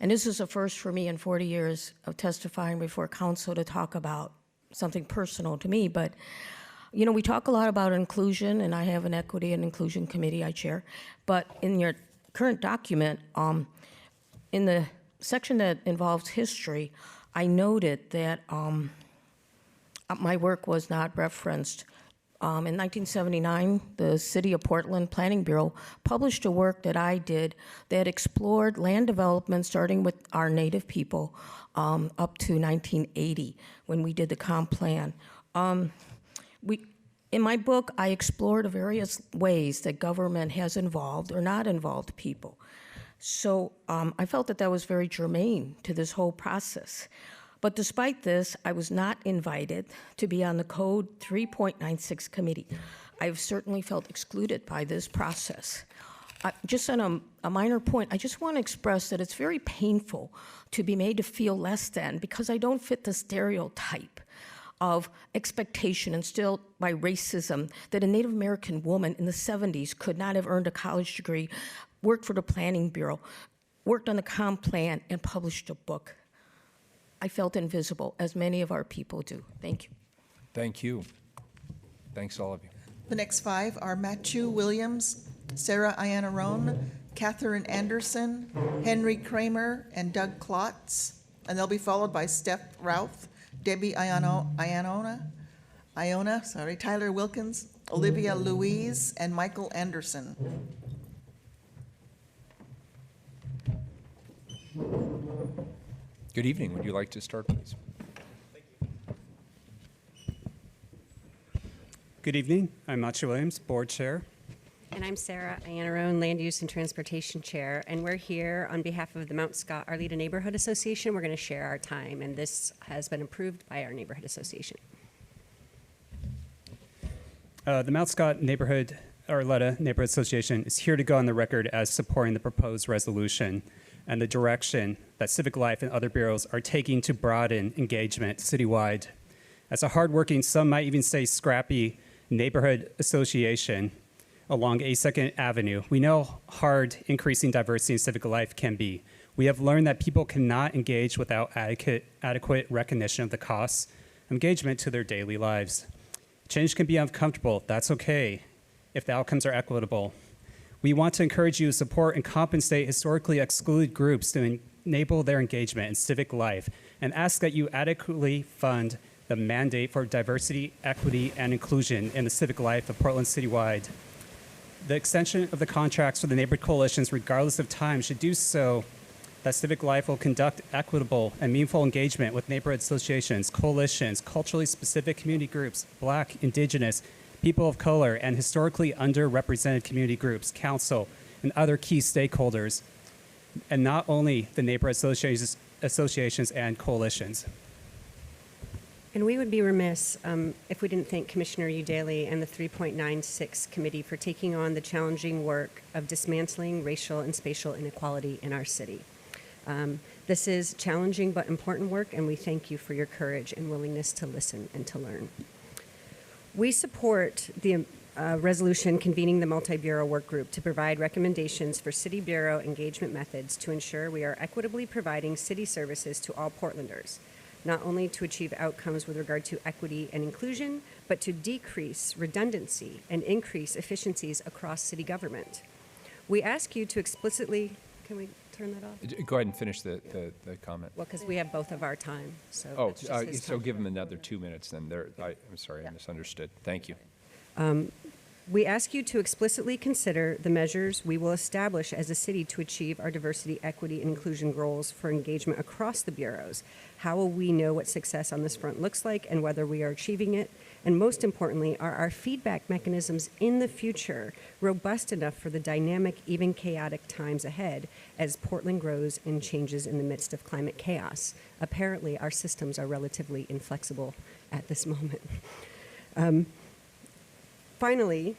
this is a first for me in 40 years of testifying before council to talk about something personal to me. But, you know, we talk a lot about inclusion, and I have an equity and inclusion committee I chair. But in your current document, in the section that involves history, I noted that my work was not referenced. In 1979, the City of Portland Planning Bureau published a work that I did that explored land development starting with our Native people up to 1980 when we did the comp plan. In my book, I explored the various ways that government has involved or not involved people. So I felt that that was very germane to this whole process. But despite this, I was not invited to be on the Code 3.96 committee. I've certainly felt excluded by this process. Just on a minor point, I just want to express that it's very painful to be made to feel less than because I don't fit the stereotype of expectation instilled by racism that a Native American woman in the 70s could not have earned a college degree, worked for the Planning Bureau, worked on the comp plan, and published a book. I felt invisible, as many of our people do. Thank you. Thank you. Thanks, all of you. The next five are Matthew Williams, Sarah Iannarone, Catherine Anderson, Henry Kramer, and Doug Klotz. And they'll be followed by Steph Routh, Debbie Iona, Tyler Wilkins, Olivia Louise, and Michael Anderson. Good evening. Would you like to start, please? Good evening. I'm Matthew Williams, Board Chair. And I'm Sarah Iannarone, Land Use and Transportation Chair, and we're here on behalf of the Mount Scott Arleta Neighborhood Association. We're going to share our time, and this has been approved by our neighborhood association. The Mount Scott Arleta Neighborhood Association is here to go on the record as supporting the proposed resolution and the direction that Civic Life and other bureaus are taking to broaden engagement citywide. As a hardworking, some might even say scrappy, neighborhood association along 82nd Avenue, we know how hard increasing diversity in civic life can be. We have learned that people cannot engage without adequate recognition of the costs of engagement to their daily lives. Change can be uncomfortable. That's okay if the outcomes are equitable. We want to encourage you to support and compensate historically excluded groups to enable their engagement in civic life and ask that you adequately fund the mandate for diversity, equity, and inclusion in the civic life of Portland citywide. The extension of the contracts for the neighborhood coalitions, regardless of time, should do so that civic life will conduct equitable and meaningful engagement with neighborhood associations, coalitions, culturally specific community groups, Black, Indigenous, people of color, and historically underrepresented community groups, council, and other key stakeholders, and not only the neighborhood associations and coalitions. And we would be remiss if we didn't thank Commissioner Udaley and the 3.96 committee for taking on the challenging work of dismantling racial and spatial inequality in our city. This is challenging but important work, and we thank you for your courage and willingness to listen and to learn. We support the resolution convening the multi-bureau work group to provide recommendations for city bureau engagement methods to ensure we are equitably providing city services to all Portlanders, not only to achieve outcomes with regard to equity and inclusion, but to decrease redundancy and increase efficiencies across city government. We ask you to explicitly, can we turn that off? Go ahead and finish the comment. Well, because we have both of our time, so. Oh, that's just his so time. give them another 2 minutes then. I'm sorry, I misunderstood. Thank you. We ask you to explicitly consider the measures we will establish as a city to achieve our diversity, equity, and inclusion goals for engagement across the bureaus. How will we know what success on this front looks like and whether we are achieving it? And most importantly, are our feedback mechanisms in the future robust enough for the dynamic, even chaotic times ahead as Portland grows and changes in the midst of climate chaos? Apparently, our systems are relatively inflexible at this moment. Finally,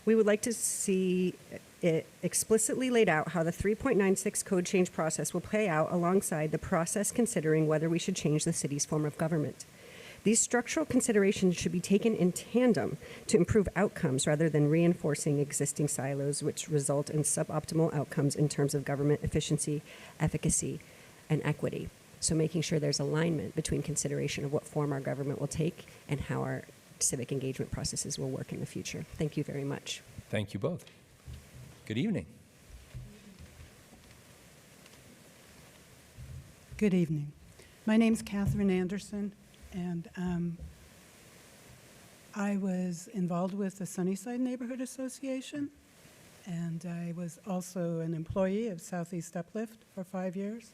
we would like to see it explicitly laid out how the 3.96 code change process will play out alongside the process considering whether we should change the city's form of government. These structural considerations should be taken in tandem to improve outcomes rather than reinforcing existing silos, which result in suboptimal outcomes in terms of government efficiency, efficacy, and equity. So making sure there's alignment between consideration of what form our government will take and how our civic engagement processes will work in the future. Thank you very much. Thank you both. Good evening. Good evening. My name's Catherine Anderson, and I was involved with the Sunnyside Neighborhood Association, and I was also an employee of Southeast Uplift for 5 years,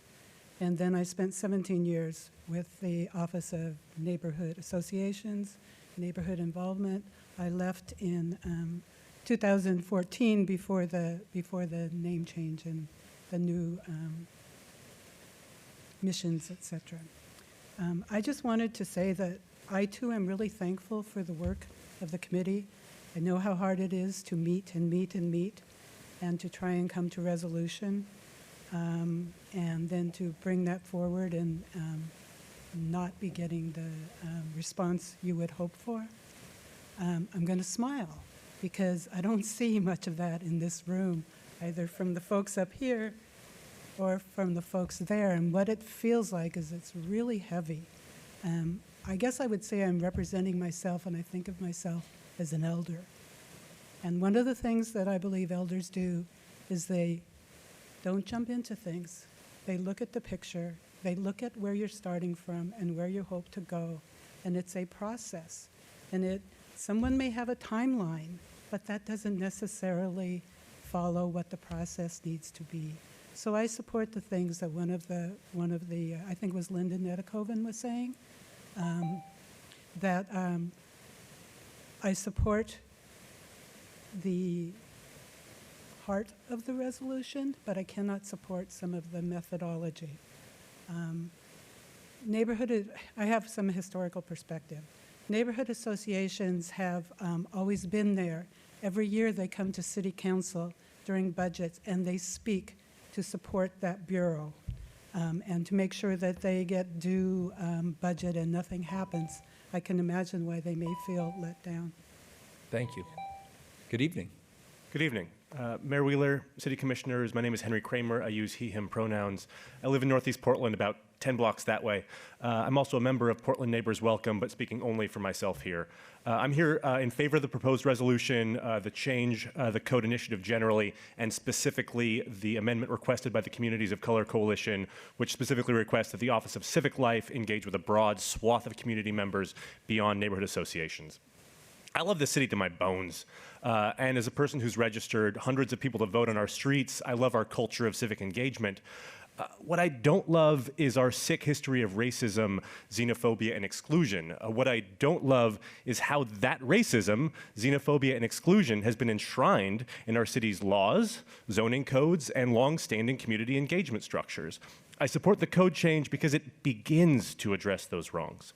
and then I spent 17 years with the Office of Neighborhood Associations, Neighborhood Involvement. I left in 2014 before the name change and the new missions, etc. I just wanted to say that I too am really thankful for the work of the committee. I know how hard it is to meet and meet and meet and to try and come to resolution and then to bring that forward and not be getting the response you would hope for. I'm going to smile because I don't see much of that in this room, either from the folks up here or from the folks there. And what it feels like is it's really heavy. I guess I would say I'm representing myself, and I think of myself as an elder. And one of the things that I believe elders do is they don't jump into things. They look at the picture. They look at where you're starting from and where you hope to go. And it's a process. And someone may have a timeline, but that doesn't necessarily follow what the process needs to be. So I support the things that one of the I think it was Linda Nedakova was saying, that I support the heart of the resolution, but I cannot support some of the methodology. I have some historical perspective. Neighborhood associations have always been there. Every year they come to City Council during budgets and they speak to support that bureau and to make sure that they get due budget and nothing happens. I can imagine why they may feel let down. Thank you. Good evening. Good evening. Mayor Wheeler, City Commissioners, my name is Henry Kramer. I use he, him pronouns. I live in Northeast Portland, about 10 blocks that way. I'm also a member of Portland Neighbors Welcome, but speaking only for myself here. I'm here in favor of the proposed resolution, the change, the code initiative generally, and specifically the amendment requested by the Communities of Color Coalition, which specifically requests that the Office of Civic Life engage with a broad swath of community members beyond neighborhood associations. I love this city to my bones. And as a person who's registered hundreds of people to vote on our streets, I love our culture of civic engagement. What I don't love is our sick history of racism, xenophobia, and exclusion. What I don't love is how that racism, xenophobia, and exclusion has been enshrined in our city's laws, zoning codes, and long-standing community engagement structures. I support the code change because it begins to address those wrongs.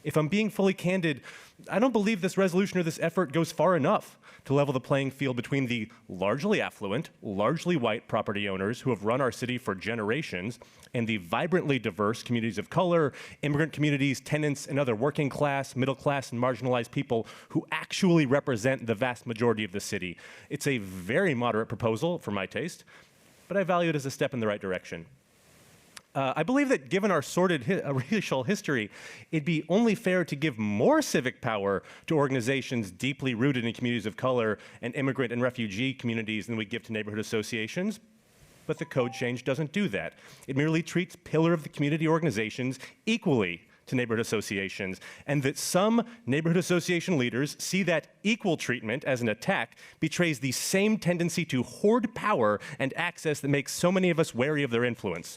If I'm being fully candid, I don't believe this resolution or this effort goes far enough to level the playing field between the largely affluent, largely white property owners who have run our city for generations and the vibrantly diverse communities of color, immigrant communities, tenants, and other working class, middle class, and marginalized people who actually represent the vast majority of the city. It's a very moderate proposal for my taste, but I value it as a step in the right direction. I believe that given our sordid racial history, it'd be only fair to give more civic power to organizations deeply rooted in communities of color and immigrant and refugee communities than we give to neighborhood associations. But the code change doesn't do that. It merely treats pillar of the community organizations equally to neighborhood associations, and that some neighborhood association leaders see that equal treatment as an attack betrays the same tendency to hoard power and access that makes so many of us wary of their influence.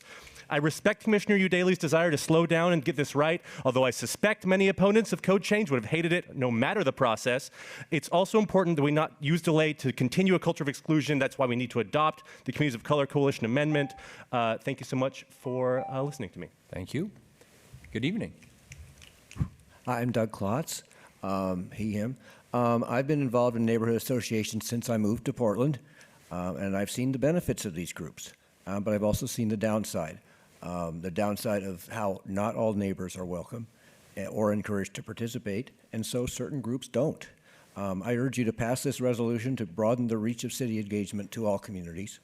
I respect Commissioner Udaley's desire to slow down and get this right, although I suspect many opponents of code change would have hated it no matter the process. It's also important that we not use delay to continue a culture of exclusion. That's why we need to adopt the Communities of Color Coalition Amendment. Thank you so much for listening to me. Thank you. Good evening. Hi, I'm Doug Klotz, he, him. I've been involved in neighborhood associations since I moved to Portland, and I've seen the benefits of these groups, but I've also seen the downside of how not all neighbors are welcome or encouraged to participate, and so certain groups don't. I urge you to pass this resolution to broaden the reach of city engagement to all communities,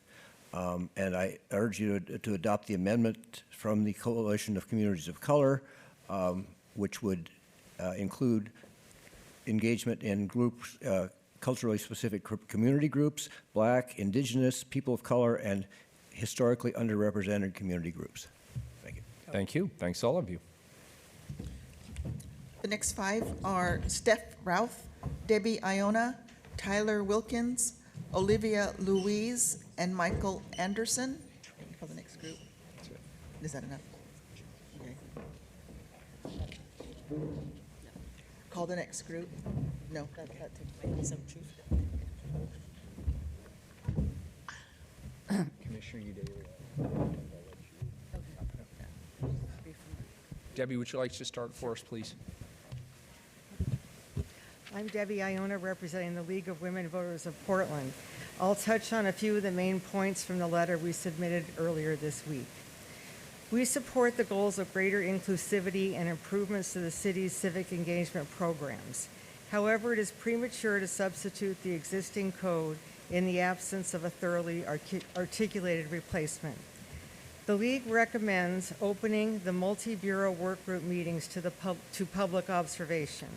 and I urge you to adopt the amendment from the Coalition of Communities of Color, which would include engagement in groups, culturally specific community groups, Black, Indigenous, people of color, and historically underrepresented community groups. Thank you. Thank you. Thanks, all of you. The next 5 are Steph Routh, Debbie Iona, Tyler Wilkins, Olivia Louise, and Michael Anderson. For the next group. Is that enough? Okay. Call the next group. No. Commissioner Udaley. Debbie, would you like to start for us, please? I'm Debbie Iona, representing the League of Women Voters of Portland. I'll touch on a few of the main points from the letter we submitted earlier this week. We support the goals of greater inclusivity and improvements to the city's civic engagement programs. However, it is premature to substitute the existing code in the absence of a thoroughly articulated replacement. The League recommends opening the multi-bureau workgroup meetings to public observation.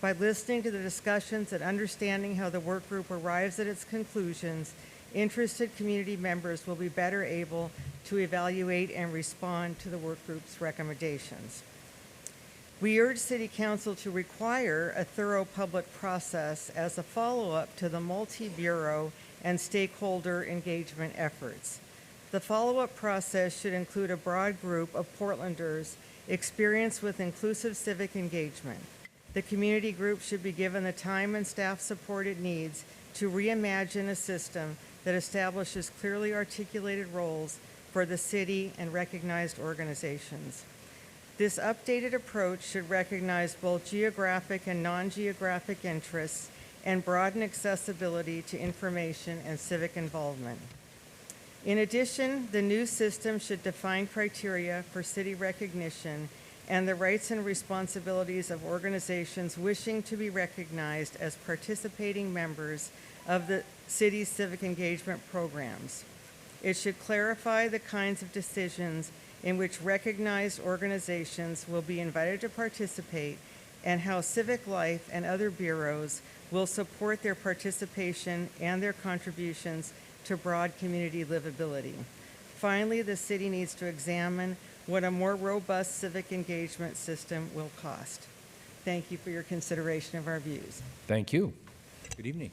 By listening to the discussions and understanding how the workgroup arrives at its conclusions, interested community members will be better able to evaluate and respond to the workgroup's recommendations. We urge City Council to require a thorough public process as a follow-up to the multi-bureau and stakeholder engagement efforts. The follow-up process should include a broad group of Portlanders experienced with inclusive civic engagement. The community group should be given the time and staff support it needs to reimagine a system that establishes clearly articulated roles for the city and recognized organizations. This updated approach should recognize both geographic and non-geographic interests and broaden accessibility to information and civic involvement. In addition, the new system should define criteria for city recognition and the rights and responsibilities of organizations wishing to be recognized as participating members of the city's civic engagement programs. It should clarify the kinds of decisions in which recognized organizations will be invited to participate and how Civic Life and other bureaus will support their participation and their contributions to broad community livability. Finally, the city needs to examine what a more robust civic engagement system will cost. Thank you for your consideration of our views. Thank you. Good evening.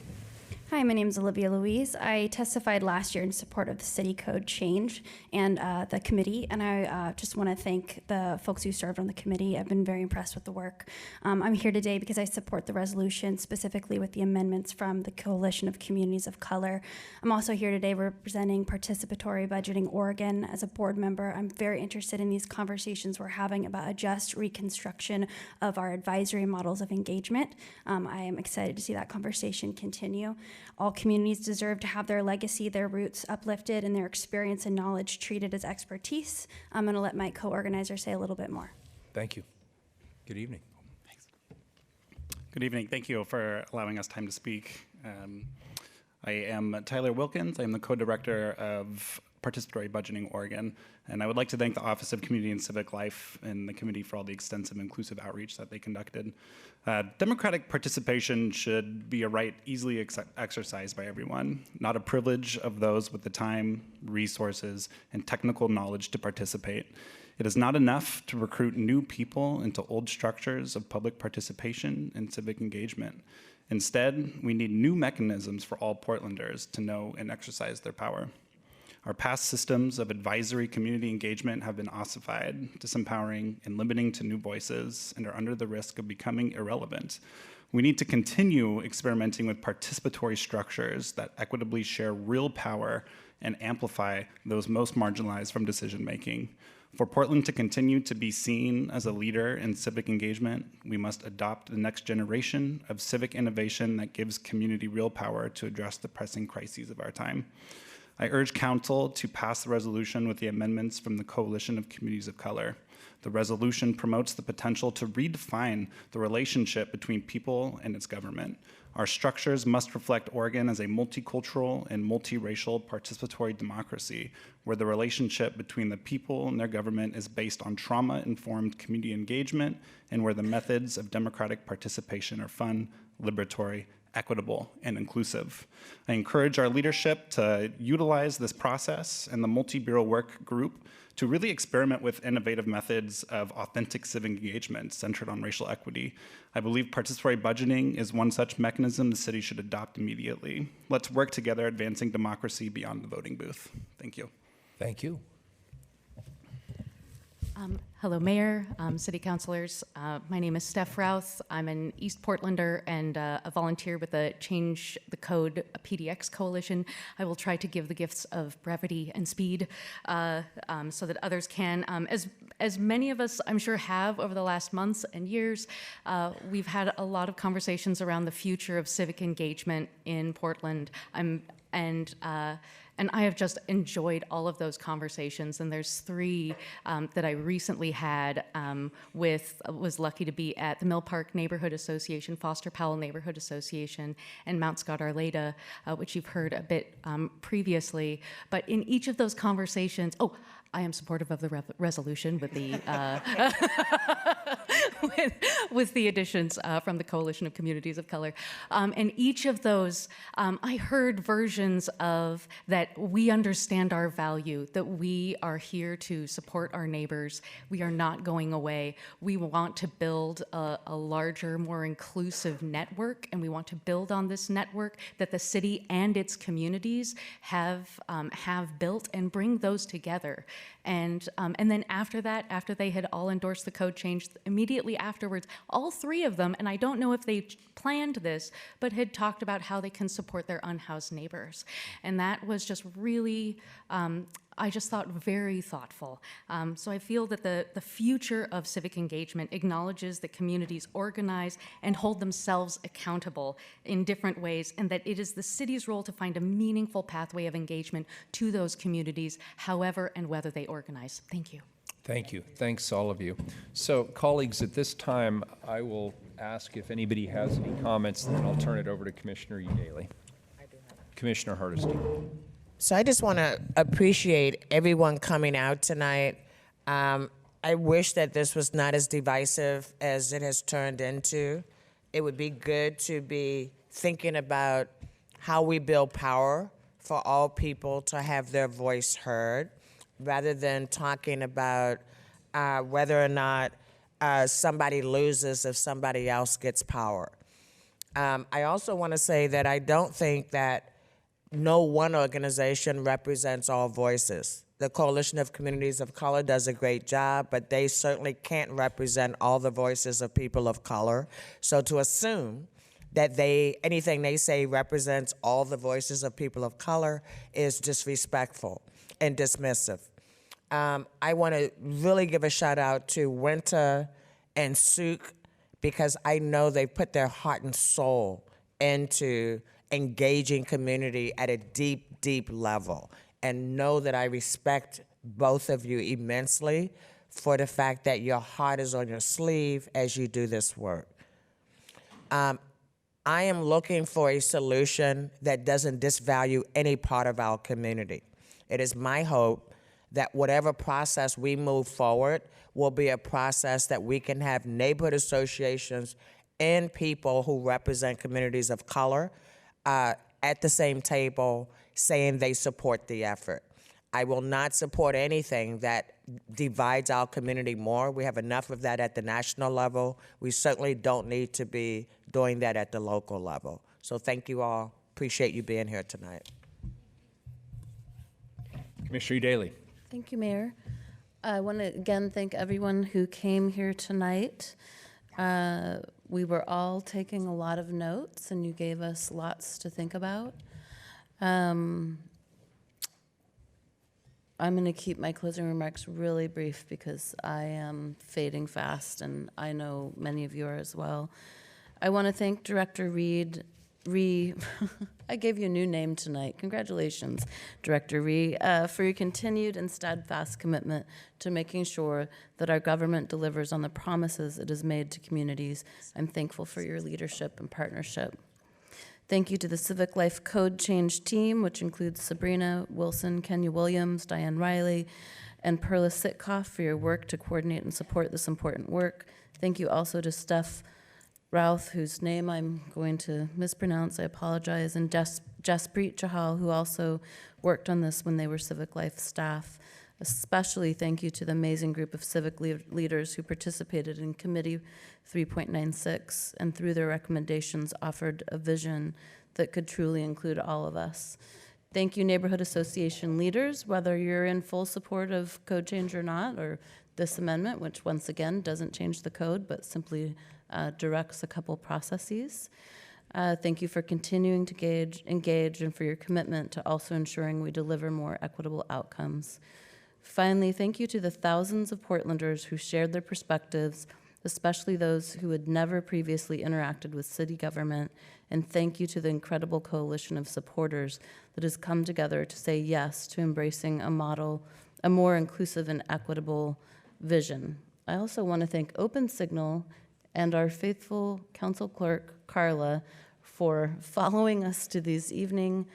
Hi, my name is Olivia Louise. I testified last year in support of the city code change and the committee, and I just want to thank the folks who served on the committee. I've been very impressed with the work. I'm here today because I support the resolution, specifically with the amendments from the Coalition of Communities of Color. I'm also here today representing Participatory Budgeting Oregon as a board member. I'm very interested in these conversations we're having about a just reconstruction of our advisory models of engagement. I am excited to see that conversation continue. All communities deserve to have their legacy, their roots uplifted, and their experience and knowledge treated as expertise. I'm going to let my co-organizer say a little bit more. Thank you. Good evening. Thanks. Good evening. Thank you for allowing us time to speak. I am Tyler Wilkins. I'm the co-director of participatory budgeting Oregon. And I would like to thank the Office of Community and Civic Life and the committee for all the extensive inclusive outreach that they conducted. Democratic participation should be a right easily exercised by everyone, not a privilege of those with the time, resources, and technical knowledge to participate. It is not enough to recruit new people into old structures of public participation and civic engagement. Instead, we need new mechanisms for all Portlanders to know and exercise their power. Our past systems of advisory community engagement have been ossified, disempowering, and limiting to new voices, and are under the risk of becoming irrelevant. We need to continue experimenting with participatory structures that equitably share real power and amplify those most marginalized from decision-making. For Portland to continue to be seen as a leader in civic engagement, we must adopt the next generation of civic innovation that gives community real power to address the pressing crises of our time. I urge Council to pass the resolution with the amendments from the Coalition of Communities of Color. The resolution promotes the potential to redefine the relationship between people and its government. Our structures must reflect Oregon as a multicultural and multiracial participatory democracy, where the relationship between the people and their government is based on trauma-informed community engagement, and where the methods of democratic participation are fun, liberatory, equitable, and inclusive. I encourage our leadership to utilize this process and the multi-bureau work group to really experiment with innovative methods of authentic civic engagement centered on racial equity. I believe participatory budgeting is one such mechanism the city should adopt immediately. Let's work together advancing democracy beyond the voting booth. Thank you. Thank you. Hello, Mayor, City Councilors. My name is Steph Routh. I'm an East Portlander and a volunteer with the Change the Code PDX Coalition. I will try to give the gifts of brevity and speed so that others can. As many of us, I'm sure, have over the last months and years, we've had a lot of conversations around the future of civic engagement in Portland. And I have just enjoyed all of those conversations. And there's three that I recently had was lucky to be at the Mill Park Neighborhood Association, Foster Powell Neighborhood Association, and Mount Scott Arleta, which you've heard a bit previously. But in each of those conversations, I am supportive of the resolution with the with the additions from the Coalition of Communities of Color. And each of those, I heard versions of that we understand our value, that we are here to support our neighbors. We are not going away. We want to build a larger, more inclusive network, and we want to build on this network that the city and its communities have built and bring those together. And then after that, after they had all endorsed the code change, immediately afterwards, all three of them, and I don't know if they planned this, but had talked about how they can support their unhoused neighbors. And that was just really, I just thought, very thoughtful. So I feel that the future of civic engagement acknowledges that communities organize and hold themselves accountable in different ways, and that it is the city's role to find a meaningful pathway of engagement to those communities, however and whether they organize. Thank you. Thank you. Thanks, all of you. So, colleagues, at this time, I will ask if anybody has any comments, and then I'll turn it over to Commissioner Daly. Commissioner Hardesty. So I just want to appreciate everyone coming out tonight. I wish that this was not as divisive as it has turned into. It would be good to be thinking about how we build power for all people to have their voice heard, rather than talking about whether or not somebody loses if somebody else gets power. I also want to say that I don't think that no one organization represents all voices. The Coalition of Communities of Color does a great job, but they certainly can't represent all the voices of people of color. So to assume that anything they say represents all the voices of people of color is disrespectful and dismissive. I want to really give a shout out to Winter and Suk, because I know they put their heart and soul into engaging community at a deep, deep level, and know that I respect both of you immensely for the fact that your heart is on your sleeve as you do this work. I am looking for a solution that doesn't disvalue any part of our community. It is my hope that whatever process we move forward will be a process that we can have neighborhood associations and people who represent communities of color at the same table saying they support the effort. I will not support anything that divides our community more. We have enough of that at the national level. We certainly don't need to be doing that at the local level. So thank you all. Appreciate you being here tonight. Commissioner Daly. Thank you, Mayor. I want to again thank everyone who came here tonight. We were all taking a lot of notes, and you gave us lots to think about. I'm going to keep my closing remarks really brief because I am fading fast, and I know many of you are as well. I want to thank Director I gave you a new name tonight. Congratulations, Director Ree, for your continued and steadfast commitment to making sure that our government delivers on the promises it has made to communities. I'm thankful for your leadership and partnership. Thank you to the Civic Life Code Change team, which includes Sabrina Wilson, Kenya Williams, Diane Riley, and Perla Sitkoff for your work to coordinate and support this important work. Thank you also to Steph Routh, whose name I'm going to mispronounce, I apologize, and Jaspreet Chahal, who also worked on this when they were Civic Life staff. Especially thank you to the amazing group of civic leaders who participated in Committee 3.96 and through their recommendations offered a vision that could truly include all of us. Thank you, neighborhood association leaders, whether you're in full support of code change or not, or this amendment, which once again doesn't change the code, but simply directs a couple processes. Thank you for continuing to engage and for your commitment to also ensuring we deliver more equitable outcomes. Finally, thank you to the thousands of Portlanders who shared their perspectives, especially those who had never previously interacted with city government, and thank you to the incredible coalition of supporters that has come together to say yes to embracing a more inclusive and equitable vision. I also want to thank Open Signal and our faithful council clerk, Carla, for following us to these evening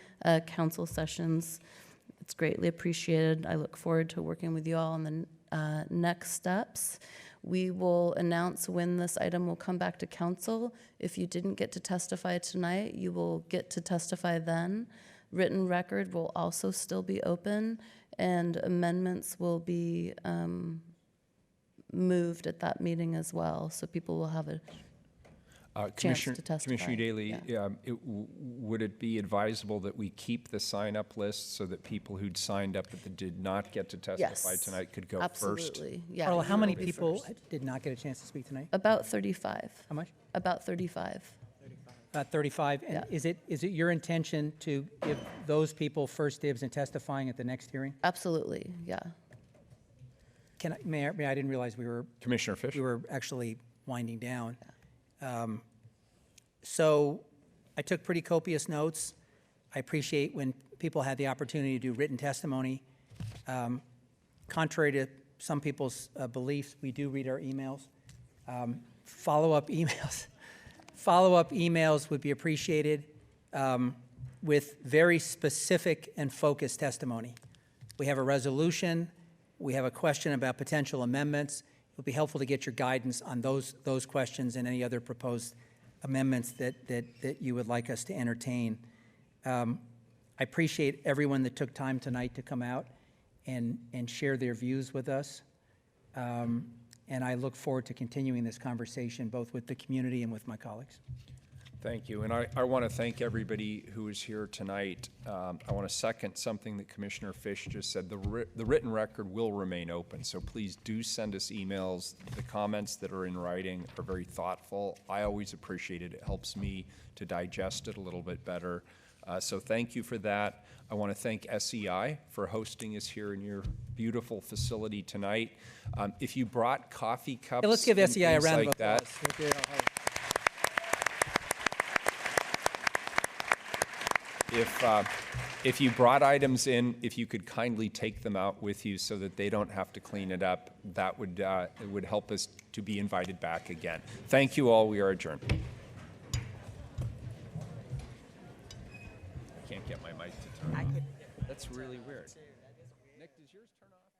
council sessions. It's greatly appreciated. I look forward to working with you all on the next steps. We will announce when this item will come back to council. If you didn't get to testify tonight, you will get to testify then. Written record will also still be open, and amendments will be moved at that meeting as well, so people will have a chance to testify. Commissioner Daly, Yeah. Would it be advisable that we keep the sign-up list so that people who'd signed up but that did not get to testify Yes, tonight could go first? absolutely. Yeah. Carla, how you many will be people first. did not get a chance to speak tonight? About 35. How much? About 35. 35. And is it your intention to give those people first dibs in testifying at the next hearing? Absolutely, yeah. Mayor, I didn't realize Commissioner Fish? we were actually winding down. So I took pretty copious notes. I appreciate when people had the opportunity to do written testimony. Contrary to some people's beliefs, we do read our emails. Follow-up emails would be appreciated with very specific and focused testimony. We have a resolution. We have a question about potential amendments. It would be helpful to get your guidance on those questions and any other proposed amendments that you would like us to entertain. I appreciate everyone that took time tonight to come out and share their views with us. And I look forward to continuing this conversation both with the community and with my colleagues. Thank you. And I want to thank everybody who is here tonight. I want to second something that Commissioner Fish just said. The written record will remain open, so please do send us emails. The comments that are in writing are very thoughtful. I always appreciate it. It helps me to digest it a little bit better. So thank you for that. I want to thank SEI for hosting us here in your beautiful facility tonight. If you brought coffee cups, let's give and SEI a things round like of applause. that, if you brought items in, if you could kindly take them out with you so that they don't have to clean it up, that would it would help us to be invited back again. Thank you all. We are adjourned. I can't get my mic to turn on. That's really weird. Nick, does yours turn off?